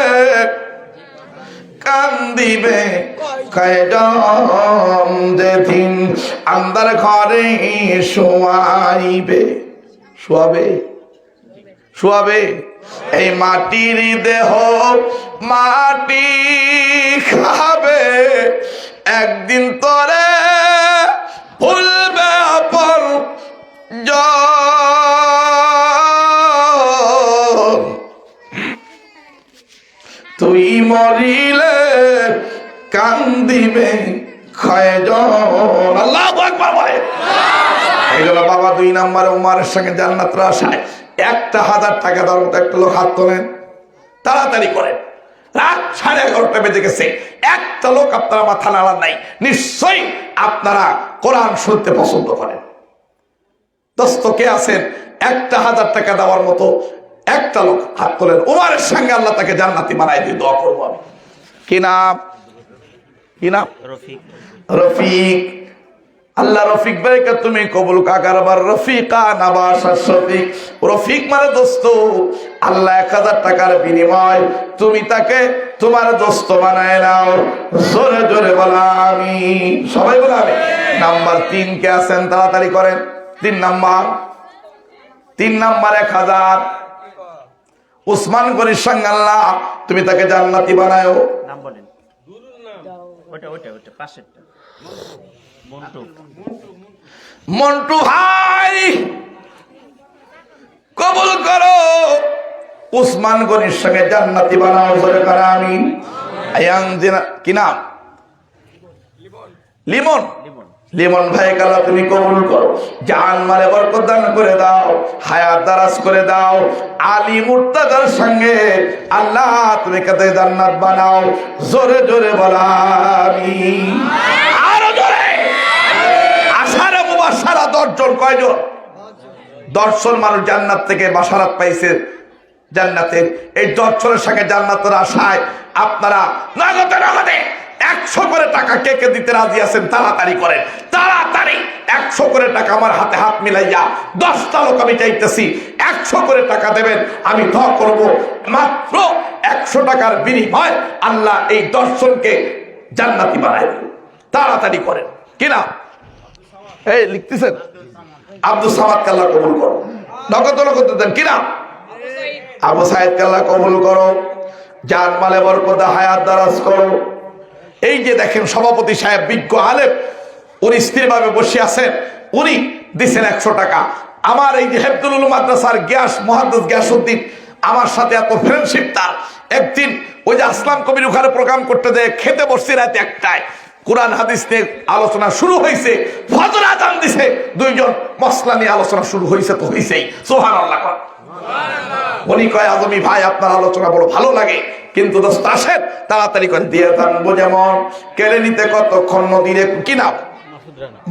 কান্দিবে খায়জান, যেদিন আন্দার ঘরে শোয়াইবে। শোয়াবে, শোয়াবে। এই মাটির দেহ মাটি খাবে, একদিন তোরে ভুলবে আপন জন, তুই মরিলে কান্দিবে খায়জান। আল্লাহু আকবার বলে। এই জন্য বাবা 2 নম্বরে উমারের সঙ্গে জান্নাতের আশায় 1000 টাকা দেওয়ার মতো একটা লোক হাত তোলেন, তাড়াতাড়ি করেন। রাত 11:30 বেজে গেছে, একটা লোক আপনারা মাথা নাড়ান নাই। নিশ্চয়ই আপনারা কোরআন শুনতে পছন্দ করেন। দোস্ত কে আছেন 1000 টাকা দেওয়ার মতো? একটা লোক হাত তোলেন। উমারের সঙ্গে আল্লাহ তাকে জান্নাতি বানাই দিয়ে দোয়া করবো আমি। কি নাম? কি নাম? রফিক। আল্লাহ রফিক ভাইকে তুমি কবুল কাকারবার রফিকা নাবাসা শফিক। রফিক মানে দোস্ত। আল্লাহ 1000 টাকার বিনিময় তুমি তাকে তোমার দোস্ত বানায় নাও। জোরে জোরে বলা আমি, সবাই বলা আমি। নাম্বার 3 কে আছেন? তাড়াতাড়ি করেন। 3 নাম্বার 1000 উসমান গনির সঙ্গে আল্লাহ তুমি তাকে জান্নাতি বানায়ো। নাম বলেন। ওটা পাশেরটা মন্টু ভাই কবুল করো, উসমান গনির সঙ্গে জান্নাতি বানাও। জোরে করে আমিন। কি নাম? লিমন। লিমন ভাই কালা তুমি কবুল করো, জান মালে বরকত দান করে দাও, হায়াত দারাজ করে দাও। আলী মুর্তাজার সঙ্গে আল্লাহ তুমি কাতে জান্নাত বানাও। জোরে জোরে বলা আমিন। আরো জোরে। আশারে মুবাশশারা 10 জন। কয়জন? 10 জন মানুষ জান্নাত থেকে বাশারাত পাইছে জান্নাতের। এই 10 জনের সঙ্গে জান্নাতের আশায় আপনারা নগদে নগদে 100 করে টাকা কে কে দিতে রাজি আছেন? তাড়াতাড়ি করেন, তাড়াতাড়ি। 100 করে টাকা আমার হাতে হাত মিলাইয়া 10টা লোক আমি চাইতেছি 100 করে টাকা দেবেন। আমি দোয়া করব মাত্র 100 টাকার বিনিময় আল্লাহ এই 10 জনকে জান্নাতি বানায়। তাড়াতাড়ি করেন। কিনা এই লিখতেছেন? আব্দুল সামাদ আল্লাহ কবুল করো। নগদ নগদ দেন। কিনা আবু সাইদ আল্লাহ কবুল করো। জান মালে বরকত হায়াত দারাজ করো। এই যে দেখেন সভাপতি সাহেব বিজ্ঞ আলেম, উনি স্থিরভাবে বসে আছেন, উনি দিচ্ছেন 100 টাকা। আমার এই যে হেফজুল উলুম মাদ্রাসার গ্যাস মুহাদ্দিস গিয়াসউদ্দিন, আমার সাথে এত ফ্রেন্ডশিপ তার। একদিন ওই যে আসলাম কবির ওখানে প্রোগ্রাম করতে দেয়, খেতে বসছি রাত 1টায়। কোরআন হাদিস নিয়ে আলোচনা শুরু হয়েছে, ফজর আযান দিছে, 2 জন মশলা নিয়ে আলোচনা শুরু হয়েছে। তো হয়েছেই সুবহানাল্লাহ। উনি কয় আজমি ভাই আপনার আলোচনা বড় ভালো লাগে, কিন্তু দোস্ত আসেন তাড়াতাড়ি করে দিয়ে জানবো। যেমন কেড়ে নিতে কতক্ষণ নদীরে। কি নাম?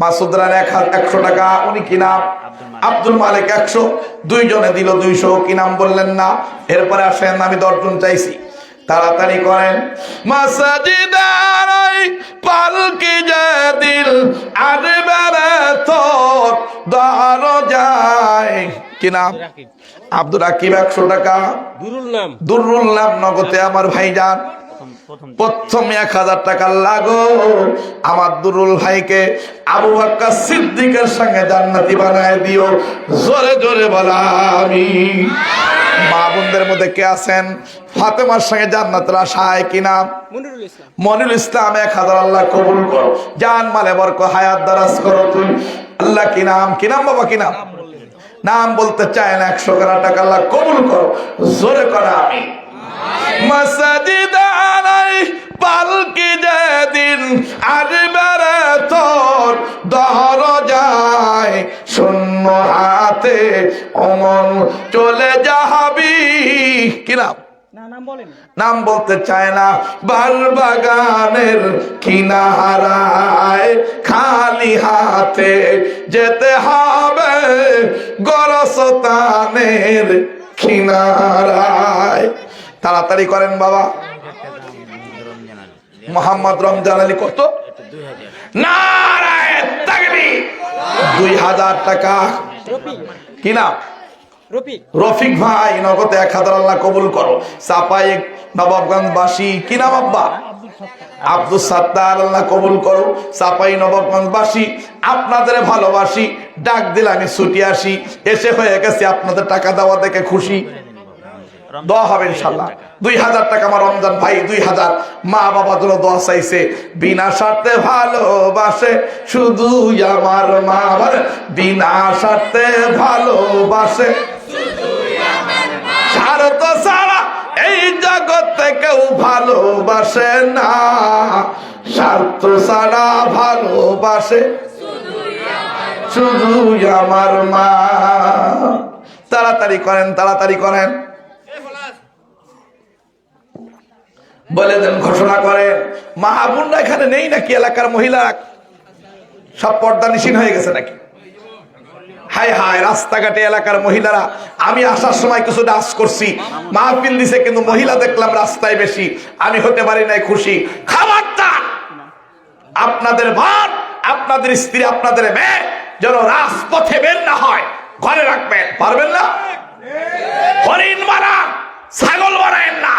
মাসুদ রানা 100 টাকা। উনি কি নাম? আব্দুল মালিক 100। 2 জনে দিল 200। কি নাম বললেন না? এরপরে আসেন, আমি 10 জন চাইছি। তাড়াতাড়ি করেন। মাসাজিদারাই পালকি যেদিন আরবারে তোর দরজায়। কি নাম? আব্দুল রাকিব 100 টাকা। দুরুল নাম নগদে আমার ভাইজান। প্রথম 1000 টাকা লাগো আমার দুরুল ভাইকে আবু বকর সিদ্দিকের সঙ্গে জান্নাতি বানায় দিও। জোরে জোরে বলা আমিন। মা বোনদের মধ্যে কে আছেন ফাতেমার সঙ্গে জান্নাতের আশায়? কি নাম? মনিরুল ইসলাম 1000 আল্লাহ কবুল করো। জান মালে বরকত হায়াত দারাজ করো তুই আল্লাহ। কি নাম? কি নাম বাবা? কি নাম? নাম বলতে চায় না। 100 টাকা আল্লাহ কবুল করো। জোরে করা আমি। মাসাজিদারাই পালকি যেদিন আসবে তোর দরজায়, শূন্য হাতে অমন চলে যাবি। কি নাম? নাম বলতে চায় না। বাল বাগানের কিনারায় খালি হাতে যেতে হবে, গোরস্তানের কিনারায়। তাড়াতাড়ি করেন বাবা। মোহাম্মদ রমজান আলী কত? নারায়ে তাকবীর। 2000 টাকা। কি নাম? রফিক ভাই, নগদ 1000 আল্লাহ কবুল করো। চাপাই নবাবগঞ্জবাসী, কি নাম আব্বা? আব্দুল সাত্তার, আল্লাহ কবুল করো। চাপাই নবাবগঞ্জবাসী, আপনাদের ভালোবাসি, ডাক দিলে আমি ছুটি আসি, এসে হয়ে গেছে আপনাদের টাকা দেওয়া দেখে খুশি। দোয়া হবে ইনশাল্লাহ। 2000 টাকা আমার রমজান ভাই, 2000। মা বাবা জন্য দোয়া চাইছে, বিনা স্বার্থে ভালোবাসে শুধু আমার মা, বিনা স্বার্থে ভালোবাসে স্বার্থ ছাড়া এই জগতে কেউ ভালোবাসে না, স্বার্থ ছাড়া ভালোবাসে শুধু আমার মা। তাড়াতাড়ি করেন, তাড়াতাড়ি করেন, বলে দেন, ঘোষণা করেন। মা বোনরা এখানে নেই নাকি? এলাকার মহিলা সব পর্দা নিশীন হয়ে গেছে নাকি? হায় হায়, রাস্তাঘাটে এলাকার মহিলারা, আমি আসার সময় কিছু ডান্স করছি, মাহফিল দিছে, কিন্তু মহিলা দেখলাম রাস্তায় বেশি। আমি হতে পারি নাই খুশি। খবরদার, আপনাদের বোন, আপনাদের স্ত্রী, আপনাদের মেয়ে যেন রাজপথে বের না হয়, ঘরে রাখবেন। পারবেন না? হরিণ মারা, ছাগল মারায়েন না,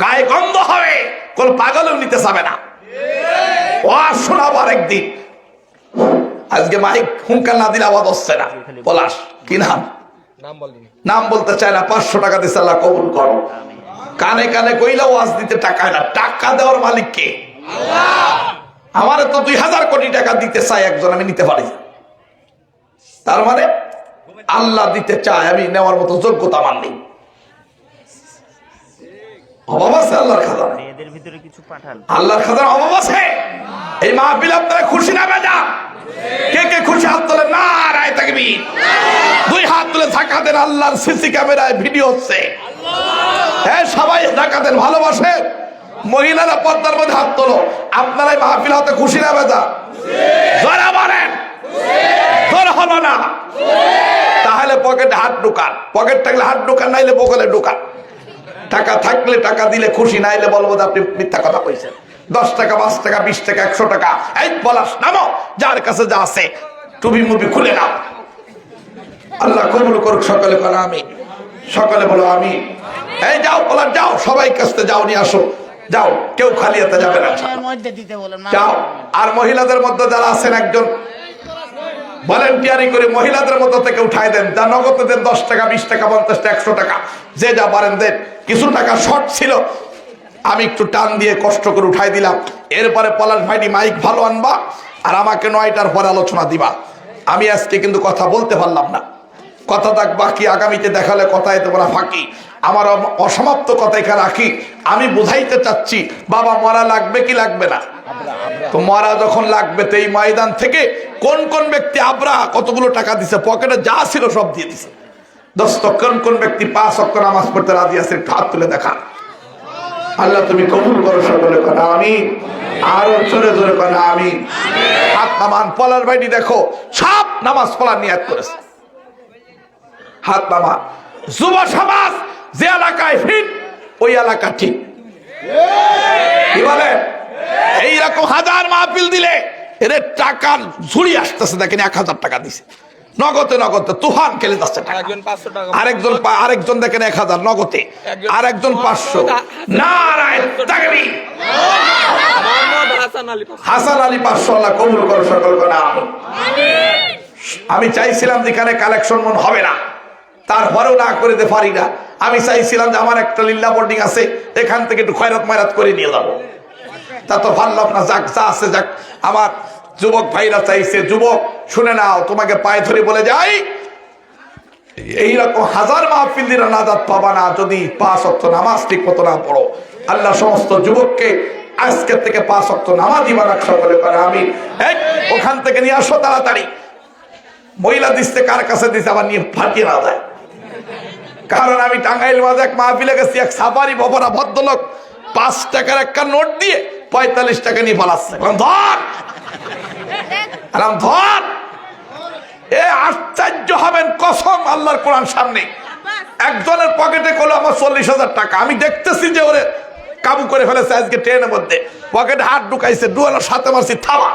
গায়ে গন্ধ হবে, কোন পাগলও নিতে যাবে না। ও শোনাবো আরেকদিন। আজকে মাইক হুঙ্কার না দিলে আওয়াজ হচ্ছে না। পলাশ, কি নাম? নাম বলতে চায় না। 500 টাকা দিচ্ছে, আল্লাহ কবুল করো। কানে কানে কইলা ওয়াজ দিতে টাকা না, টাকা দেওয়ার মালিক কে? আমার তো 2000 কোটি টাকা দিতে চায় একজন, আমি নিতে পারি। তার মানে আল্লাহ দিতে চায়, আমি নেওয়ার মতো যোগ্যতা আমার নেই। অভাব আছে আল্লাহর খাজানা, আল্লাহর খাজানা অভাব আছে। এই মাহফিল আপনারা খুশি না বেজা? কে কে খুশি হাত তোলেন? নারায়ে তাকবীর। 2 হাত তুলে ধাক্কা দেন, আল্লাহর সিসি ক্যামেরায় ভিডিও হচ্ছে। হ্যাঁ, সবাই ধাক্কা দেন, ভালোবাসে। মহিলারা পর্দার মধ্যে হাত তোলো। আপনারা এই মাহফিল হতে খুশি না বেজা? জোরে বলেন। জোর হলো না? তাহলে পকেটে হাত ঢুকান। পকেট থাকলে হাত ঢুকান, নাইলে বগলে ঢুকান। টাকা থাকলে টাকা দিলে খুশি, নাইলে বলবো আপনি মিথ্যা কথা কইছেন। 10 টাকা, 5 টাকা, 20 টাকা, 100 টাকা, এই পলাশ নামো, যার কাছে যা আছে টুপি মুভি খুলে নাও। আল্লাহ কবুল করুক। সকলে বলো আমিন, সকলে বলো আমিন। এই যাও পলাশ, যাও, সবাই কাছে যাও, নিয়ে আসো, যাও, কেউ খালি হাতে যাবে না, যাও। আর মহিলাদের মধ্যে যারা আছেন, একজন ভলেন্টিয়ারি করে মহিলাদের মধ্যে থেকে উঠাই দেন, যা নগদে দেন, 10 টাকা, 20 টাকা, 50 টাকা, 100 টাকা, যে যা পারেন দেন। কিছু টাকা শর্ট ছিল, আমি একটু টান দিয়ে কষ্ট করে উঠাই দিলাম। এরপরে পলাশ ভাইটি মাইক ভালো আনবা, আর আমাকে 9টার পরে আলোচনা দিবা। আমি আজকে কিন্তু কথা বলতে পারলাম না, কথা থাক বাকি, আগামীতে দেখালে কথায় তোমরা ফাঁকি। আমার অসমাপ্ত কথা এখানে রাখি। আমি বুঝাইতে চাচ্ছি, বাবা মরা লাগবে কি লাগবে না? তো মরা যখন লাগবে, তো এই ময়দান থেকে কোন কোন ব্যক্তি আবরা কতগুলো টাকা দিছে, পকেটে যা ছিল সব দিয়ে দিছে। দোস্ত, কোন কোন ব্যক্তি 5 ওয়াক্ত নামাজ পড়তে রাজি আছে? একটু হাত তুলে দেখা। আল্লাহ তুমি কবুল করো, সকলে কথা আমিন। আরো জোরে জোরে কথা আমিন। হাত নামান। পলার বাইটি দেখো, সব নামাজ পড়ার নিয়ত করেছে। হাত নামান। যুব সমাজ যে এলাকায় ফিট, ওই এলাকা ঠিক। কি বলে? এইরকম হাজার মাহফিল দিলে এদের টাকার ঝুড়ি আসতেছে। দেখেন, 1000 টাকা দিছে নগদে, নগদে তুফান খেলে যাচ্ছে। আরেকজন দেখেন 1000 নগদে, আরেকজন 500। নারায়ে তাকবীর। হাসান আলী 500, আল্লাহ কবুল করো, সকল করে আমিন। আমি চাইছিলাম যেখানে কালেকশন মন হবে না, তারপরেও না করে দিতে পারি না। আমি চাইছিলাম যে আমার একটা লিল্লা বোর্ডিং আছে, এখান থেকে একটু খয়রাত মায়রাত করে নিয়ে যাবো। তা তো ভাল্লাম না, যাক যা আছে যাক। আমার যুবক ভাইরা চাইছে, যুবক শুনে নাও, তোমাকে পায়ে ধরে বলে যাই, এইরকম হাজার মাহফিল দিলে নাজাত পাবা না যদি 5 ওয়াক্ত নামাজ ঠিক মতো না পড়ো। আল্লাহ সমস্ত যুবককে আজকের থেকে 5 ওয়াক্ত নামাজই বানাক, সকলে করে আমিন। ওখান থেকে নিয়ে আসো তাড়াতাড়ি। মহিলা দিচ্ছে, কার কাছে দিচ্ছে, আবার নিয়ে ফাটিয়ে না যায়। কারণ আমি টাঙ্গাইল মাঝে এক মাহফিলে গেছি, এক সাফারি বাবারা ভদ্রলোক 5 টাকার একটা নোট দিয়ে 45 টাকা নিয়ে পালাচ্ছে। ধর ধর, এ আশ্চর্য হবেন কসম আল্লাহর কোরআন সামনে। একজনের পকেটে করলো আমার 40,000 টাকা, আমি দেখতেছি যে ওরে কাবু করে ফেলেছে আজকে ট্রেনের মধ্যে, পকেটে হাত ঢুকাইছে, ডুয়ানোর সাথে মারছি থামা।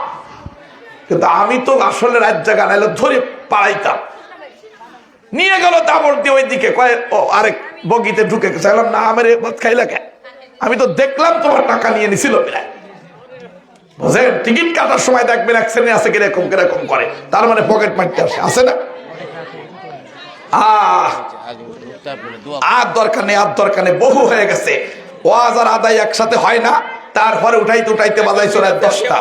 কিন্তু আমি তো আসলে রাত জায়গা নাইলে ধরে পাড়াইতাম। নিয়ে গেল দাবর দিয়ে ওইদিকে, কয় ও আরেক বগিতে ঢুকে গেছে। না আমারে খাইলা কে, আমি তো দেখলাম তোমার টাকা নিয়ে নিছিল প্রায়। বুঝলেন, টিকিট কাটার সময় দেখবেন এক শ্রেণী আছে কিরকম কিরকম করে, তার মানে পকেট মারতে আসে না। আর দরকার নেই, আর দরকার নেই, বহু হয়ে গেছে। ওয়াজ আর আদায় একসাথে হয় না, তারপরে উঠাইতে উঠাইতে বাজাই চলে 10টা।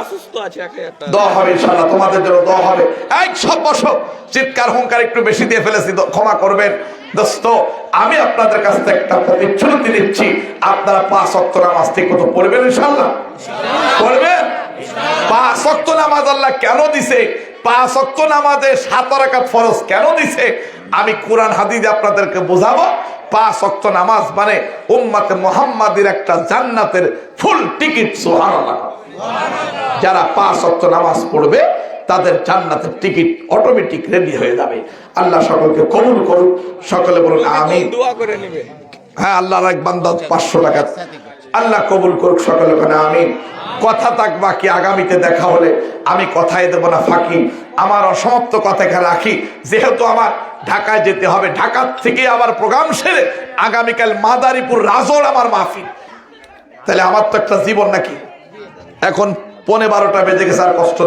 দোয়া হবে ইনশাআল্লাহ, তোমাদের জন্য দোয়া হবে। এই সব বসো, চিৎকার হুঙ্কার একটু বেশি দিয়ে ফেলেছি, ক্ষমা করবেন দোস্ত। আমি আপনাদের কাছ থেকে একটা প্রতিশ্রুতি দিচ্ছি, আপনারা 5 ওয়াক্ত নামাজ ঠিক মতো পড়বেন ইনশাআল্লাহ, পড়বেন। 5 ওয়াক্ত নামাজ আল্লাহ কেন দিছে, 5 ওয়াক্ত নামাজে 7 রাকাত ফরজ কেন দিছে, আমি কোরআন হাদিস আপনাদেরকে বোঝাবো। 5 ওয়াক্ত নামাজ মানে উম্মতে মুহাম্মাদির একটা জান্নাতের ফুল টিকিট। সুবহানাল্লাহ। যারা 5 ওয়াক্ত নামাজ পড়বে তাদের জান্নাতের টিকিট অটোমেটিক রেডি হয়ে যাবে। আল্লাহ সকলকে কবুল করুক, সকলে বলুন আমিন। দোয়া করে নেবে। হ্যাঁ, আল্লাহর এক বান্দা 500 টাকা, আল্লাহ কবুল করুক, সকলে বলেন আমিন। কথা থাক বাকি, আগামীতে দেখা হলে আমি কথাই দেব না ফাঁকি। আমার অসমাপ্ত কথাকে রাখি, যেহেতু আমার ঢাকায় যেতে হবে, ঢাকা থেকে আবার প্রোগ্রাম সেরে আগামীকাল মাদারীপুর রাজোর আমার মাহফিল। তাহলে আমার তো একটা জীবন নাকি। এখন 12:15 বেজে গেছে, আর কষ্ট